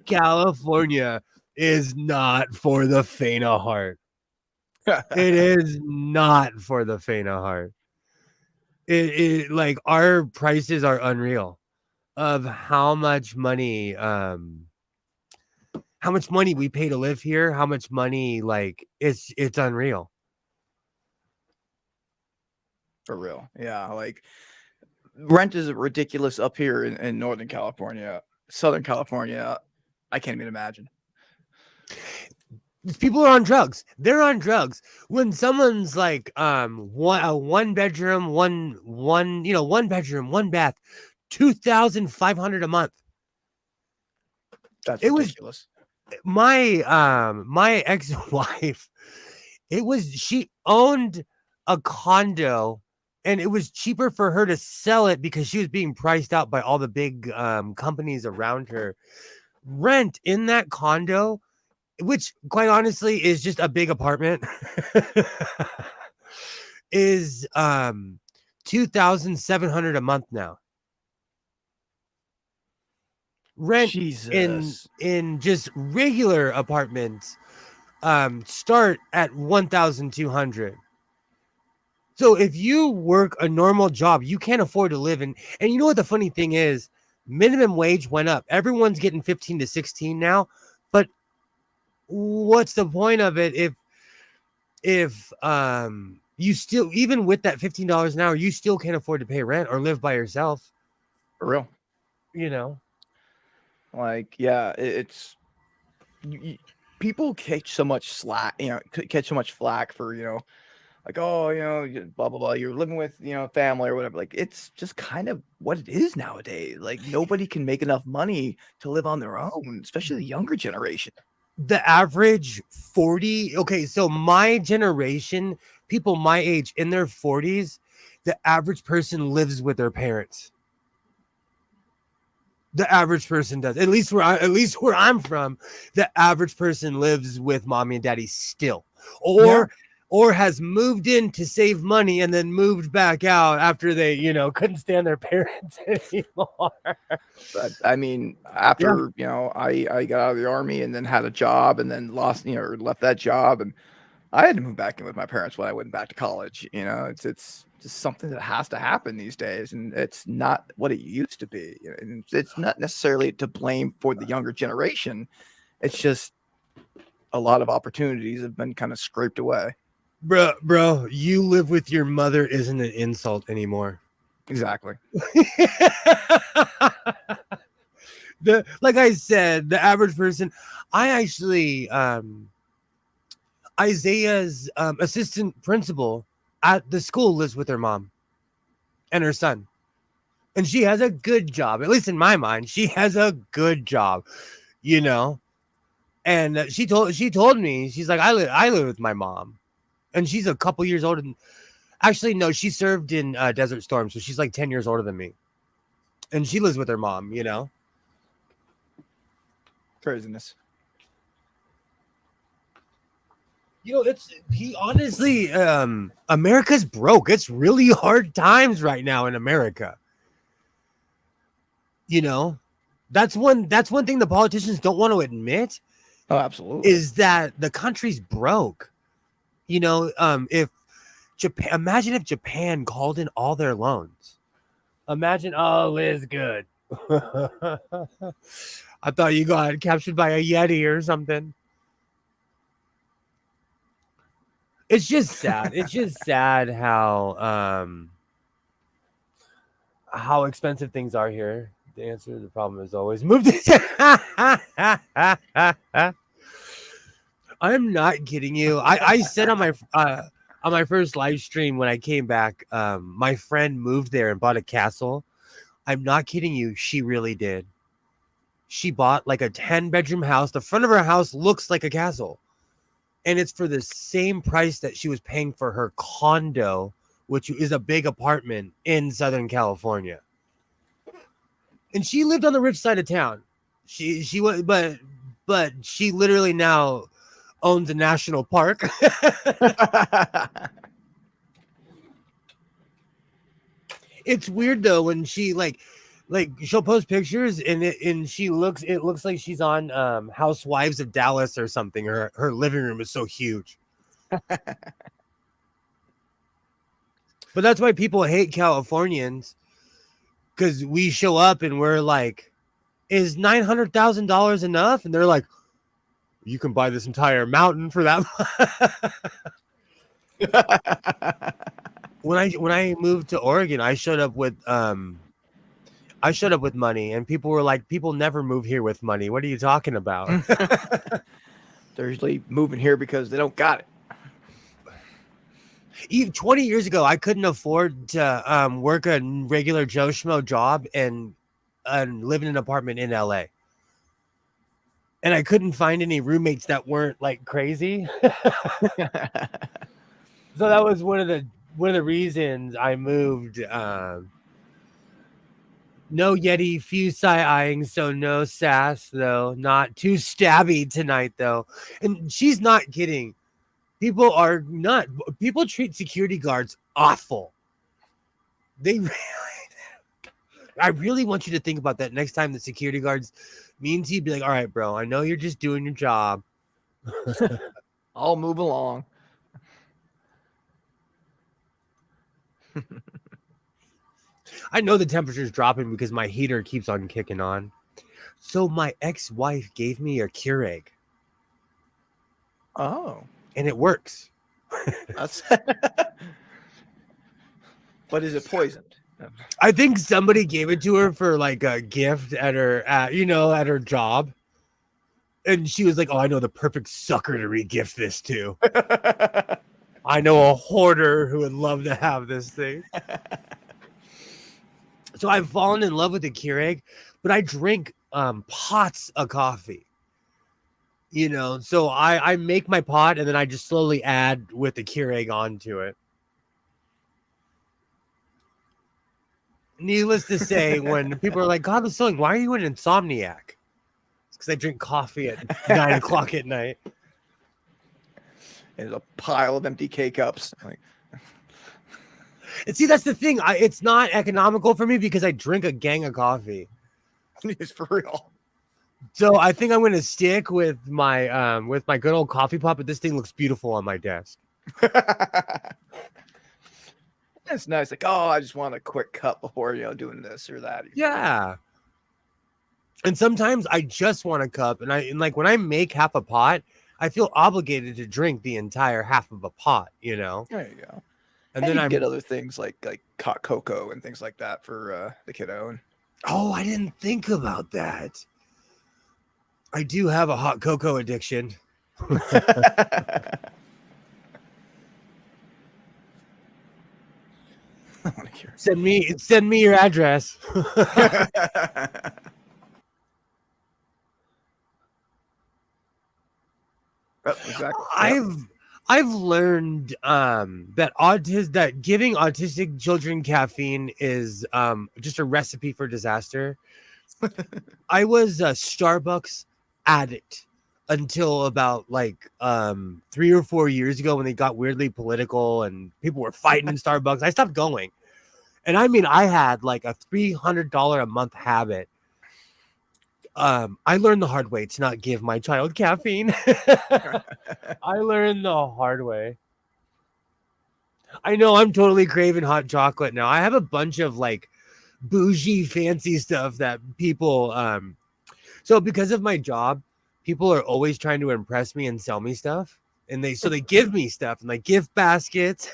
A: California is not for the faint of heart. It is not for the faint of heart. It like our prices are unreal of how much money we pay to live here, how much money, like it's unreal.
B: For real. Yeah, like rent is ridiculous up here in Northern California. Southern California, I can't even imagine.
A: People are on drugs. They're on drugs. When someone's like one bedroom, one bedroom, one bath, $2,500 a month.
B: That's ridiculous.
A: My ex-wife, she owned a condo and it was cheaper for her to sell it because she was being priced out by all the big companies around her. Rent in that condo, which quite honestly is just a big apartment, is $2,700 a month now. Rent in just regular apartments start at $1,200. So if you work a normal job, you can't afford to live in. And you know what the funny thing is? Minimum wage went up. Everyone's getting 15 to 16 now. But what's the point of it if you still, even with that $15 an hour, you still can't afford to pay rent or live by yourself,
B: For real.
A: you know?
B: Like, yeah, it's you, people catch so much slack, catch so much flack for, like, oh, blah blah blah. You're living with, family or whatever. Like, it's just kind of what it is nowadays. Like, nobody can make enough money to live on their own, especially the younger generation.
A: The average 40, okay, so my generation, people my age in their 40s, the average person lives with their parents. The average person does. At least where I'm from, the average person lives with mommy and daddy still.
B: Yeah.
A: Or has moved in to save money and then moved back out after they, couldn't stand their parents anymore.
B: But I mean,
A: Yeah.
B: after, I got out of the army and then had a job and then lost, or left that job, and I had to move back in with my parents when I went back to college. It's just something that has to happen these days, and it's not what it used to be. And it's not necessarily to blame for the younger generation. It's just a lot of opportunities have been kind of scraped away.
A: Bro, you live with your mother isn't an insult anymore.
B: Exactly.
A: Like I said, the average person. I actually Isaiah's assistant principal at the school lives with her mom and her son, and she has a good job. At least in my mind, she has a good job, you know. And she told me, she's like, I live with my mom, and she's a couple years older than. Actually, no, she served in Desert Storm, so she's like 10 years older than me, and she lives with her mom, you know.
B: Craziness.
A: He honestly, America's broke. It's really hard times right now in America. You know, that's one thing the politicians don't want to admit
B: Oh, absolutely.
A: is that the country's broke. If Japan, imagine if Japan called in all their loans. Imagine, oh, Liz, good. I thought you got captured by a Yeti or something. It's just sad. It's just sad how expensive things are here. The answer to the problem is always move to. I'm not kidding you. I said on my first live stream when I came back, my friend moved there and bought a castle. I'm not kidding you. She really did. She bought like a 10-bedroom house. The front of her house looks like a castle. And it's for the same price that she was paying for her condo, which is a big apartment in Southern California. And she lived on the rich side of town. She was, but she literally now owns a national park. It's weird though when she like she'll post pictures and it looks like she's on Housewives of Dallas or something. Her living room is so huge. But that's why people hate Californians, because we show up and we're like, is $900,000 enough? And they're like, you can buy this entire mountain for that. When I moved to Oregon, I showed up with money, and people were like, people never move here with money. What are you talking about?
B: They're usually moving here because they don't got it.
A: Even 20 years ago, I couldn't afford to work a regular Joe Schmo job and live in an apartment in LA. And I couldn't find any roommates that weren't like crazy. So that was one of the reasons I moved. No Yeti, few side-eyeing, so no sass though. Not too stabby tonight though. And she's not kidding. People treat security guards awful. They really, I really want you to think about that next time the security guards mean to you. Be like, all right, bro, I know you're just doing your job.
B: I'll move along.
A: I know the temperature's dropping because my heater keeps on kicking on. So my ex-wife gave me a Keurig,
B: Oh,
A: and it works.
B: that's. But is it poisoned?
A: I think somebody gave it to her for like a gift at her job. And she was like, "Oh, I know the perfect sucker to re-gift this to. I know a hoarder who would love to have this thing." So I've fallen in love with the Keurig, but I drink pots of coffee. So I make my pot and then I just slowly add with the Keurig onto it. Needless to say, when people are like, "God, was selling, why are you an insomniac?" It's because I drink coffee at 9 o'clock at night.
B: There's a pile of empty K cups. Like,
A: And see, that's the thing. It's not economical for me because I drink a gang of coffee.
B: it's for real.
A: So I think I'm going to stick with my good old coffee pot, but this thing looks beautiful on my desk.
B: It's nice. Like, oh, I just want a quick cup before doing this or that.
A: Yeah. And sometimes I just want a cup, and like when I make half a pot, I feel obligated to drink the entire half of a pot.
B: There you go.
A: And
B: And
A: then
B: you
A: I'm
B: get other things like hot cocoa and things like that for the kiddo.
A: Oh, I didn't think about that. I do have a hot cocoa addiction. Send me your address.
B: Exactly.
A: I've learned that giving autistic children caffeine is just a recipe for disaster. I was a Starbucks addict until about 3 or 4 years ago when they got weirdly political and people were fighting in Starbucks. I stopped going. And I mean, I had like a $300 a month habit. I learned the hard way to not give my child caffeine. I learned the hard way. I know I'm totally craving hot chocolate now. I have a bunch of like bougie fancy stuff that people so because of my job, people are always trying to impress me and sell me stuff. And they give me stuff and like gift baskets.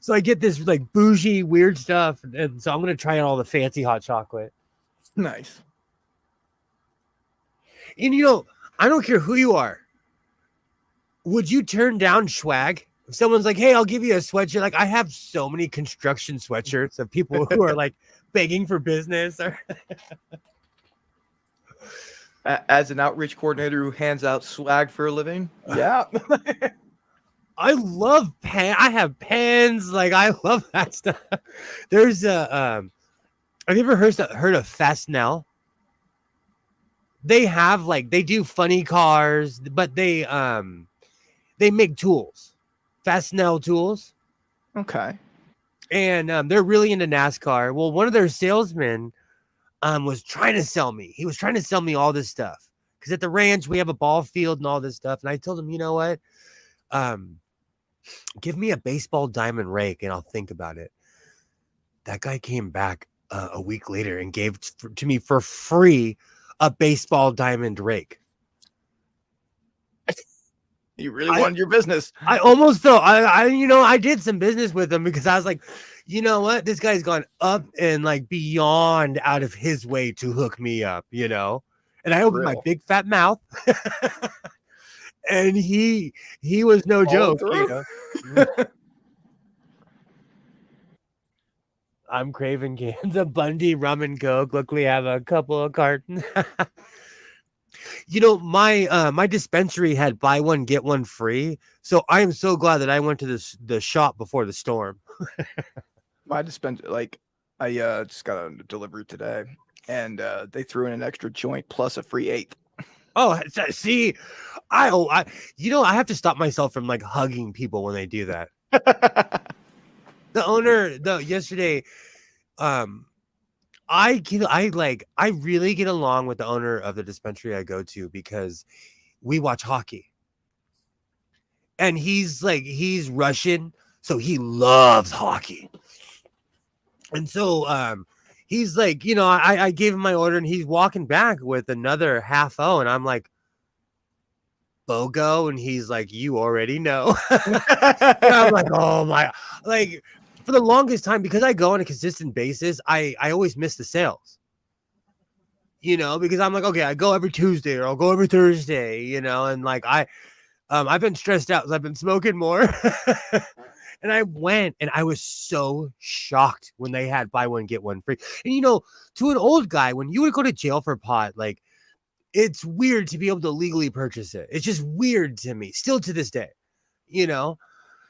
A: So I get this like bougie weird stuff, and so I'm gonna try out all the fancy hot chocolate.
B: Nice.
A: And I don't care who you are. Would you turn down swag? If someone's like, "Hey, I'll give you a sweatshirt," like I have so many construction sweatshirts of people who are like begging for business.
B: As an outreach coordinator who hands out swag for a living, yeah.
A: I love I have pens. Like I love that stuff. There's a have you ever heard of Fastnell? They have they do funny cars, but they make tools. Fastnell tools.
B: Okay.
A: And they're really into NASCAR. Well, one of their salesmen was trying to sell me. He was trying to sell me all this stuff. Because at the ranch we have a ball field and all this stuff. And I told him, you know what? Give me a baseball diamond rake and I'll think about it. That guy came back a week later and gave to me for free a baseball diamond rake.
B: You really wanted your business.
A: I almost thought I did some business with him because I was like, you know what? This guy's gone up and like beyond out of his way to hook me up, And I opened my big fat mouth. And he was no joke. I'm craving cans of Bundy rum and coke. Look, we have a couple of cartons. My dispensary had buy one get one free, so I am so glad that I went to the shop before the storm.
B: My dispensary, I just got a delivery today, and they threw in an extra joint plus a free eighth.
A: Oh, see, I have to stop myself from hugging people when they do that. The owner, yesterday, I really get along with the owner of the dispensary I go to because we watch hockey. And he's Russian, So he loves hockey. And so he's like, I gave him my order and he's walking back with another half O. And I'm like, BOGO. And he's like, you already know. And I'm like, oh my, like for the longest time, because I go on a consistent basis, I always miss the sales. Because I'm like, okay, I go every Tuesday or I'll go every Thursday, and like I've been stressed out because I've been smoking more. And I went and I was so shocked when they had buy one, get one free. And to an old guy, when you would go to jail for pot, like it's weird to be able to legally purchase it. It's just weird to me, still to this day,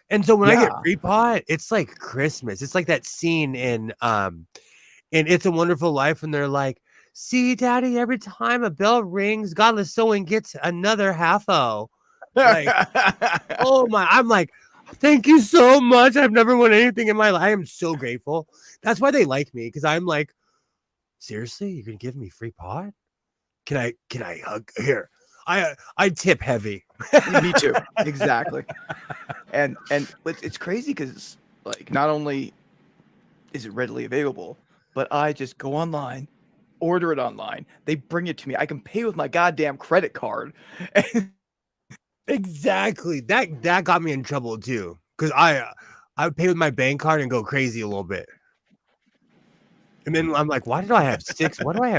A: And so when I get free pot, it's like Christmas. It's like that scene in It's a Wonderful Life when they're like, see, Daddy, every time a bell rings, Godless Sewing gets another half O. Like, oh my, I'm like, thank you so much. I've never won anything in my life. I am so grateful. That's why they like me, because I'm like, seriously, you're gonna give me free pot? Can I hug here? I tip heavy.
B: Me too. Exactly. And it's crazy because like not only is it readily available, but I just go online, order it online. They bring it to me. I can pay with my goddamn credit card.
A: Exactly. That got me in trouble too, because I would pay with my bank card and go crazy a little bit. And then I'm like, why do I have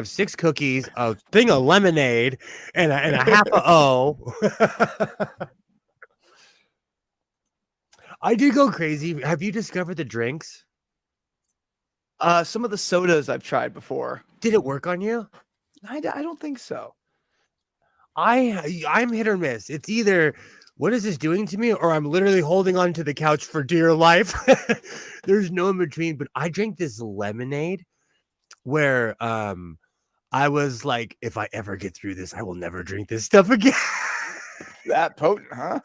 A: 6 cookies, a thing of lemonade, and a half a O? I do go crazy. Have you discovered the drinks?
B: Some of the sodas I've tried before.
A: Did it work on you?
B: I don't think so.
A: I'm hit or miss. It's either what is this doing to me, or I'm literally holding on to the couch for dear life. There's no in between. But I drank this lemonade where I was like, if I ever get through this, I will never drink this stuff again.
B: That potent, huh?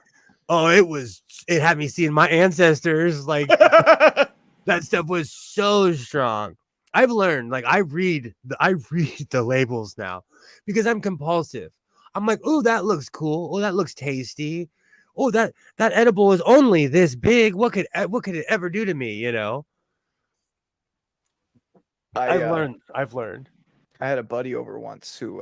A: Oh, it had me seeing my ancestors. Like that stuff was so strong. I've learned, like I read the labels now because I'm compulsive. I'm like, oh, that looks cool. Oh, that looks tasty. Oh, that edible is only this big. What could it ever do to me? I've learned.
B: I had a buddy over once who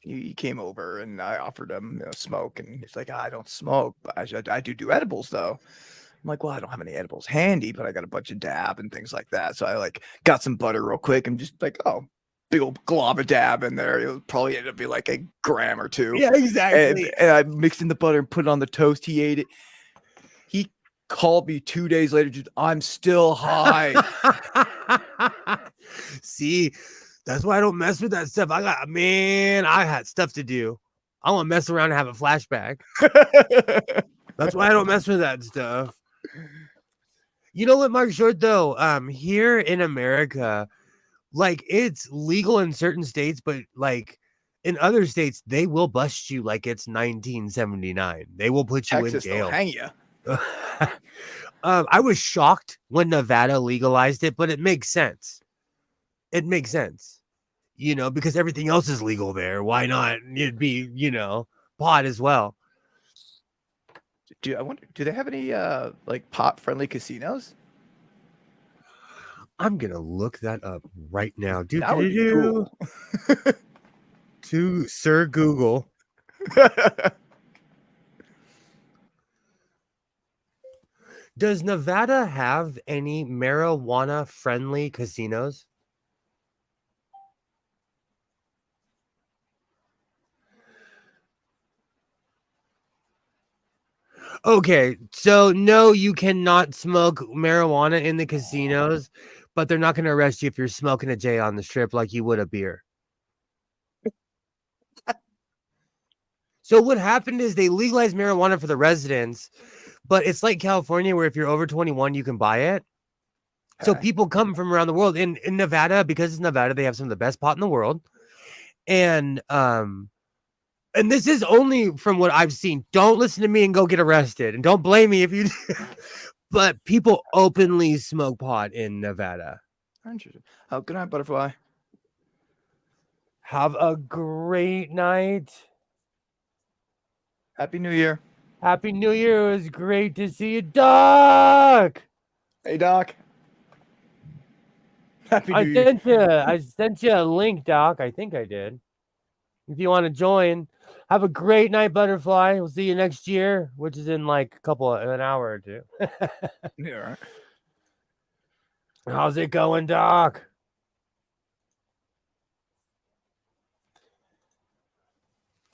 B: he came over and I offered him smoke, and he's like, I don't smoke, but I do edibles though. I'm like, well, I don't have any edibles handy, but I got a bunch of dab and things like that. So I like got some butter real quick and just like, oh, big old glob of dab in there. It would probably end up being like a gram or two.
A: Yeah, exactly.
B: And I mixed in the butter and put it on the toast. He ate it. He called me 2 days later. Dude, I'm still high.
A: See, that's why I don't mess with that stuff. I had stuff to do. I want to mess around and have a flashback. That's why I don't mess with that stuff. You know what, Mark Short, though? Here in America, like it's legal in certain states, but like in other states, they will bust you like it's 1979. They will put you
B: Texas,
A: in jail.
B: They'll hang you.
A: I was shocked when Nevada legalized it, but it makes sense. It makes sense, because everything else is legal there. Why not? It'd be, pot as well.
B: I wonder, do they have any like pot friendly casinos?
A: I'm gonna look that up right now.
B: That would be cool.
A: To Sir Google. Does Nevada have any marijuana friendly casinos? Okay, so no, you cannot smoke marijuana in the casinos, but they're not going to arrest you if you're smoking a J on the strip like you would a beer. So what happened is they legalized marijuana for the residents, but it's like California where if you're over 21, you can buy it. So people come from around the world. In Nevada, because it's Nevada, they have some of the best pot in the world. And this is only from what I've seen. Don't listen to me and go get arrested. And don't blame me if you do. But people openly smoke pot in Nevada.
B: Interesting. Oh, good night, butterfly.
A: Have a great night.
B: Happy New Year.
A: Happy New Year. It was great to see you, Doc.
B: Hey, Doc. Happy New
A: I
B: Year.
A: sent you. I sent you a link, Doc. I think I did. If you want to join, have a great night, Butterfly. We'll see you next year, which is in like an hour or two.
B: Yeah, all right.
A: How's it going, Doc?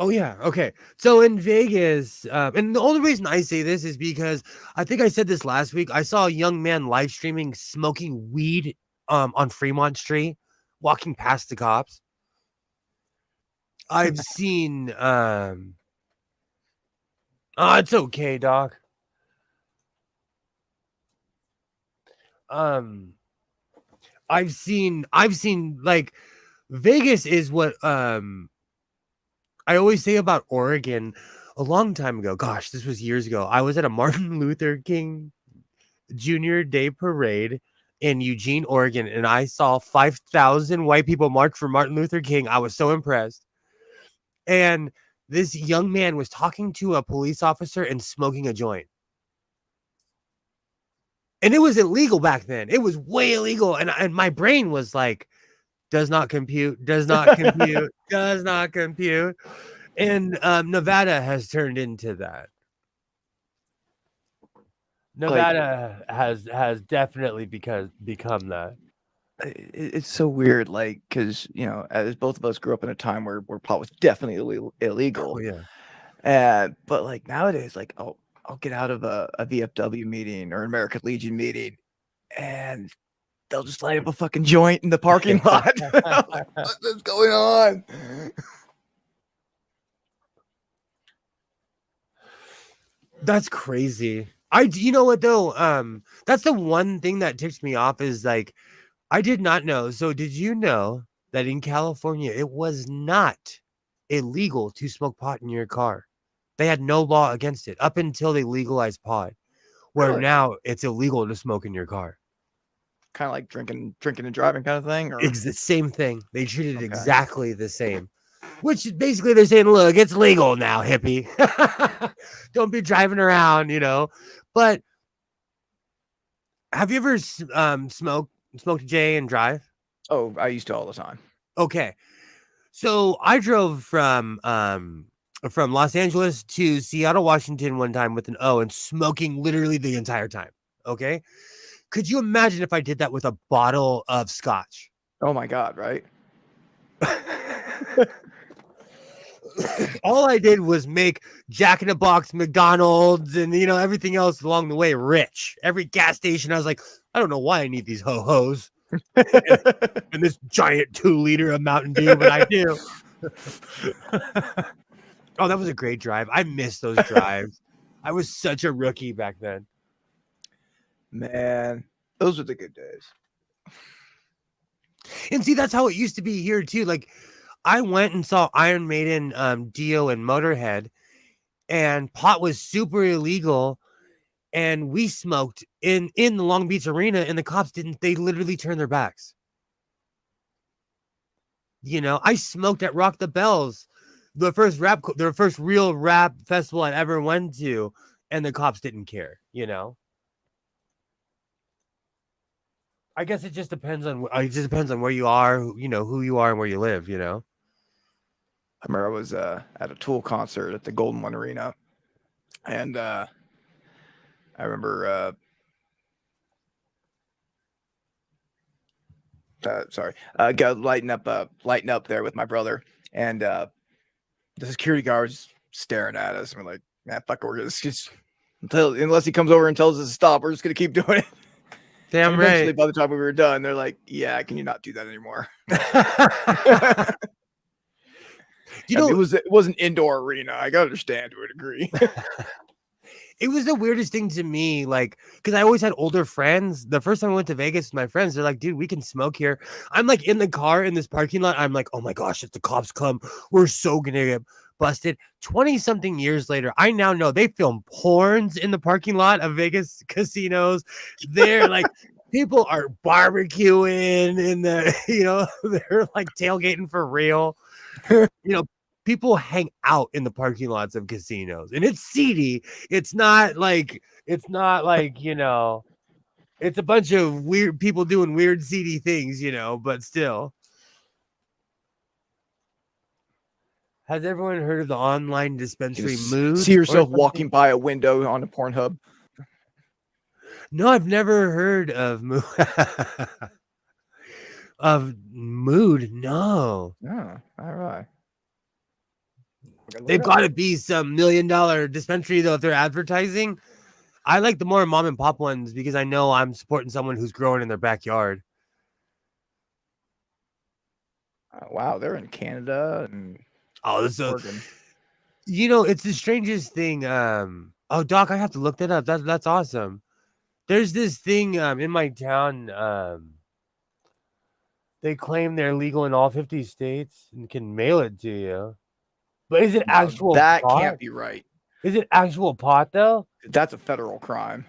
A: Oh yeah, okay. So in Vegas, and the only reason I say this is because I think I said this last week. I saw a young man live streaming smoking weed on Fremont Street, walking past the cops. I've seen oh, it's okay, Doc. Um I've seen like Vegas is what I always say about Oregon a long time ago. Gosh, this was years ago. I was at a Martin Luther King Junior Day parade in Eugene, Oregon, and I saw 5,000 white people march for Martin Luther King. I was so impressed. And this young man was talking to a police officer and smoking a joint. And it was illegal back then. It was way illegal. And my brain was like, does not compute, does not compute, does not compute. And Nevada has turned into that.
B: Like,
A: Nevada has definitely become that.
B: it's so weird, like, because, as both of us grew up in a time where pot was definitely
A: Oh
B: illegal.
A: yeah.
B: But like nowadays, like I'll get out of a VFW meeting or an American Legion meeting, and they'll just light up a fucking joint in the parking lot. I'm like, what is going on?
A: That's crazy. You know what though? That's the one thing that ticks me off is like I did not know. So did you know that in California it was not illegal to smoke pot in your car? They had no law against it up until they legalized pot, where
B: Really?
A: now it's illegal to smoke in your car.
B: Kind of like drinking and driving kind of thing, or
A: It's the same thing. They treat it
B: okay.
A: exactly the same. Which is basically they're saying, look, it's legal now, hippie. Don't be driving around, But have you ever smoked J and drive?
B: Oh, I used to all the time.
A: Okay. So I drove from Los Angeles to Seattle, Washington one time with an O and smoking literally the entire time. Okay. Could you imagine if I did that with a bottle of scotch?
B: Oh my god, right?
A: All I did was make Jack in the Box, McDonald's, and everything else along the way rich. Every gas station, I was like, I don't know why I need these ho-hos and this giant 2-liter of Mountain Dew, but I do. Oh, that was a great drive. I miss those drives. I was such a rookie back then.
B: Man, those were the good days.
A: And see, that's how it used to be here too. Like, I went and saw Iron Maiden, Dio, and Motorhead, and pot was super illegal. And we smoked in the Long Beach Arena, and the cops didn't. They literally turned their backs. I smoked at Rock the Bells, the first real rap festival I ever went to, and the cops didn't care. I guess it just depends on where you are, who you are and where you live.
B: I remember I was at a Tool concert at the Golden One Arena, and I remember got lighting up there with my brother, and the security guard was staring at us, and we're like, man, fuck, we're just unless he comes over and tells us to stop, we're just gonna keep doing it.
A: Damn
B: And eventually,
A: right.
B: by the time we were done, they're like, yeah, can you not do that anymore? It was an indoor arena. I gotta understand to a degree.
A: It was the weirdest thing to me, like, because I always had older friends. The first time I went to Vegas with my friends, they're like, dude, we can smoke here. I'm like in the car in this parking lot. I'm like, oh my gosh, if the cops come, we're so gonna get busted. 20-something years later, I now know they film porns in the parking lot of Vegas casinos. They're like, people are barbecuing in the, they're like tailgating for real. people hang out in the parking lots of casinos, and it's seedy. It's not like it's a bunch of weird people doing weird seedy things, but still. Has everyone heard of the online dispensary Mood?
B: See yourself walking by a window on a Pornhub.
A: No, I've never heard of Mood. Of Mood, no.
B: Oh, all right.
A: They've got to be some $1 million dispensary though if they're advertising. I like the more mom and pop ones because I know I'm supporting someone who's growing in their backyard.
B: Wow, they're in Canada and
A: this
B: Oregon.
A: It's the strangest thing. Doc, I have to look that up. That's awesome. There's this thing in my town. They claim they're legal in all 50 states and can mail it to you. But is it actual
B: that
A: pot?
B: Can't be right.
A: Is it actual pot though?
B: That's a federal crime.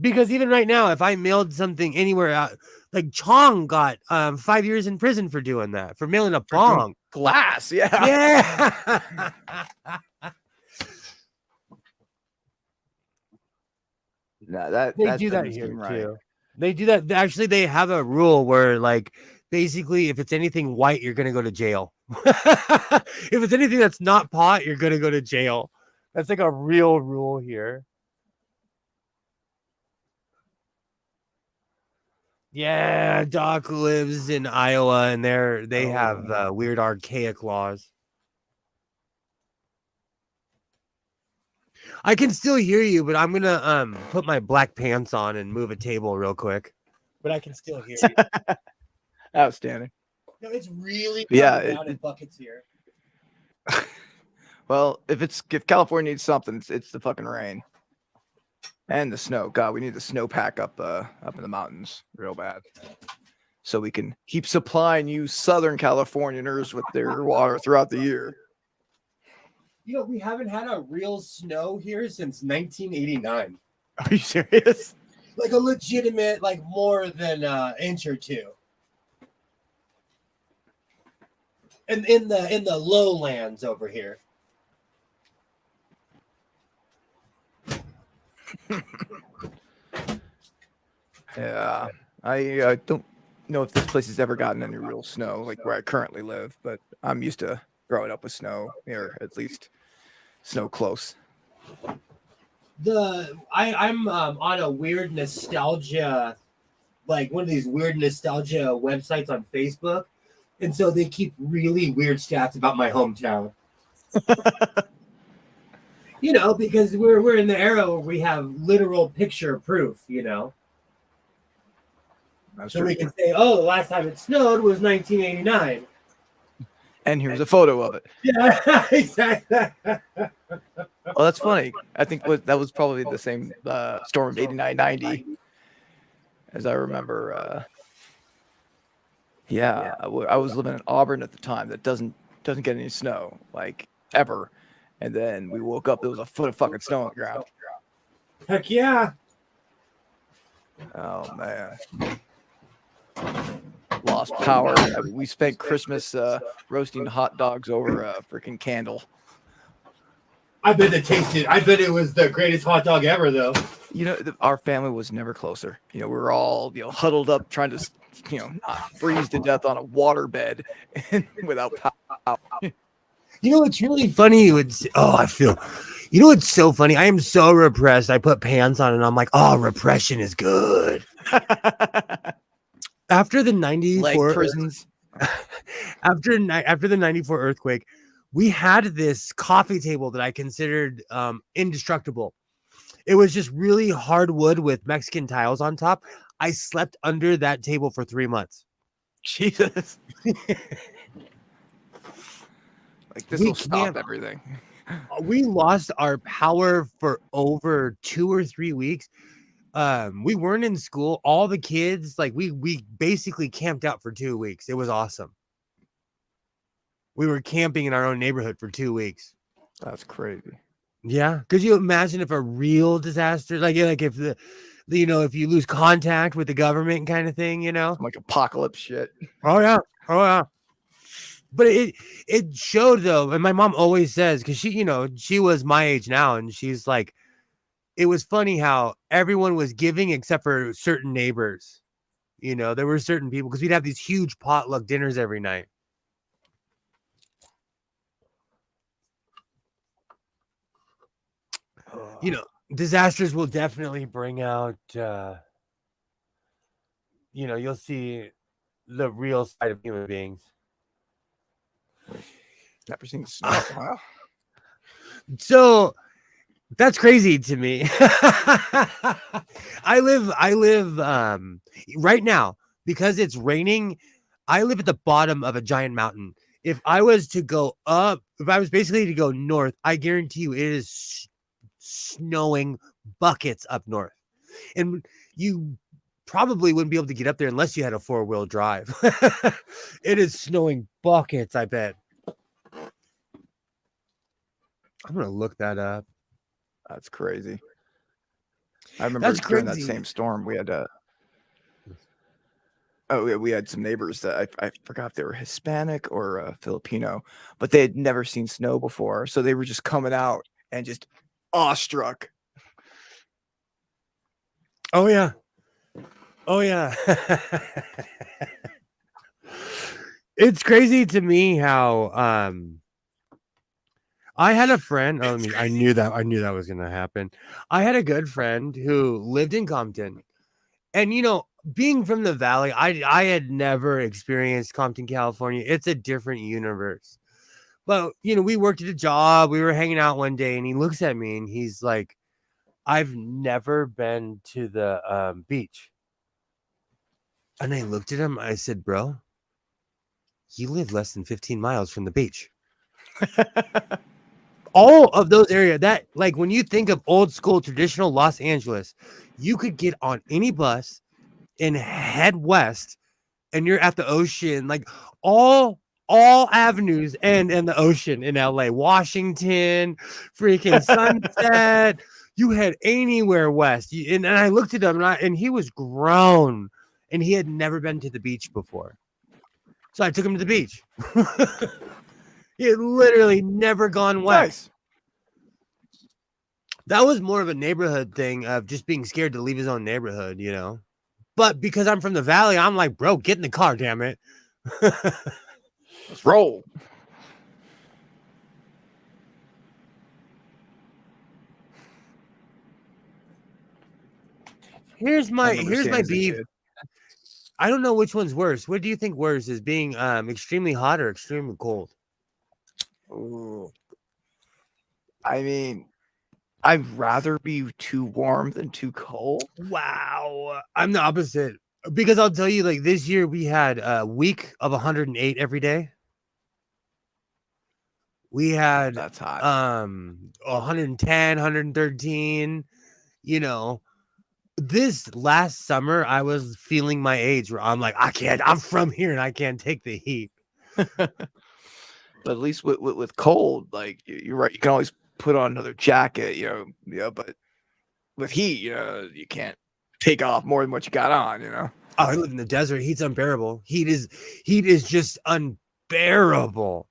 A: Because even right now, if I mailed something anywhere out, like Chong got 5 years in prison for doing that, for mailing a bong.
B: Glass, yeah.
A: Yeah.
B: No,
A: they do that here too. They do that. Actually, they have a rule where, like, basically, if it's anything white, you're gonna go to jail. If it's anything that's not pot, you're gonna go to jail. That's like a real rule here. Yeah, Doc lives in Iowa, and they have weird archaic laws. I can still hear you, but I'm gonna put my black pants on and move a table real quick. But I can still hear you.
B: Outstanding.
A: No, it's really
B: down
A: in buckets here.
B: Well, if California needs something, it's the fucking rain and the snow. God, we need the snowpack up in the mountains real bad, so we can keep supplying you Southern Californians with their water throughout the year.
A: We haven't had a real snow here since 1989.
B: Are you serious?
A: Like a legitimate, like more than an inch or two. And in the lowlands over here.
B: Yeah, I don't know if this place has ever gotten any real snow, like where I currently live, but I'm used to growing up with snow, or at least snow close.
A: I'm on a weird nostalgia, like one of these weird nostalgia websites on Facebook, and so they keep really weird stats about my hometown. Because we're in the era where we have literal picture proof,
B: That's
A: so
B: true.
A: we can say, the last time it snowed was 1989.
B: And here's a photo of it.
A: Yeah, exactly.
B: Well, that's funny. I think that was probably the same storm of 89-90, as I remember. I was living in Auburn at the time. That doesn't get any snow, like, ever. And then we woke up, there was a foot of fucking snow on the ground.
A: Heck yeah.
B: Oh, man. Lost power. We spent Christmas roasting hot dogs over a freaking candle.
A: I bet it was the greatest hot dog ever, though.
B: Our family was never closer. We were all, huddled up trying to, not freeze to death on a waterbed without power.
A: It's really funny. I feel, it's so funny. I am so repressed. I put pants on and I'm like, repression is good. After the 94
B: prisons,
A: after the 94 earthquake, we had this coffee table that I considered indestructible. It was just really hard wood with Mexican tiles on top. I slept under that table for 3 months.
B: Jesus. Like, this will stop everything.
A: We lost our power for over 2 or 3 weeks. We weren't in school. All the kids, like, we basically camped out for 2 weeks. It was awesome. We were camping in our own neighborhood for 2 weeks.
B: That's crazy.
A: Yeah. Could you imagine if a real disaster, like if if you lose contact with the government kind of thing,
B: Like apocalypse shit.
A: Oh yeah. But it showed though, and my mom always says, because she was my age now, and she's like, it was funny how everyone was giving except for certain neighbors. There were certain people, because we'd have these huge potluck dinners every night. Disasters will definitely bring out, you'll see the real side of human beings.
B: Never seen snow. Wow.
A: So that's crazy to me. I live right now, because it's raining. I live at the bottom of a giant mountain. If I was basically to go north, I guarantee you it is snowing buckets up north. And you probably wouldn't be able to get up there unless you had a 4-wheel drive. It is snowing buckets, I bet. I'm gonna look that up.
B: That's crazy. I remember during that same storm, we had we had some neighbors that I forgot if they were Hispanic or Filipino, but they had never seen snow before, so they were just coming out and just awestruck.
A: Oh yeah. It's crazy to me how I had a friend. Oh, I knew that was gonna happen. I had a good friend who lived in Compton, and being from the Valley, I had never experienced Compton, California. It's a different universe. But we worked at a job. We were hanging out one day, and he looks at me and he's like, "I've never been to the beach." And I looked at him. I said, "Bro, you live less than 15 miles from the beach." All of those areas, that, like, when you think of old school traditional Los Angeles, you could get on any bus and head west, and you're at the ocean. Like, all avenues and the ocean in LA, Washington, freaking Sunset. You head anywhere west. And I looked at him, and he was grown, and he had never been to the beach before. So I took him to the beach. He had literally never gone west. Nice. That was more of a neighborhood thing of just being scared to leave his own neighborhood, But because I'm from the Valley, I'm like, bro, get in the car, damn it.
B: Let's roll.
A: Here's my beef. I don't know which one's worse. What do you think worse is, being extremely hot or extremely cold?
B: Ooh. I mean, I'd rather be too warm than too cold.
A: Wow. I'm the opposite, because I'll tell you, like, this year we had a week of 108 every day. We had
B: that's hot.
A: 110, 113. This last summer I was feeling my age, where I'm like, I'm from here and I can't take the heat.
B: But at least with cold, like, you're right, you can always put on another jacket, but with heat, you can't take off more than what you got on, Oh,
A: I live in the desert. Heat's unbearable. Heat is just unbearable.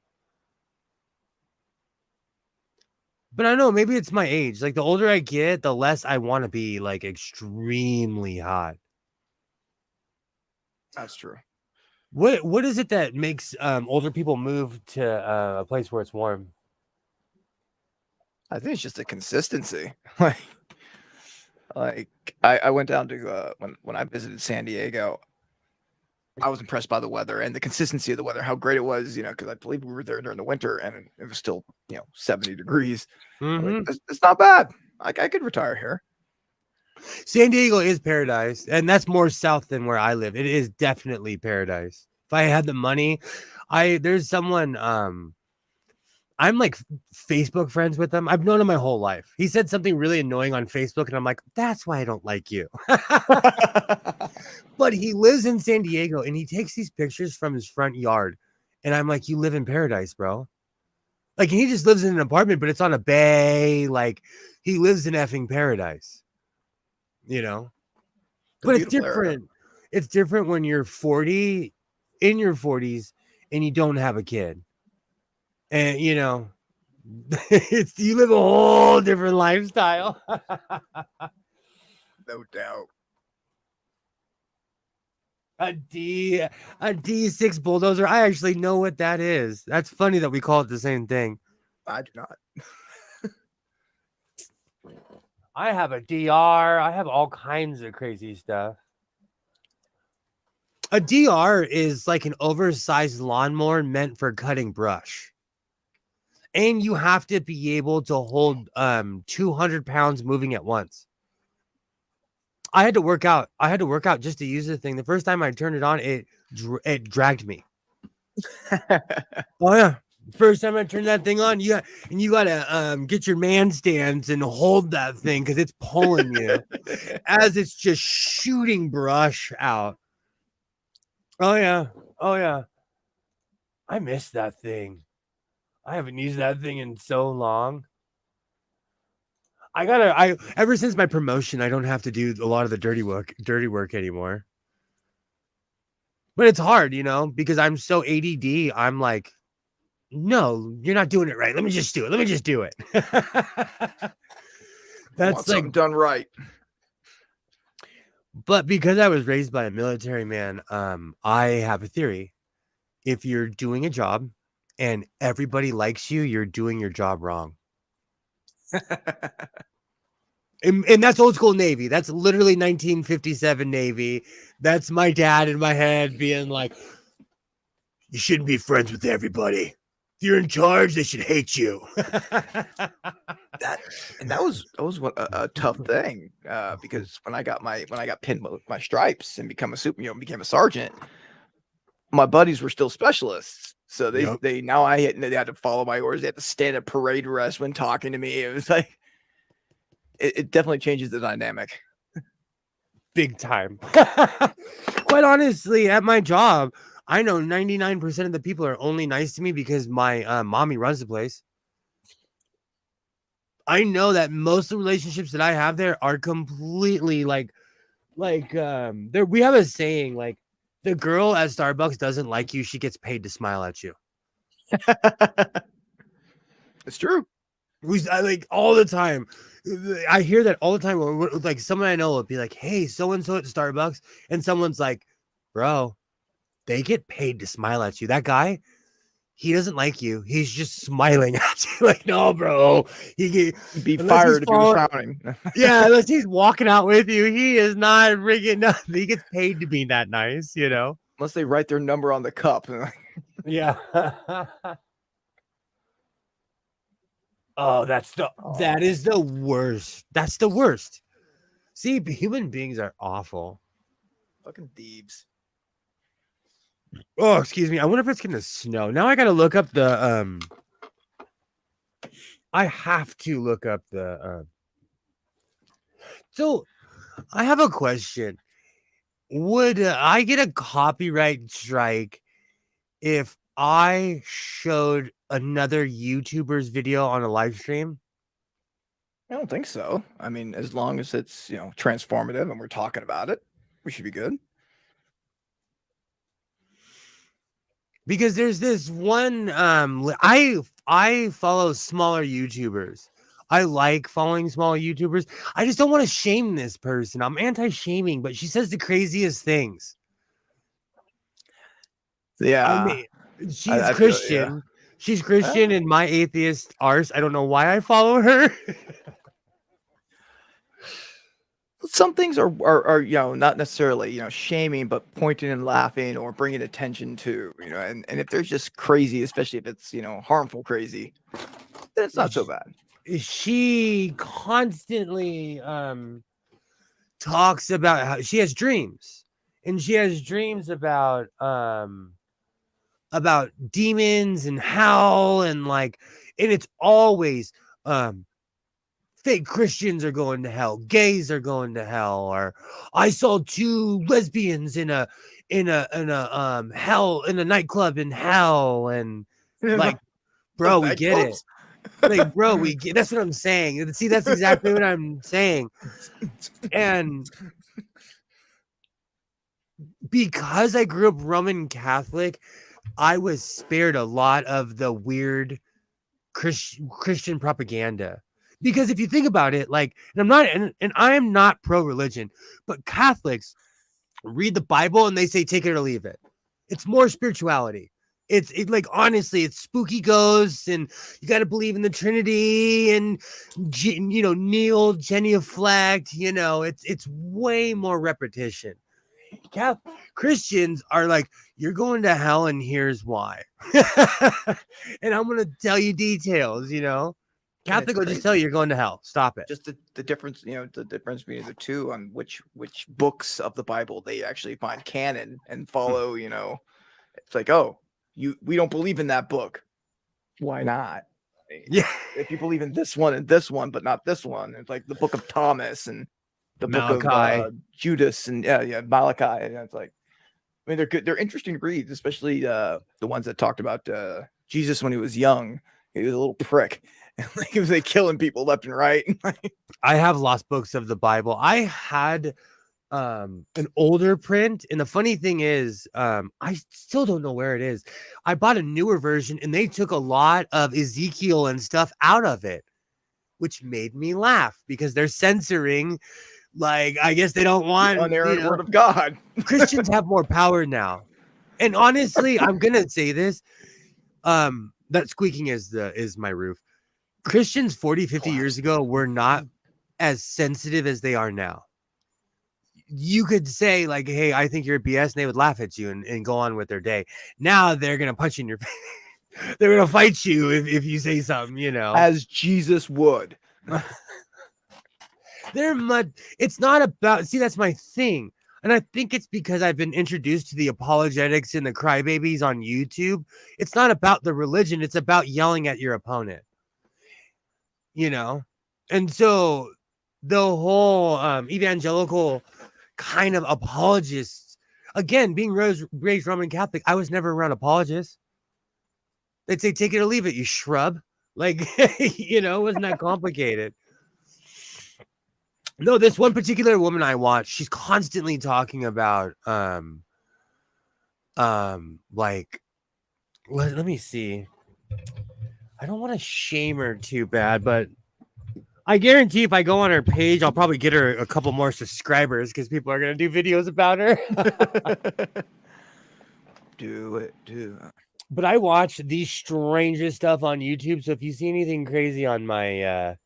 A: But I don't know, maybe it's my age. Like, the older I get, the less I want to be, like, extremely hot.
B: That's true.
A: What is it that makes older people move to a place where it's warm?
B: I think it's just the consistency. Like I went down to when I visited San Diego. I was impressed by the weather and the consistency of the weather, how great it was, because I believe we were there during the winter and it was still, 70 degrees.
A: Mm-hmm.
B: Like, it's not bad. I could retire here.
A: San Diego is paradise, and that's more south than where I live. It is definitely paradise. If I had the money, there's someone, I'm like Facebook friends with him. I've known him my whole life. He said something really annoying on Facebook, and I'm like, that's why I don't like you. But he lives in San Diego, and he takes these pictures from his front yard, and I'm like, you live in paradise, bro. Like, he just lives in an apartment, but it's on a bay. Like, he lives in effing paradise, But it's different. Area. It's different when you're 40, in your 40s, and you don't have a kid. And you know, it's you live a whole different lifestyle.
B: No doubt.
A: A D6 bulldozer. I actually know what that is. That's funny that we call it the same thing.
B: I do not.
A: I have a DR. I have all kinds of crazy stuff. A DR is like an oversized lawnmower meant for cutting brush. And you have to be able to hold 200 pounds moving at once. I had to work out. I had to work out just to use the thing. The first time I turned it on, it dragged me. Oh yeah. First time I turned that thing on, you gotta get your man stands and hold that thing because it's pulling you as it's just shooting brush out. Oh yeah. Oh yeah. I miss that thing. I haven't used that thing in so long. I ever since my promotion, I don't have to do a lot of the dirty work anymore. But it's hard, you know, because I'm so ADD. I'm like, no, you're not doing it right. Let me just do it. Let me just do it. That's
B: something
A: like
B: done right.
A: But because I was raised by a military man, I have a theory. If you're doing a job and everybody likes you, you're doing your job wrong. And that's old school Navy. That's literally 1957 Navy. That's my dad in my head being like, you shouldn't be friends with everybody. If you're in charge, they should hate you.
B: that was a tough thing because when I got pinned with my stripes and became a sergeant, my buddies were still specialists. So they had to follow my orders. They had to stand at parade rest when talking to me. It was like it definitely changes the dynamic.
A: Big time. Quite honestly, at my job, I know 99% of the people are only nice to me because my mommy runs the place. I know that most of the relationships that I have there are completely there we have a saying like the girl at Starbucks doesn't like you, she gets paid to smile at you.
B: It's true.
A: I like all the time. I hear that all the time. Like someone I know will be like, "Hey, so and so at Starbucks," and someone's like, "Bro, they get paid to smile at you. That guy, he doesn't like you. He's just smiling at you." Like, no, bro.
B: He'd be fired if he was frowning.
A: Yeah, unless he's walking out with you, he is not rigging nothing. He gets paid to be that nice, you know.
B: Unless they write their number on the cup.
A: Yeah. Oh, that is the worst. That's the worst. See, human beings are awful.
B: Fucking thieves.
A: Oh, excuse me. I wonder if it's gonna snow. Now I gotta look up the I have to look up the so I have a question. Would I get a copyright strike if I showed another YouTuber's video on a live stream?
B: I don't think so. I mean, as long as it's, transformative and we're talking about it, we should be good.
A: Because there's this one I follow smaller YouTubers. I like following smaller YouTubers. I just don't want to shame this person. I'm anti-shaming, but she says the craziest things.
B: Yeah.
A: I mean, she's
B: I
A: Christian.
B: Yeah.
A: She's Christian and my atheist arse. I don't know why I follow her.
B: Some things are not necessarily shaming, but pointing and laughing or bringing attention to and if there's just crazy, especially if it's harmful crazy, then it's not so bad.
A: She constantly talks about how she has dreams, and she has dreams about demons and hell, and it's always fake Christians are going to hell, gays are going to hell, or I saw two lesbians in a hell in a nightclub in hell, and like, bro, we get it. Like, bro, we get that's what I'm saying. See, that's exactly what I'm saying. And because I grew up Roman Catholic, I was spared a lot of the weird Christian propaganda. Because if you think about it, like, and I am not pro religion, but Catholics read the Bible and they say take it or leave it. It's more spirituality. It's like, honestly, it's spooky ghosts, and you got to believe in the Trinity, and kneel, genuflect. It's way more repetition. Christians are like, you're going to hell, and here's why. And I'm gonna tell you details. Catholic will just tell you you're going to hell. Stop it.
B: Just the difference, the difference between the two on which books of the Bible they actually find canon and follow. It's like, oh, we don't believe in that book. Why not?
A: Yeah.
B: If you believe in this one and this one, but not this one, it's like the book of Thomas and the book
A: Malachi.
B: of Judas and Malachi. And it's like, I mean, they're good. They're interesting reads, especially the ones that talked about Jesus when he was young. He was a little prick. And like, he was like killing people left and right.
A: I have lost books of the Bible. I had an older print, and the funny thing is, I still don't know where it is. I bought a newer version, and they took a lot of Ezekiel and stuff out of it, which made me laugh because they're censoring. Like, I guess they don't want
B: the unerrant word of God.
A: Christians have more power now. And honestly, I'm gonna say this. That squeaking is my roof. Christians 40, 50 years ago were not as sensitive as they are now. You could say, like, hey, I think you're BS, and they would laugh at you and go on with their day. Now they're gonna punch you in your face. They're gonna fight you if you say something,
B: as Jesus would.
A: It's not about, see, that's my thing. And I think it's because I've been introduced to the apologetics and the crybabies on YouTube. It's not about the religion, it's about yelling at your opponent. And so the whole evangelical kind of apologists, again, being raised Roman Catholic, I was never around apologists. They'd say, take it or leave it, you shrub. Like, it wasn't that complicated. No, this one particular woman I watch, she's constantly talking about, like, let me see. I don't want to shame her too bad, but I guarantee if I go on her page, I'll probably get her a couple more subscribers because people are going to do videos about her.
B: Do it.
A: But I watch the strangest stuff on YouTube. So if you see anything crazy on my,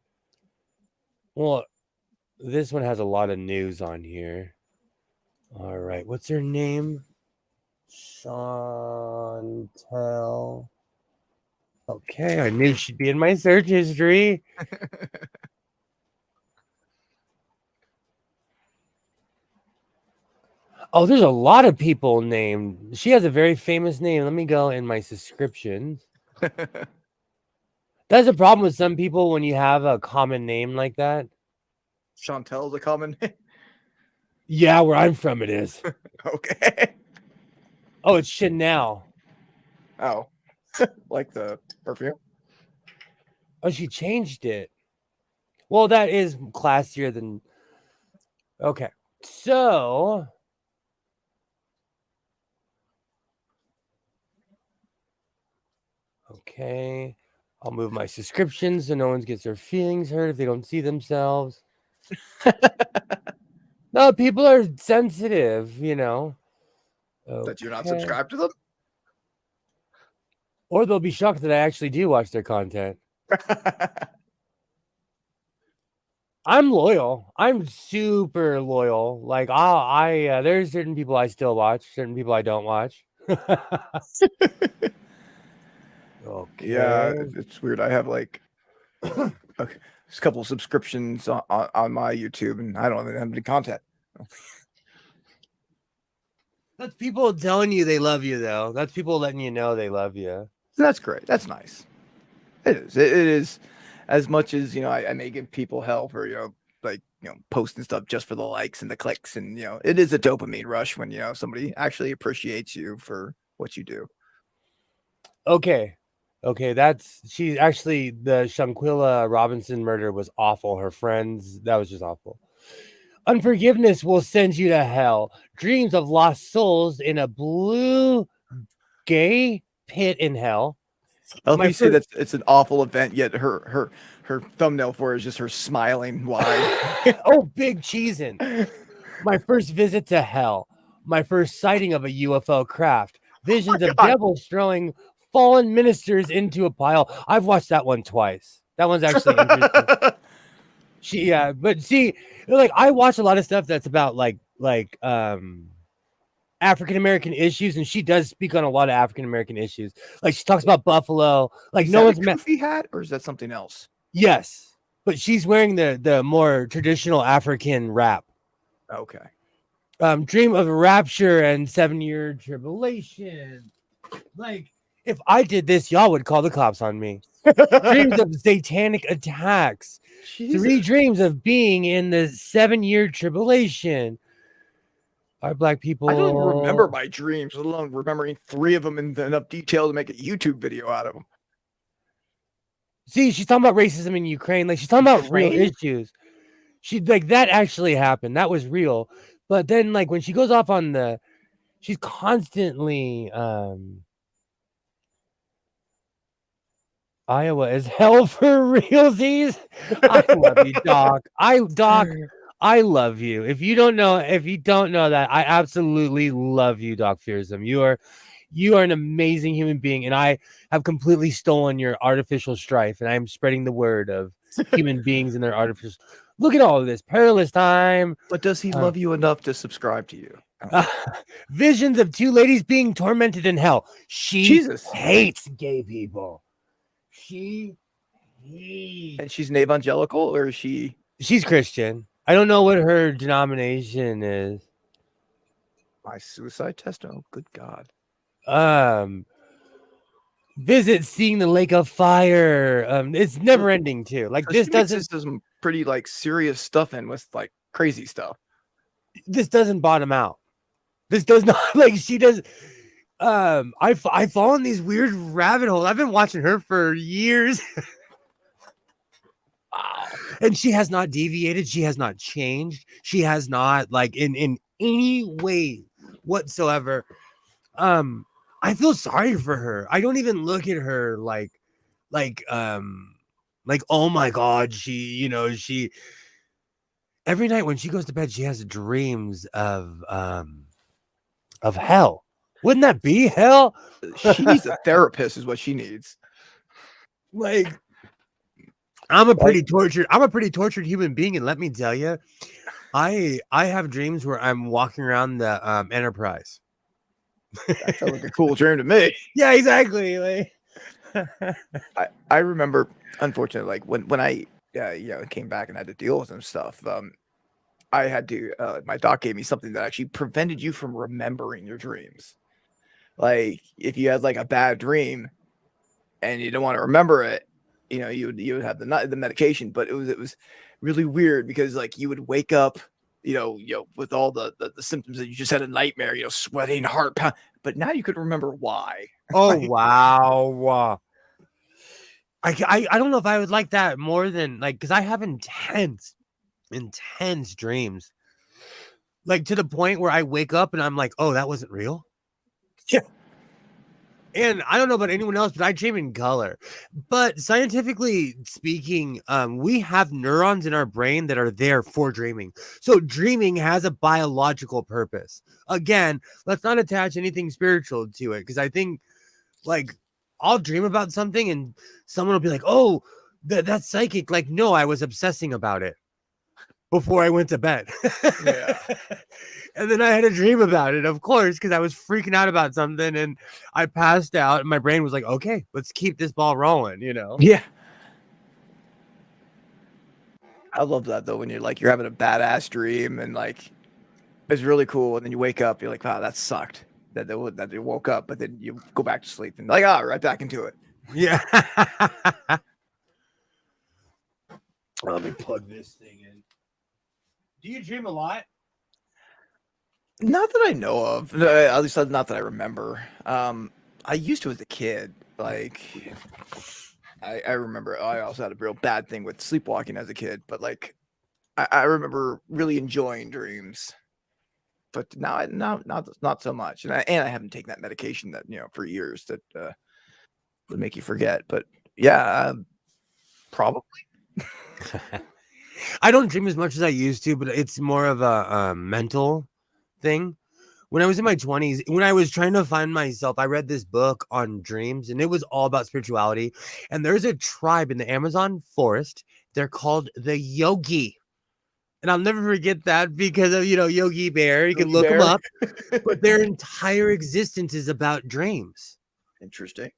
A: this one has a lot of news on here. All right. What's her name? Chantel. Okay, I knew she'd be in my search history. Oh, there's a lot of people named. She has a very famous name. Let me go in my subscriptions. That's a problem with some people when you have a common name like that.
B: Chantel's a common name.
A: Yeah, where I'm from, it is.
B: Okay.
A: Oh, it's Chanel.
B: Oh, like the perfume.
A: Oh, she changed it. Well, that is classier than. Okay, so. Okay, I'll move my subscriptions so no one gets their feelings hurt if they don't see themselves. No, people are sensitive, Okay.
B: That you're not subscribed to them?
A: Or they'll be shocked that I actually do watch their content. I'm loyal. I'm super loyal. Like, there's certain people I still watch, certain people I don't watch. Okay.
B: Yeah, it's weird. I have like a couple of subscriptions on my YouTube, and I don't even have any content.
A: That's people telling you they love you, though. That's people letting you know they love you.
B: That's great. That's nice. It is. It is. As much as I may give people hell for posting stuff just for the likes and the clicks, and it is a dopamine rush when somebody actually appreciates you for what you do.
A: Okay, she's actually, the Shanquilla Robinson murder was awful. Her friends, that was just awful. Unforgiveness will send you to hell. Dreams of lost souls in a blue gay pit in hell.
B: I love
A: My
B: you say
A: first,
B: that it's an awful event, yet her thumbnail for it is just her smiling wide.
A: oh, big cheesin'. My first visit to hell. My first sighting of a UFO craft. Visions of
B: God.
A: devils throwing fallen ministers into a pile. I've watched that one twice. That one's actually interesting. Yeah, but see, like I watch a lot of stuff that's about like African American issues, and she does speak on a lot of African American issues. Like she talks about Buffalo. Like
B: Is
A: no
B: that a
A: one's met.
B: goofy hat or is that something else?
A: Yes, but she's wearing the more traditional African wrap.
B: Okay.
A: Dream of rapture and 7-year tribulation. Like if I did this, y'all would call the cops on me. Dreams of satanic attacks. 3
B: Jesus.
A: dreams of being in the 7-year tribulation. Are black
B: I don't even remember
A: people?
B: my dreams, let alone remembering 3 of them in enough detail to make a YouTube video out of them.
A: See, she's talking about racism in Ukraine. Like she's talking about real
B: Ukraine?
A: issues. She like that actually happened. That was real. But then like when she goes off on she's constantly Iowa is hell for realsies. I love you, Doc. I love you. If you don't know that, I absolutely love you, Doc Fearsome. You are an amazing human being, and I have completely stolen your artificial strife, and I am spreading the word of human beings and their artificial. Look at all of this perilous time.
B: But does he
A: Uh,
B: love you enough to subscribe to you?
A: Visions of 2 ladies being tormented in hell. She
B: Jesus.
A: hates gay people. She hates.
B: And she's an evangelical or is she
A: She's Christian. I don't know what her denomination is.
B: my suicide test? Oh, good God.
A: Visit seeing the lake of fire. It's never ending too. Like
B: So
A: this
B: she mixes
A: doesn't
B: some pretty like serious stuff in with like crazy stuff.
A: this doesn't bottom out. This does not like she does. I fall in these weird rabbit holes. I've been watching her for years.
B: Wow.
A: And she has not deviated. She has not changed. She has not like in any way whatsoever. I feel sorry for her. I don't even look at her like oh my god, she every night when she goes to bed she has dreams of hell. Wouldn't that be hell?
B: She needs a therapist, is what she needs.
A: Like I'm a pretty tortured human being, and let me tell you, I have dreams where I'm walking around the Enterprise.
B: That sounds like a cool dream to me.
A: Yeah, exactly. Like
B: I remember, unfortunately, like when I came back and had to deal with some stuff. I had to. My doc gave me something that actually prevented you from remembering your dreams. Like if you had like a bad dream and you don't want to remember it, you would have the medication. But it was really weird because like you would wake up, with all the symptoms that you just had a nightmare, sweating, heart pound. But now you could remember why.
A: oh wow. I don't know if I would like that more than like because I have intense dreams. Like to the point where I wake up and I'm like, oh, that wasn't real.
B: Yeah.
A: And I don't know about anyone else, but I dream in color. But scientifically speaking, we have neurons in our brain that are there for dreaming. So dreaming has a biological purpose. Again, let's not attach anything spiritual to it because I think like I'll dream about something and someone will be like, oh, that's psychic. Like, no, I was obsessing about it before I went to bed.
B: Yeah.
A: And then I had a dream about it, of course, because I was freaking out about something and I passed out and my brain was like, okay, let's keep this ball rolling,
B: Yeah. I love that though when you're having a badass dream and like it's really cool and then you wake up, you're like, wow, that sucked. That they woke up, but then you go back to sleep and like, right back into it.
A: Yeah. Let me plug this thing in. Do you dream a lot?
B: Not that I know of. No, at least not that I remember. I used to as a kid. Like, I remember I also had a real bad thing with sleepwalking as a kid, but like, I remember really enjoying dreams. but now not so much. And I haven't taken that medication that for years that would make you forget. But yeah, probably.
A: I don't dream as much as I used to, but it's more of a mental thing. When I was in my 20s, when I was trying to find myself, I read this book on dreams, and it was all about spirituality. And there's a tribe in the Amazon forest. They're called the Yogi. And I'll never forget that because of, Yogi Bear. You can look them up. But their entire existence is about dreams.
B: Interesting.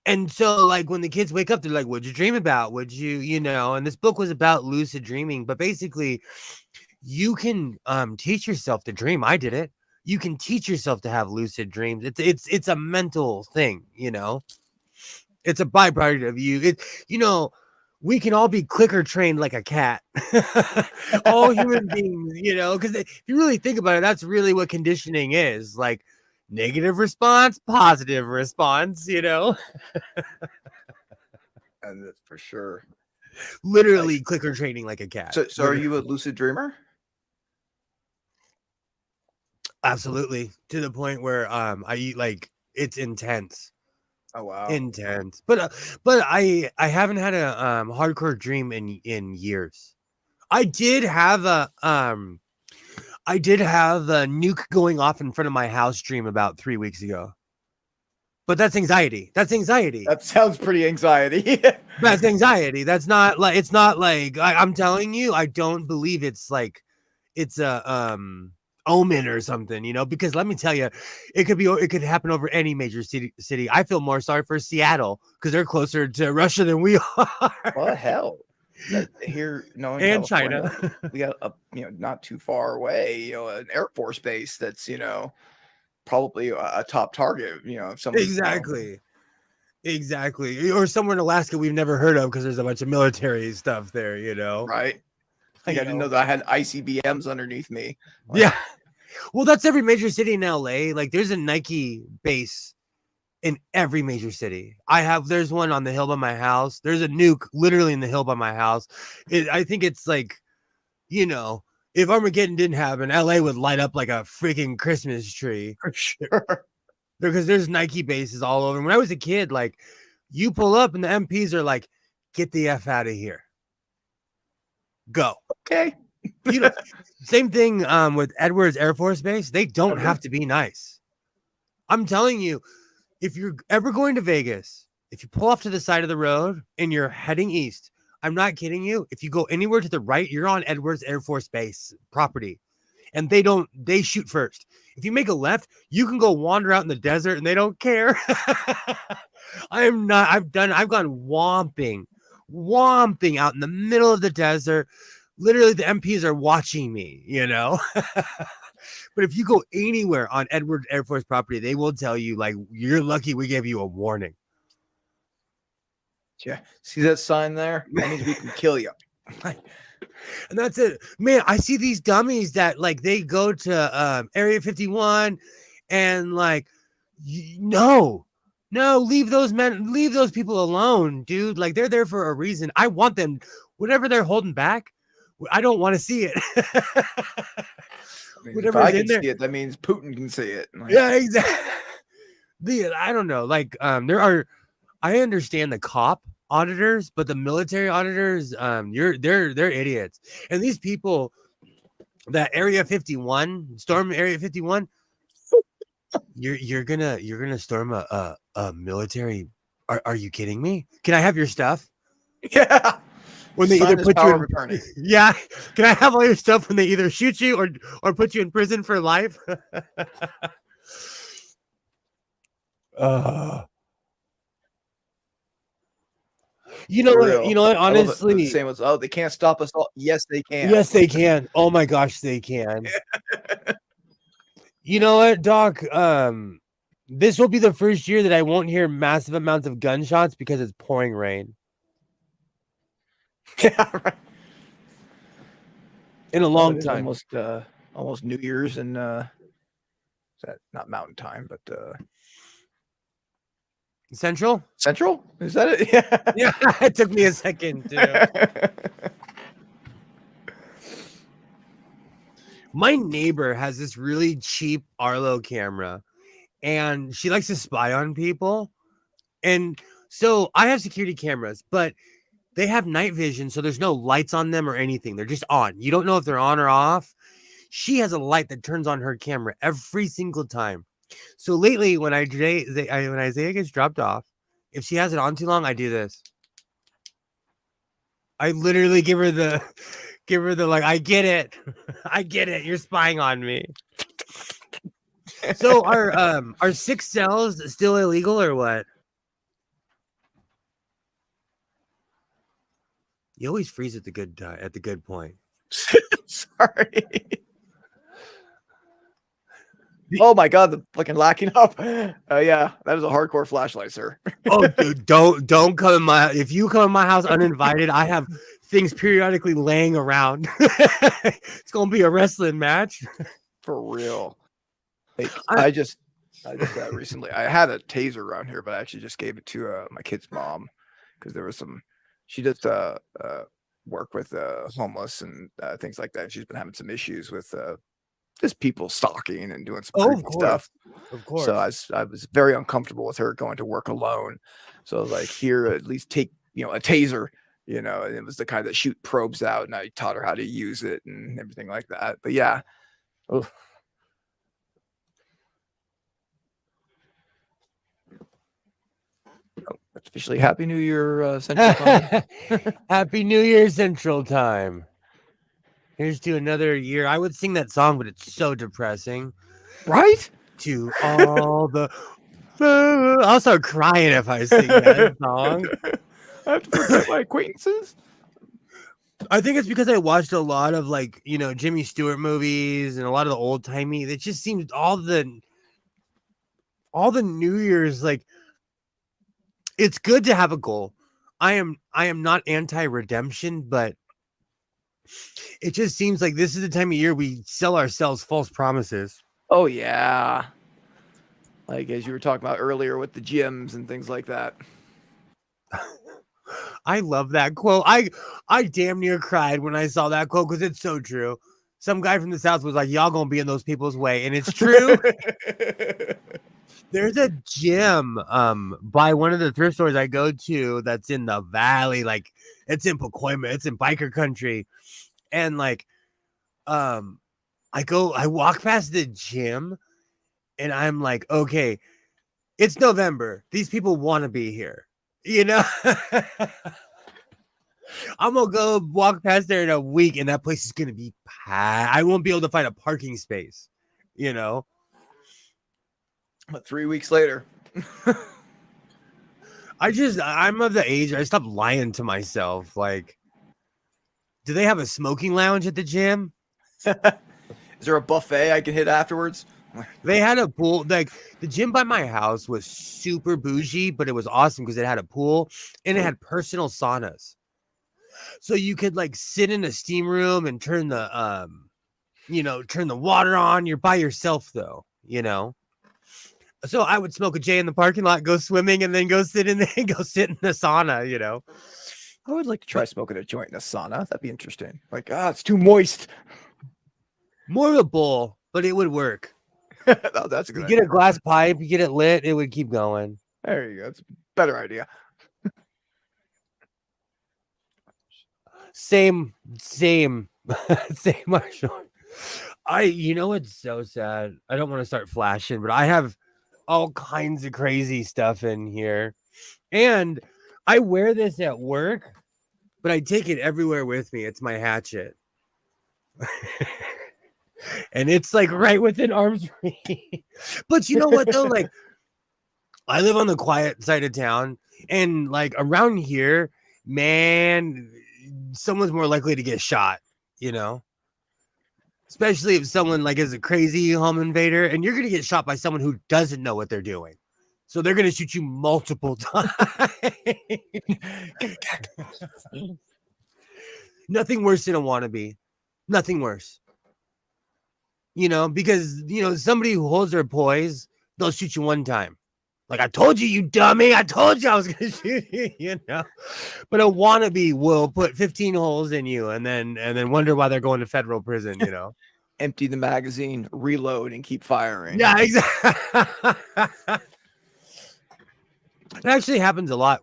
A: And so, like, when the kids wake up, they're like, what'd you dream about? Would you, and this book was about lucid dreaming. But basically, you can teach yourself to dream. I did it. You can teach yourself to have lucid dreams. It's a mental thing, It's a byproduct of you. We can all be clicker trained like a cat. All human beings, because if you really think about it, that's really what conditioning is. Like negative response, positive response,
B: And that's for sure.
A: Literally clicker training like a cat.
B: So are you a lucid dreamer?
A: Absolutely. To the point where I eat like it's intense.
B: Oh wow.
A: Intense. But I haven't had a hardcore dream in years. I did have a nuke going off in front of my house dream about 3 weeks ago. But that's anxiety.
B: That sounds pretty anxiety.
A: That's anxiety. That's not like, it's not like, I'm telling you, I don't believe it's like it's a omen or something, because let me tell you, it could happen over any major city. I feel more sorry for Seattle because they're closer to Russia than we are.
B: Well, hell, here,
A: and China,
B: we got a not too far away, an Air Force base that's probably a top target, if somebody
A: exactly, or somewhere in Alaska we've never heard of because there's a bunch of military stuff there,
B: right? Like, I didn't know that I had ICBMs underneath me. Like,
A: yeah. Well, that's every major city in LA. Like, there's a Nike base in every major city. There's one on the hill by my house. There's a nuke literally in the hill by my house. I think it's like, if Armageddon didn't happen, LA would light up like a freaking Christmas tree.
B: For sure.
A: Because there's Nike bases all over. When I was a kid, like, you pull up and the MPs are like, get the F out of here. Go.
B: Okay.
A: Same thing with Edwards Air Force Base. They don't have to be nice. I'm telling you, if you're ever going to Vegas, if you pull off to the side of the road and you're heading east, I'm not kidding you. If you go anywhere to the right, you're on Edwards Air Force Base property. And they shoot first. If you make a left, you can go wander out in the desert and they don't care. I've gone womping out in the middle of the desert. Literally, the MPs are watching me, But if you go anywhere on Edwards Air Force property, they will tell you, like, you're lucky we gave you a warning.
B: Yeah. See that sign there? That means we can kill you.
A: And that's it. Man, I see these dummies that, like, they go to Area 51 and, like, no, leave those people alone, dude. Like, they're there for a reason. I want them, whatever they're holding back, I don't want to see it.
B: If I can see it, that means Putin can see it.
A: Yeah, exactly. I don't know. Like, I understand the cop auditors, but the military auditors, they're idiots. And these people, that Area 51, storm Area 51, you're gonna storm a military. Are you kidding me? Can I have your stuff?
B: Yeah.
A: When they either put you in, yeah, can I have all your stuff when they either shoot you or put you in prison for life? You know what? Honestly,
B: same as they can't stop us all. Yes, they can.
A: Yes, they can. Oh my gosh, they can. You know what, Doc? This will be the first year that I won't hear massive amounts of gunshots because it's pouring rain.
B: Yeah, right.
A: In a long time.
B: Almost New Year's and is that not Mountain Time, but
A: Central?
B: Is that it? Yeah.
A: Yeah, it took me a second too. My neighbor has this really cheap Arlo camera, and she likes to spy on people. And so I have security cameras, but they have night vision, so there's no lights on them or anything. They're just on. You don't know if they're on or off. She has a light that turns on her camera every single time. So lately, when when Isaiah gets dropped off, if she has it on too long, I do this. I literally give her the like, I get it. I get it. You're spying on me. So are 6 cells still illegal or what? You always freeze at the good time, at the good point.
B: Sorry. Oh my god, the fucking lacking up. Yeah, that is a hardcore flashlight, sir.
A: Oh, dude, don't come in my. If you come in my house uninvited, I have things periodically laying around. It's gonna be a wrestling match
B: for real. Like I just recently I had a taser around here, but I actually just gave it to my kid's mom because there was some. She does work with homeless and things like that. She's been having some issues with just people stalking and doing some creepy stuff.
A: Of course.
B: So I was very uncomfortable with her going to work alone. So I was like, here, at least take, a taser, and it was the kind that shoot probes out, and I taught her how to use it and everything like that. But yeah. Oh, it's officially Happy New Year Central Time.
A: Happy New Year Central Time. Here's to another year. I would sing that song, but it's so depressing.
B: Right?
A: To all the... I'll start crying if I sing that song.
B: I have to forget my acquaintances.
A: I think it's because I watched a lot of Jimmy Stewart movies and a lot of the old timey. It just seems all the New Year's, like, it's good to have a goal. I am not anti-redemption, but it just seems like this is the time of year we sell ourselves false promises.
B: Oh yeah. Like as you were talking about earlier with the gyms and things like that.
A: I love that quote. I damn near cried when I saw that quote because it's so true. Some guy from the South was like, y'all gonna be in those people's way. And it's true. There's a gym by one of the thrift stores I go to that's in the valley. Like it's in Pacoima, it's in biker country. And like I walk past the gym and I'm like, okay, it's November. These people want to be here. I'm gonna go walk past there in a week and that place is gonna be packed. I won't be able to find a parking space,
B: But 3 weeks later.
A: I'm of the age I stopped lying to myself. Like, do they have a smoking lounge at the gym?
B: Is there a buffet I can hit afterwards?
A: They had a pool. Like the gym by my house was super bougie, but it was awesome because it had a pool and it had personal saunas. So you could like sit in a steam room and turn the turn the water on. You're by yourself though, So I would smoke a J in the parking lot, go swimming, and then go sit in the sauna,
B: I would like to try smoking a joint in a sauna. That'd be interesting. Like, it's too moist.
A: More of a bowl, but it would work.
B: Oh, that's a good idea.
A: Get a glass pipe, you get it lit, it would keep going.
B: There you go. It's a better idea.
A: Same, Marshall. It's so sad. I don't want to start flashing, but I have all kinds of crazy stuff in here. And I wear this at work, but I take it everywhere with me. It's my hatchet. And it's like right within arm's reach. But you know what though? Like I live on the quiet side of town and like around here, man, someone's more likely to get shot, especially if someone like is a crazy home invader and you're going to get shot by someone who doesn't know what they're doing. So they're going to shoot you multiple times. Nothing worse than a wannabe. Nothing worse. Because, somebody who holds their poise, they'll shoot you one time. Like, I told you, you dummy. I told you I was going to shoot you, But a wannabe will put 15 holes in you and then wonder why they're going to federal prison,
B: empty the magazine, reload, and keep firing.
A: Yeah, exactly. It actually happens a lot.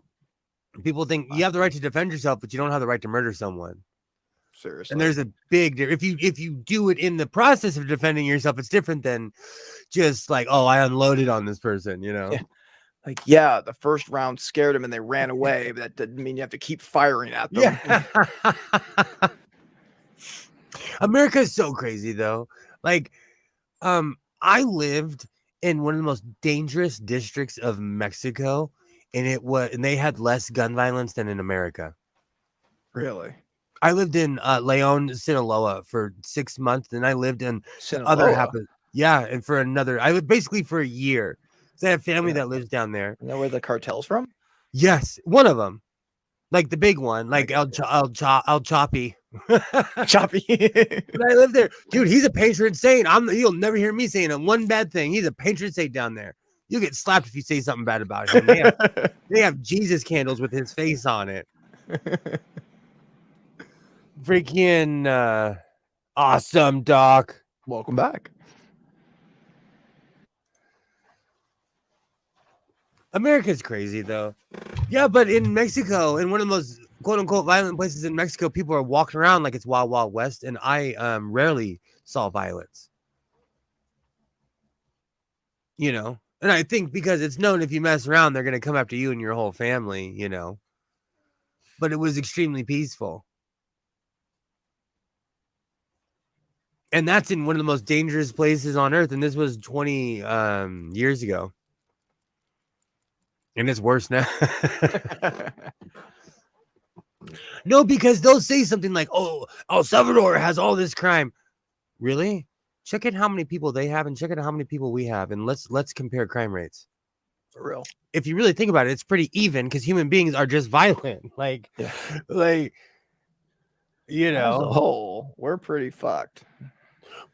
A: People think you have the right to defend yourself, but you don't have the right to murder someone.
B: Seriously.
A: And there's a big if you do it in the process of defending yourself, it's different than just like, oh, I unloaded on this person, you know.
B: Yeah. Like, yeah, the first round scared them and they ran away, but that doesn't mean you have to keep firing at them.
A: Yeah. America is so crazy though. Like, I lived in one of the most dangerous districts of Mexico, and they had less gun violence than in America.
B: Really?
A: I lived in Leon, Sinaloa for 6 months, and I lived in the other half
B: Sinaloa?
A: of and for another. I lived basically for a year. So I have family
B: Yeah.
A: that lives down there.
B: You know where the cartel's from?
A: Yes, one of them, like the big one,
B: I
A: like
B: got you.
A: El Choppy.
B: Choppy.
A: But I live there, dude. He's a patron saint. You'll never hear me saying one bad thing. He's a patron saint down there. You'll get slapped if you say something bad about him. They have Jesus candles with his face on it. Freaking awesome, Doc.
B: Welcome back.
A: America's crazy though. Yeah, but in Mexico, in one of the most quote unquote violent places in Mexico, people are walking around like it's Wild Wild West, and I rarely saw violence. You know, and I think because it's known if you mess around, they're gonna come after you and your whole family, you know. But it was extremely peaceful. And that's in one of the most dangerous places on earth, and this was 20 years ago. And it's worse now. No, because they'll say something like, oh, El Salvador has all this crime. Really? Check in how many people they have and check in how many people we have, and let's compare crime rates.
B: For real.
A: If you really think about it, it's pretty even because human beings are just violent. Like,
B: Yeah.
A: like, you
B: As a
A: know,
B: whole, we're pretty fucked.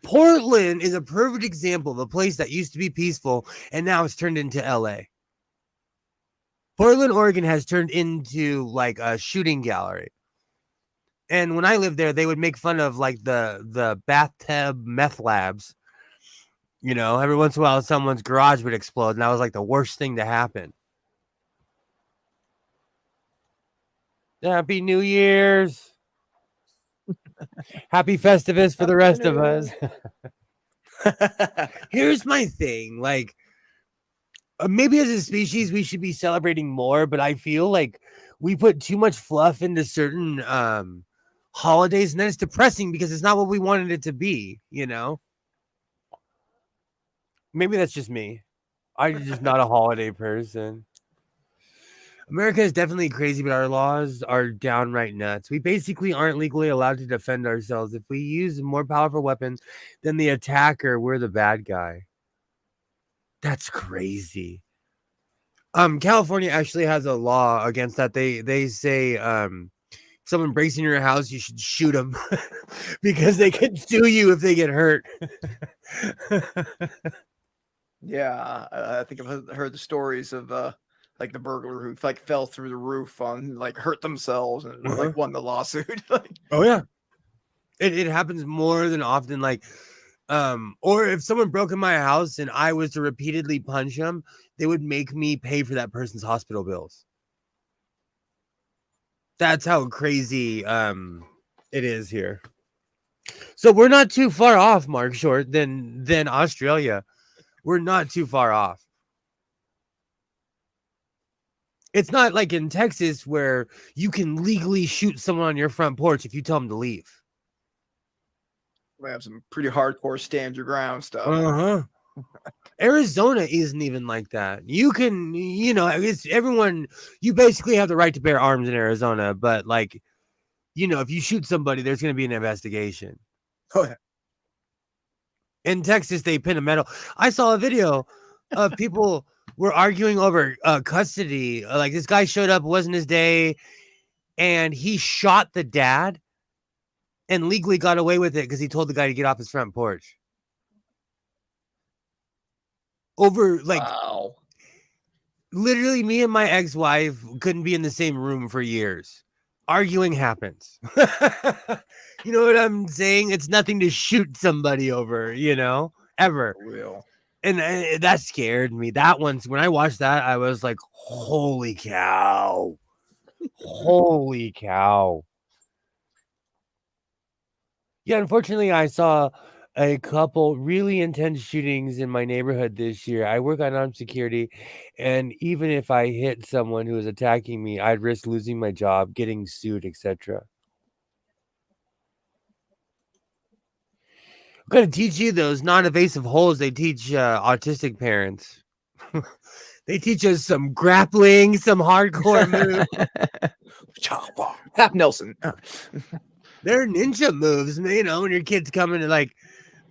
A: Portland is a perfect example of a place that used to be peaceful and now it's turned into LA. Portland, Oregon has turned into like a shooting gallery. And when I lived there, they would make fun of like the bathtub meth labs. You know, every once in a while, someone's garage would explode, and that was like the worst thing to happen. Happy New Year's. Happy Festivus for the rest of us. Here's my thing. Like, maybe as a species, we should be celebrating more, but I feel like we put too much fluff into certain holidays, and then it's depressing because it's not what we wanted it to be, you know? Maybe that's just me. I'm just not a holiday person. America is definitely crazy, but our laws are downright nuts. We basically aren't legally allowed to defend ourselves. If we use a more powerful weapon than the attacker, we're the bad guy. That's crazy. California actually has a law against that. They say if someone breaks in your house, you should shoot them because they can sue you if they get hurt.
B: Yeah, I think I've heard the stories of like the burglar who like fell through the roof on like hurt themselves and like won the lawsuit.
A: Oh yeah. It happens more than often. Like, or if someone broke in my house and I was to repeatedly punch them, they would make me pay for that person's hospital bills. That's how crazy it is here. So we're not too far off, Mark Short, than Australia. We're not too far off. It's not like in Texas where you can legally shoot someone on your front porch if you tell them to leave.
B: We have some pretty hardcore stand your ground stuff.
A: Uh-huh. Arizona isn't even like that. You can, you know, it's everyone, you basically have the right to bear arms in Arizona, but like, you know, if you shoot somebody, there's going to be an investigation.
B: Oh, yeah.
A: In Texas, they pin a medal. I saw a video of people were arguing over custody. Like this guy showed up, it wasn't his day, and he shot the dad and legally got away with it because he told the guy to get off his front porch. Over like
B: Wow.
A: Literally me and my ex-wife couldn't be in the same room for years arguing happens. You know what I'm saying? It's nothing to shoot somebody over, ever.
B: For real.
A: And that scared me. That once, when I watched that, I was like, holy cow. Holy cow. Yeah, unfortunately, I saw a couple really intense shootings in my neighborhood this year. I work on armed security, and even if I hit someone who was attacking me, I'd risk losing my job, getting sued, etc. I'm going to teach you those non-evasive holes they teach autistic parents. They teach us some grappling, some hardcore moves.
B: Half Nelson.
A: They're ninja moves, when your kid's coming to like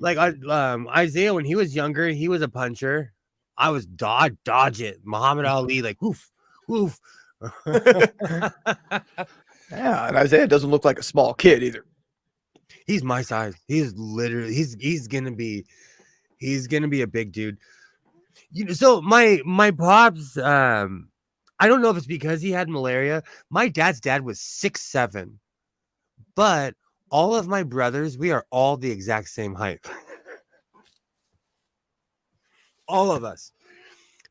A: Isaiah, when he was younger, he was a puncher. I was dodge it. Muhammad Ali, like woof, woof.
B: Yeah, and Isaiah doesn't look like a small kid either.
A: He's my size. He's literally he's gonna be a big dude. So my pops, I don't know if it's because he had malaria. My dad's dad was 6'7", but all of my brothers, we are all the exact same height. All of us.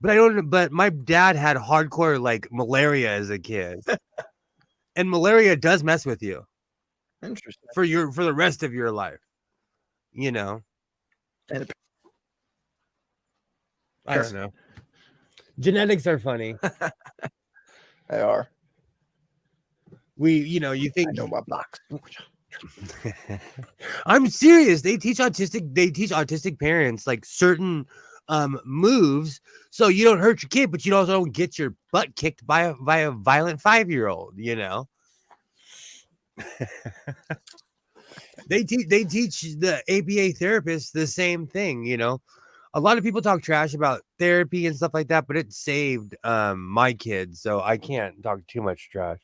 A: But my dad had hardcore like malaria as a kid. And malaria does mess with you
B: Interesting.
A: for the rest of your life.
B: And
A: I don't know. Genetics are funny.
B: They are.
A: You think
B: I know my blocks.
A: I'm serious. They teach autistic parents like certain moves so you don't hurt your kid, but you also don't get your butt kicked by a violent 5-year-old, They teach the ABA therapists the same thing, A lot of people talk trash about therapy and stuff like that, but it saved my kids, so I can't talk too much trash.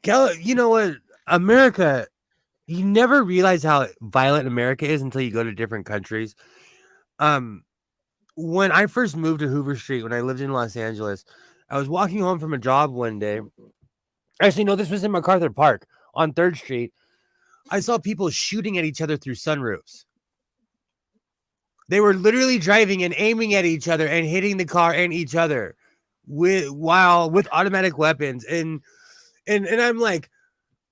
A: You know what? America, you never realize how violent America is until you go to different countries. When I first moved to Hoover Street, when I lived in Los Angeles, I was walking home from a job one day. Actually, no, this was in MacArthur Park on 3rd Street. I saw people shooting at each other through sunroofs. They were literally driving and aiming at each other and hitting the car and each other with automatic weapons. And I'm like,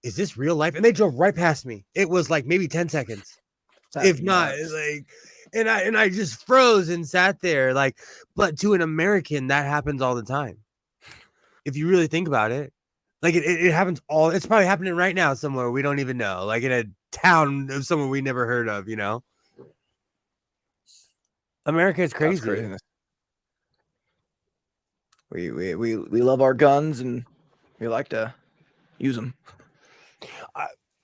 A: is this real life? And they drove right past me. It was like maybe 10 seconds. If not, like, and I just froze and sat there like, but to an American, that happens all the time. If you really think about it, like it happens it's probably happening right now somewhere we don't even know, like in a town of somewhere we never heard of, America is crazy.
B: That's craziness. We love our guns and we like to use them.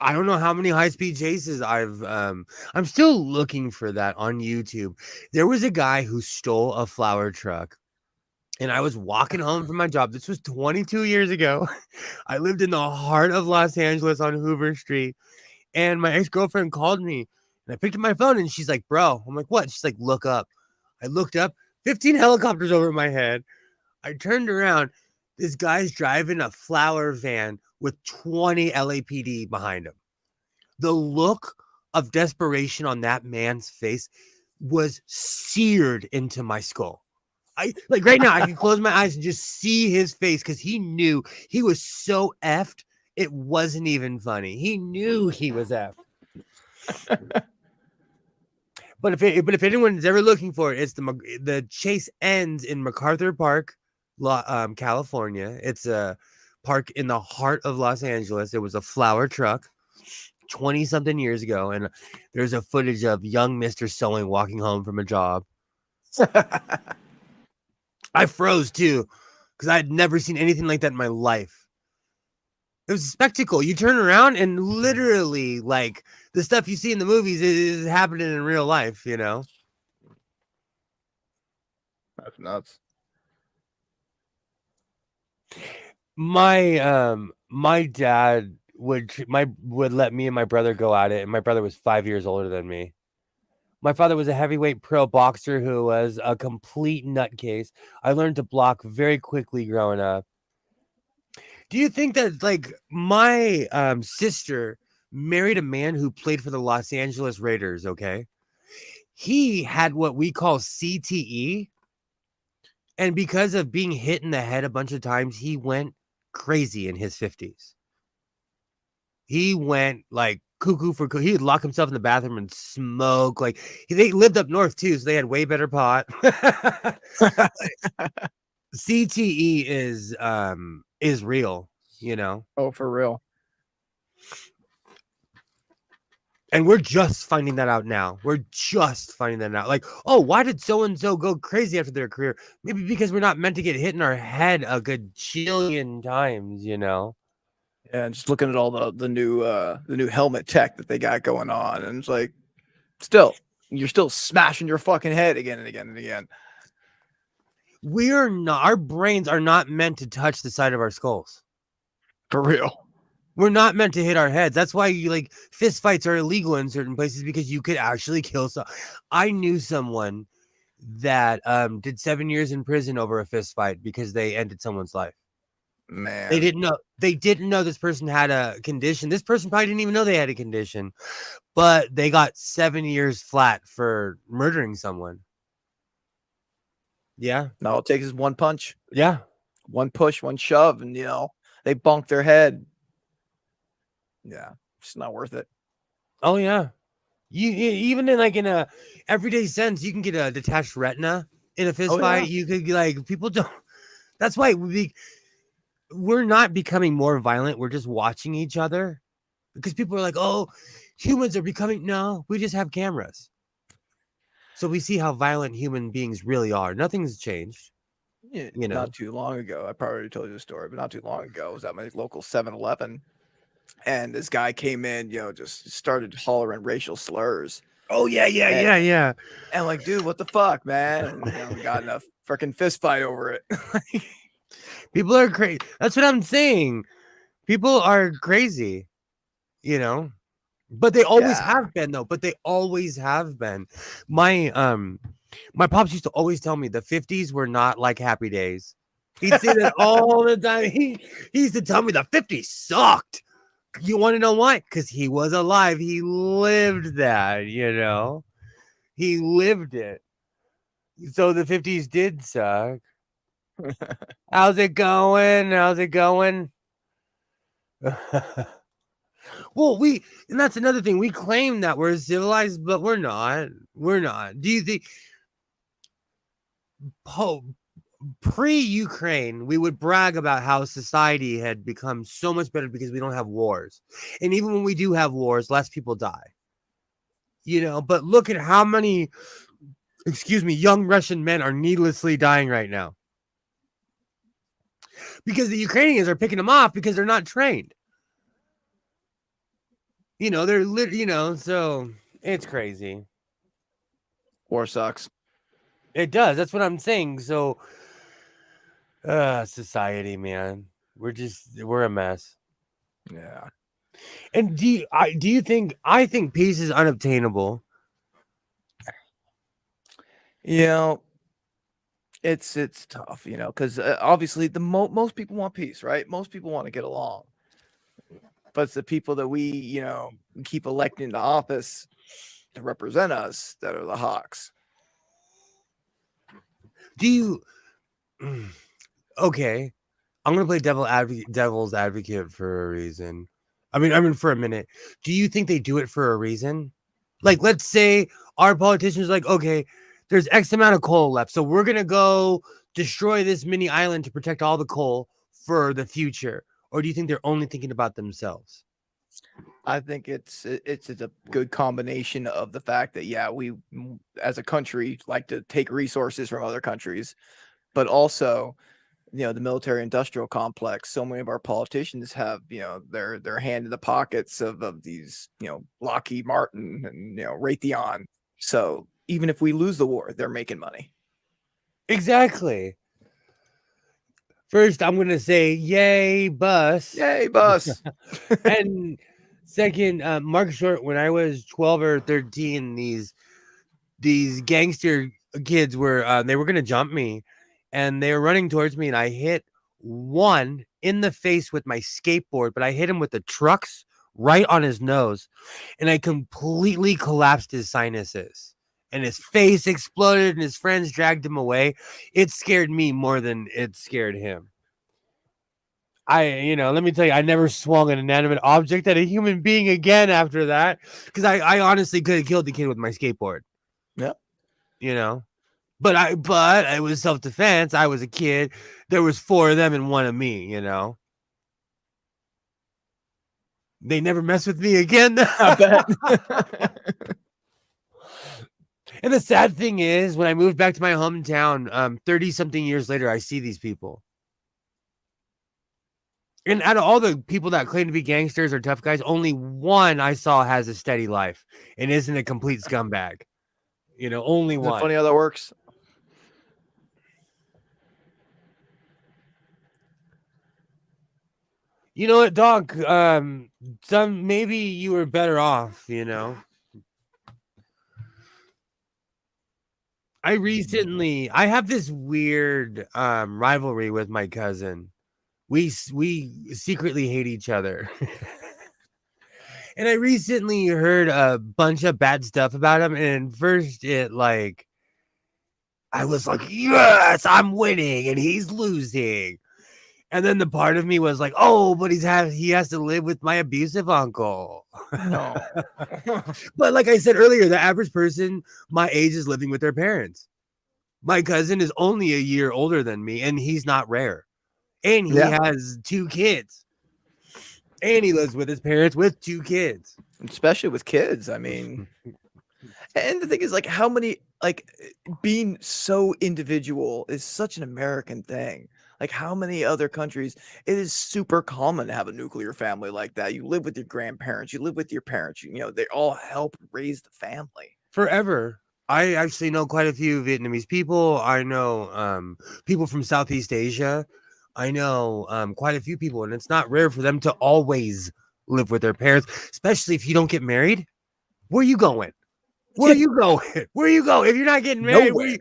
A: I don't know how many high-speed chases I'm still looking for that on YouTube. There was a guy who stole a flower truck, and I was walking home from my job. This was 22 years ago. I lived in the heart of Los Angeles on Hoover Street, and my ex-girlfriend called me, and I picked up my phone, and she's like, bro. I'm like, what? She's like, look up. I looked up, 15 helicopters over my head. I turned around. This guy's driving a flower van with 20 LAPD behind him. The look of desperation on that man's face was seared into my skull. Like right now, I can close my eyes and just see his face because he knew he was so effed. It wasn't even funny. He knew he was effed. But if anyone's ever looking for it, it's the chase ends in MacArthur Park, California. It's a park in the heart of Los Angeles. It was a flower truck 20-something years ago, and there's a footage of young Mr. Sewing walking home from a job. I froze too, because I had never seen anything like that in my life. It was a spectacle. You turn around and literally, like, the stuff you see in the movies is happening in real life,
B: That's nuts.
A: My dad would let me and my brother go at it, and my brother was 5 years older than me. My father was a heavyweight pro boxer who was a complete nutcase. I learned to block very quickly growing up. Do you think that like my sister married a man who played for the Los Angeles Raiders? Okay, he had what we call CTE, and because of being hit in the head a bunch of times, he went crazy in his 50s. He went like cuckoo for cuckoo. He'd lock himself in the bathroom and smoke. Like they lived up north too, so they had way better pot. CTE is real, you know.
B: Oh, for real.
A: And we're just finding that out now. We're just finding that out. Like, oh, why did so and so go crazy after their career? Maybe because we're not meant to get hit in our head a gajillion times, you know.
B: Yeah, and just looking at all the new helmet tech that they got going on, and it's like, you're still smashing your fucking head again and again and again.
A: We're not. Our brains are not meant to touch the side of our skulls.
B: For real.
A: We're not meant to hit our heads. That's why you like fist fights are illegal in certain places because you could actually kill some. I knew someone that did 7 years in prison over a fist fight because they ended someone's life.
B: Man.
A: They didn't know this person had a condition. This person probably didn't even know they had a condition, but they got 7 years flat for murdering someone. Yeah.
B: No, all it takes is one punch.
A: Yeah.
B: One push, one shove, and they bunk their head. Yeah, it's not worth it.
A: Oh yeah. You even in like in a everyday sense, you can get a detached retina in a fist fight.
B: Yeah.
A: You could like people don't. That's why we're not becoming more violent. We're just watching each other because people are like, oh, humans are becoming. No, we just have cameras, so we see how violent human beings really are. Nothing's changed.
B: Yeah,
A: You know.
B: not too long ago, I probably already told you the story, but not too long ago, I was at my local 7-Eleven, and this guy came in, just started hollering racial slurs.
A: Oh yeah.
B: And like, dude, what the fuck, man? And we got in a freaking fist fight over it.
A: People are crazy. That's what I'm saying. People are crazy, you know. But they always have been though. But they always have been. My pops used to always tell me the 50s were not like Happy Days. He'd say that all the time. He used to tell me the 50s sucked. You want to know why? Because he was alive. He lived that, you know. He lived it. So the 50s did suck. How's it going? How's it going? Well, and that's another thing. We claim that we're civilized, but we're not. We're not. Do you think pre-Ukraine, we would brag about how society had become so much better because we don't have wars. And even when we do have wars, less people die. You know, but look at how many, young Russian men are needlessly dying right now. Because the Ukrainians are picking them off because they're not trained. You know, so it's crazy.
B: War sucks.
A: It does. That's what I'm saying. So, society, man, we're a mess.
B: Yeah.
A: And do you think? I think peace is unobtainable.
B: It's tough, because obviously most people want peace, right? Most people want to get along, but it's the people that we keep electing to office to represent us that are the hawks.
A: Do you? Okay, I'm gonna play devil's advocate for a reason. I mean, for a minute. Do you think they do it for a reason? Like, let's say our politicians like, okay, there's X amount of coal left, so we're gonna go destroy this mini island to protect all the coal for the future. Or do you think they're only thinking about themselves?
B: I think it's a good combination of the fact that we as a country like to take resources from other countries, but also the military industrial complex. So many of our politicians have their hand in the pockets of these Lockheed Martin and Raytheon. So even if we lose the war, they're making money.
A: Exactly. First, I'm gonna say, "Yay, bus!"
B: Yay, bus!
A: And second, Mark Short. When I was 12 or 13, these these gangster kids were they were gonna jump me, and they were running towards me, and I hit one in the face with my skateboard, but I hit him with the trucks right on his nose, and I completely collapsed his sinuses. And his face exploded, and his friends dragged him away. It scared me more than it scared him. Let me tell you, I never swung an inanimate object at a human being again after that, because I honestly could have killed the kid with my skateboard.
B: Yeah.
A: But it was self-defense. I was a kid. There was 4 of them and 1 of me. They never mess with me again.
B: I bet.
A: And the sad thing is, when I moved back to my hometown, 30 something years later, I see these people. And out of all the people that claim to be gangsters or tough guys, only one I saw has a steady life and isn't a complete scumbag. Only
B: Isn't it
A: one.
B: funny how that works?
A: You know what, Doc? Maybe you were better off. I have this weird rivalry with my cousin. We secretly hate each other. And I recently heard a bunch of bad stuff about him, and first I was like, yes, I'm winning and he's losing. And then the part of me was like, oh, but he has to live with my abusive uncle.
B: No.
A: But like I said earlier, the average person my age is living with their parents. My cousin is only a year older than me, and he's not rare. And he has 2 kids. And he lives with his parents with 2 kids.
B: Especially with kids. I mean, and the thing is, like, how many, like, being so individual is such an American thing. Like, how many other countries, it is super common to have a nuclear family like that. You live with your grandparents, you live with your parents, they all help raise the family.
A: Forever. I actually know quite a few Vietnamese people. I know people from Southeast Asia. I know quite a few people, and it's not rare for them to always live with their parents, especially if you don't get married. Where are you going? Where are you going? Where are you going? If you're not getting married,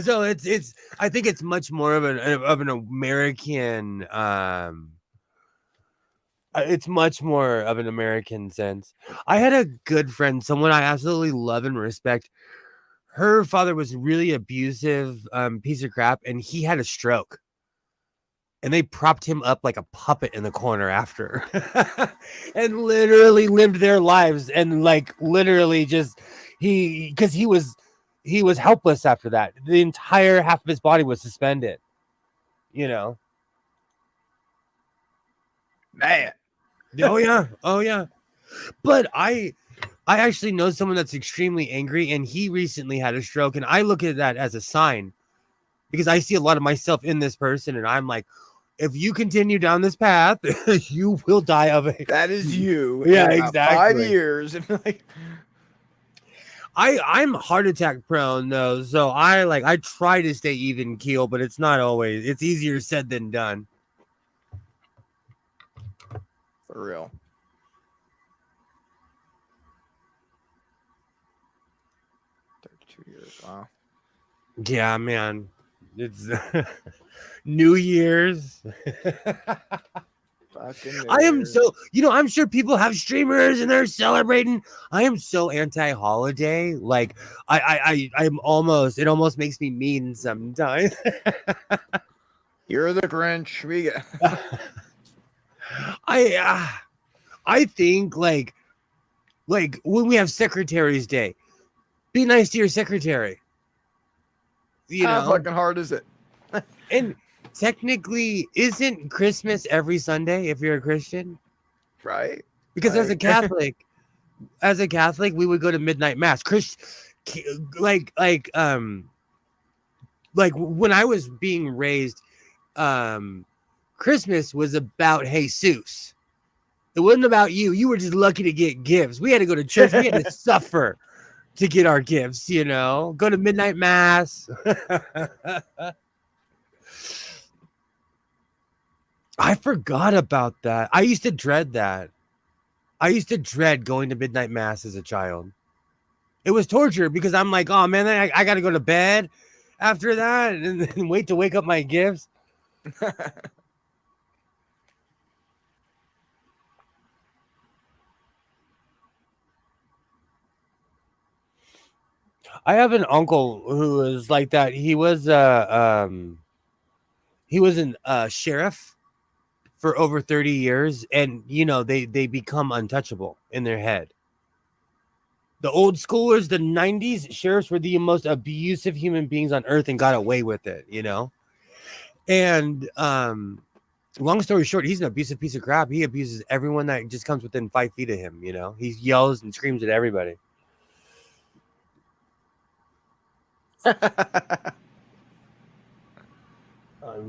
A: So it's. I think it's much more of an American. It's much more of an American sense. I had a good friend, someone I absolutely love and respect. Her father was really abusive, piece of crap, and he had a stroke. And they propped him up like a puppet in the corner after, and literally lived their lives. And like literally just because he was helpless after that. The entire half of his body was suspended.
B: Man.
A: Oh yeah. But I actually know someone that's extremely angry, and he recently had a stroke, and I look at that as a sign, because I see a lot of myself in this person, and I'm like, if you continue down this path, you will die of it.
B: That is you.
A: Yeah,
B: in about
A: exactly.
B: 5 years.
A: I'm heart attack prone though, so I try to stay even keel, but it's not always. It's easier said than done.
B: For real. Wow.
A: Yeah, man. It's New Year's. I am so, I'm sure people have streamers and they're celebrating. I am so anti-holiday. Like I'm almost, it almost makes me mean sometimes.
B: You're the Grinch. We get
A: I think like when we have Secretary's Day, be nice to your secretary.
B: How fucking hard is it?
A: And technically, isn't Christmas every Sunday if you're a Christian?
B: Right.
A: Because as a Catholic, we would go to midnight mass. Like when I was being raised, Christmas was about Jesus. It wasn't about you. You were just lucky to get gifts. We had to go to church. We had to suffer to get our gifts, go to midnight mass. I forgot about that. I used to dread that. I used to dread going to midnight mass as a child. It was torture because I'm like, oh man, I got to go to bed after that and then wait to wake up my gifts. I have an uncle who was like that. He was an sheriff for over 30 years, and they become untouchable in their head. The old schoolers, the 90s sheriffs were the most abusive human beings on earth and got away with it, And long story short, he's an abusive piece of crap. He abuses everyone that just comes within 5 feet of him, He yells and screams at everybody. I'm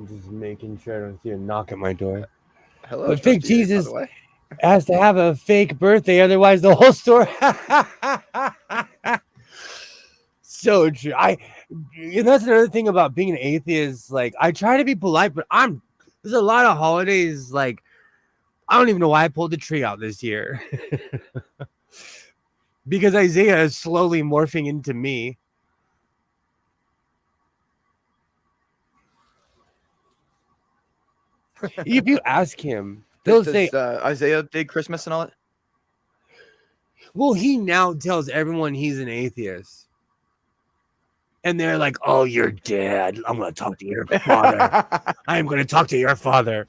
A: just making sure I don't see a knock at my door.
B: Hello,
A: But fake
B: Trusty, by
A: Jesus
B: the way.
A: has to have a fake birthday, otherwise the whole story. So true. And that's another thing about being an atheist. Like, I try to be polite, but there's a lot of holidays. Like, I don't even know why I pulled the tree out this year. Because Isaiah is slowly morphing into me. If you ask him, he'll say,
B: Isaiah dig Christmas and all that?
A: well, he now tells everyone he's an atheist. And they're like, oh, you're dead. I'm going to talk to your father. I'm going to talk to your father.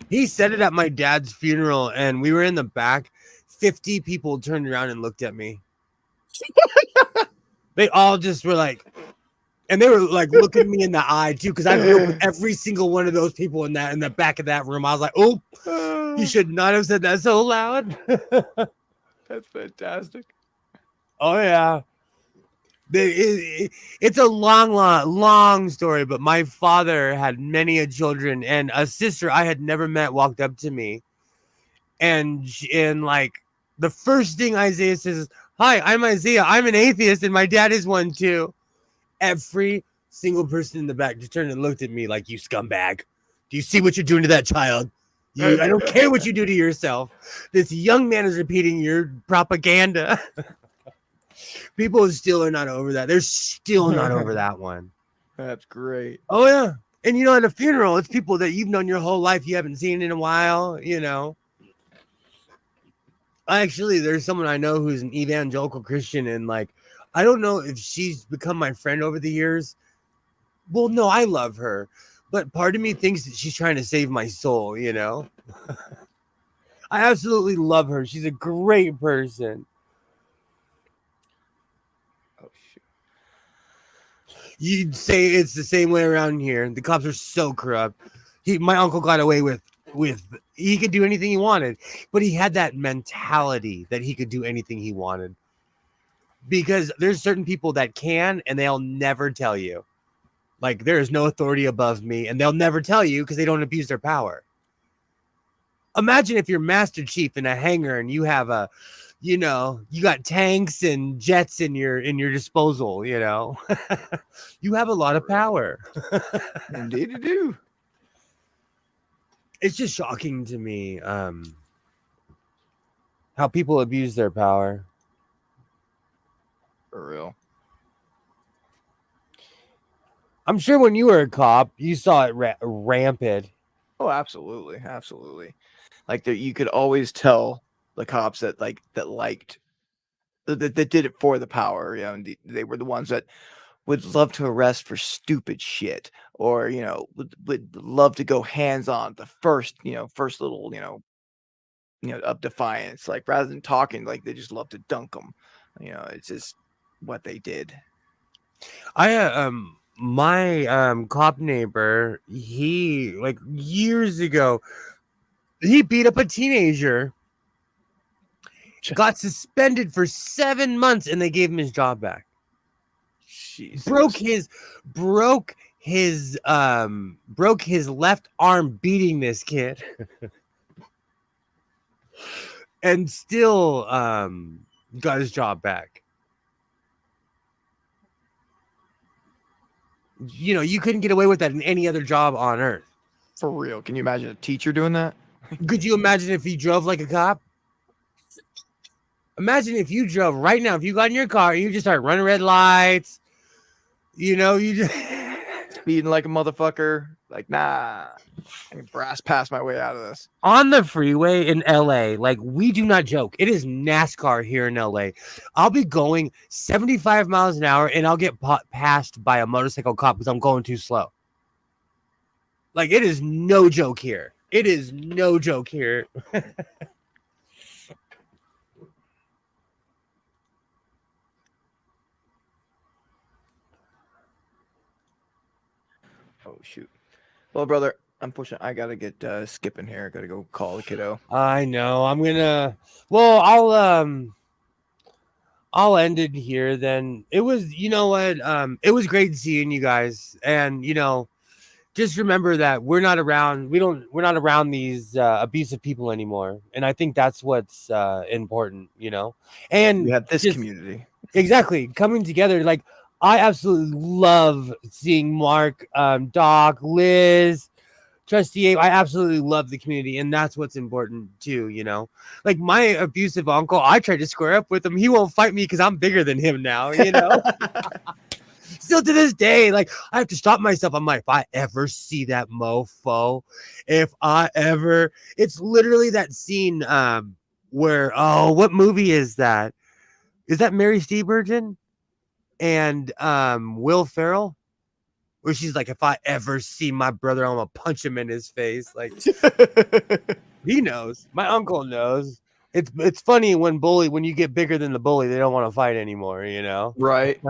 A: He said it at my dad's funeral, and we were in the back. 50 people turned around and looked at me. They all just were like, and they were like looking me in the eye too, because I grew up with every single one of those people in the back of that room. I was like, oh, you should not have said that so loud.
B: That's fantastic.
A: Oh yeah. It's a long story, but my father had many children, and a sister I had never met walked up to me, and like the first thing Isaiah says is, hi, I'm Isaiah. I'm an atheist, and my dad is one too. Every single person in the back just turned and looked at me like, you scumbag. Do you see what you're doing to that child? I don't care what you do to yourself. This young man is repeating your propaganda. People still are not over that. They're still not over that one.
B: That's great.
A: Oh, yeah. And, at a funeral, it's people that you've known your whole life you haven't seen in a while, Actually, there's someone I know who's an evangelical Christian, and, like, I don't know if she's become my friend over the years. Well, no, I love her. But part of me thinks that she's trying to save my soul, I absolutely love her. She's a great person. You'd say it's the same way around here. The cops are so corrupt. My uncle got away with he could do anything he wanted, but he had that mentality that he could do anything he wanted. Because there's certain people that can, and they'll never tell you. Like, there is no authority above me, and they'll never tell you because they don't abuse their power. Imagine if you're Master Chief in a hangar and you have you got tanks and jets in your disposal, you have a lot of power.
B: Indeed you do.
A: It's just shocking to me how people abuse their power.
B: For real.
A: I'm sure when you were a cop, you saw it rampant.
B: Oh, absolutely. Absolutely. Like, you could always tell the cops that liked that did it for the power, and they were the ones that would love to arrest for stupid shit, or would love to go hands on the first little of defiance, like, rather than talking, like, they just love to dunk them. It's just what they did.
A: My cop neighbor, he, like, years ago, he beat up a teenager, got suspended for 7 months, and they gave him his job back.
B: Jesus.
A: Broke his left arm beating this kid. And still got his job back. You couldn't get away with that in any other job on earth.
B: For real. Can you imagine a teacher doing that?
A: Could you imagine if he drove like a cop? Imagine if you drove right now, if you got in your car and you just start running red lights, you know, you just
B: Speeding like a motherfucker. Like, nah. I can brass pass my way out of this.
A: on the freeway in LA. Like, we do not joke. It is NASCAR here in LA. I'll be going 75 miles an hour and I'll get passed by a motorcycle cop because I'm going too slow. Like, it is no joke here. It is no joke here.
B: Oh, shoot. Well, brother, unfortunately, I gotta get skipping here. I gotta go call the kiddo.
A: I know. I'm gonna. Well, I'll end it here. Then it was. You know what? It was great seeing you guys, and you know, just remember that we're not around. We're not around these abusive people anymore, and I think that's what's important. You know, and
B: We have this
A: just
B: community.
A: exactly coming together. Like I absolutely love seeing Mark, Doc, Liz. Trustee Abe, I absolutely love the community, and that's what's important too. You know, like my abusive uncle, I tried to square up with him. He won't fight me because I'm bigger than him now. You know, still to this day, like I have to stop myself. I'm like, if I ever see that mofo, if I ever, it's literally that scene where what movie is that? Is that Mary Steenburgen and Will Ferrell? Where she's like, if I ever see my brother, I'm gonna punch him in his face. Like he knows. My uncle knows. It's funny when you get bigger than the bully, they don't want to fight anymore, you know.
B: Right.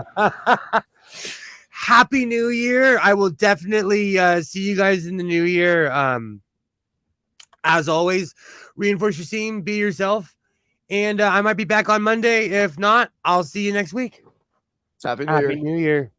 A: Happy New Year. I will definitely see you guys in the new year. As always, reinforce your team, be yourself. And I might be back on Monday. If not, I'll see you next week.
B: Happy New
A: Happy
B: Year.
A: New Year.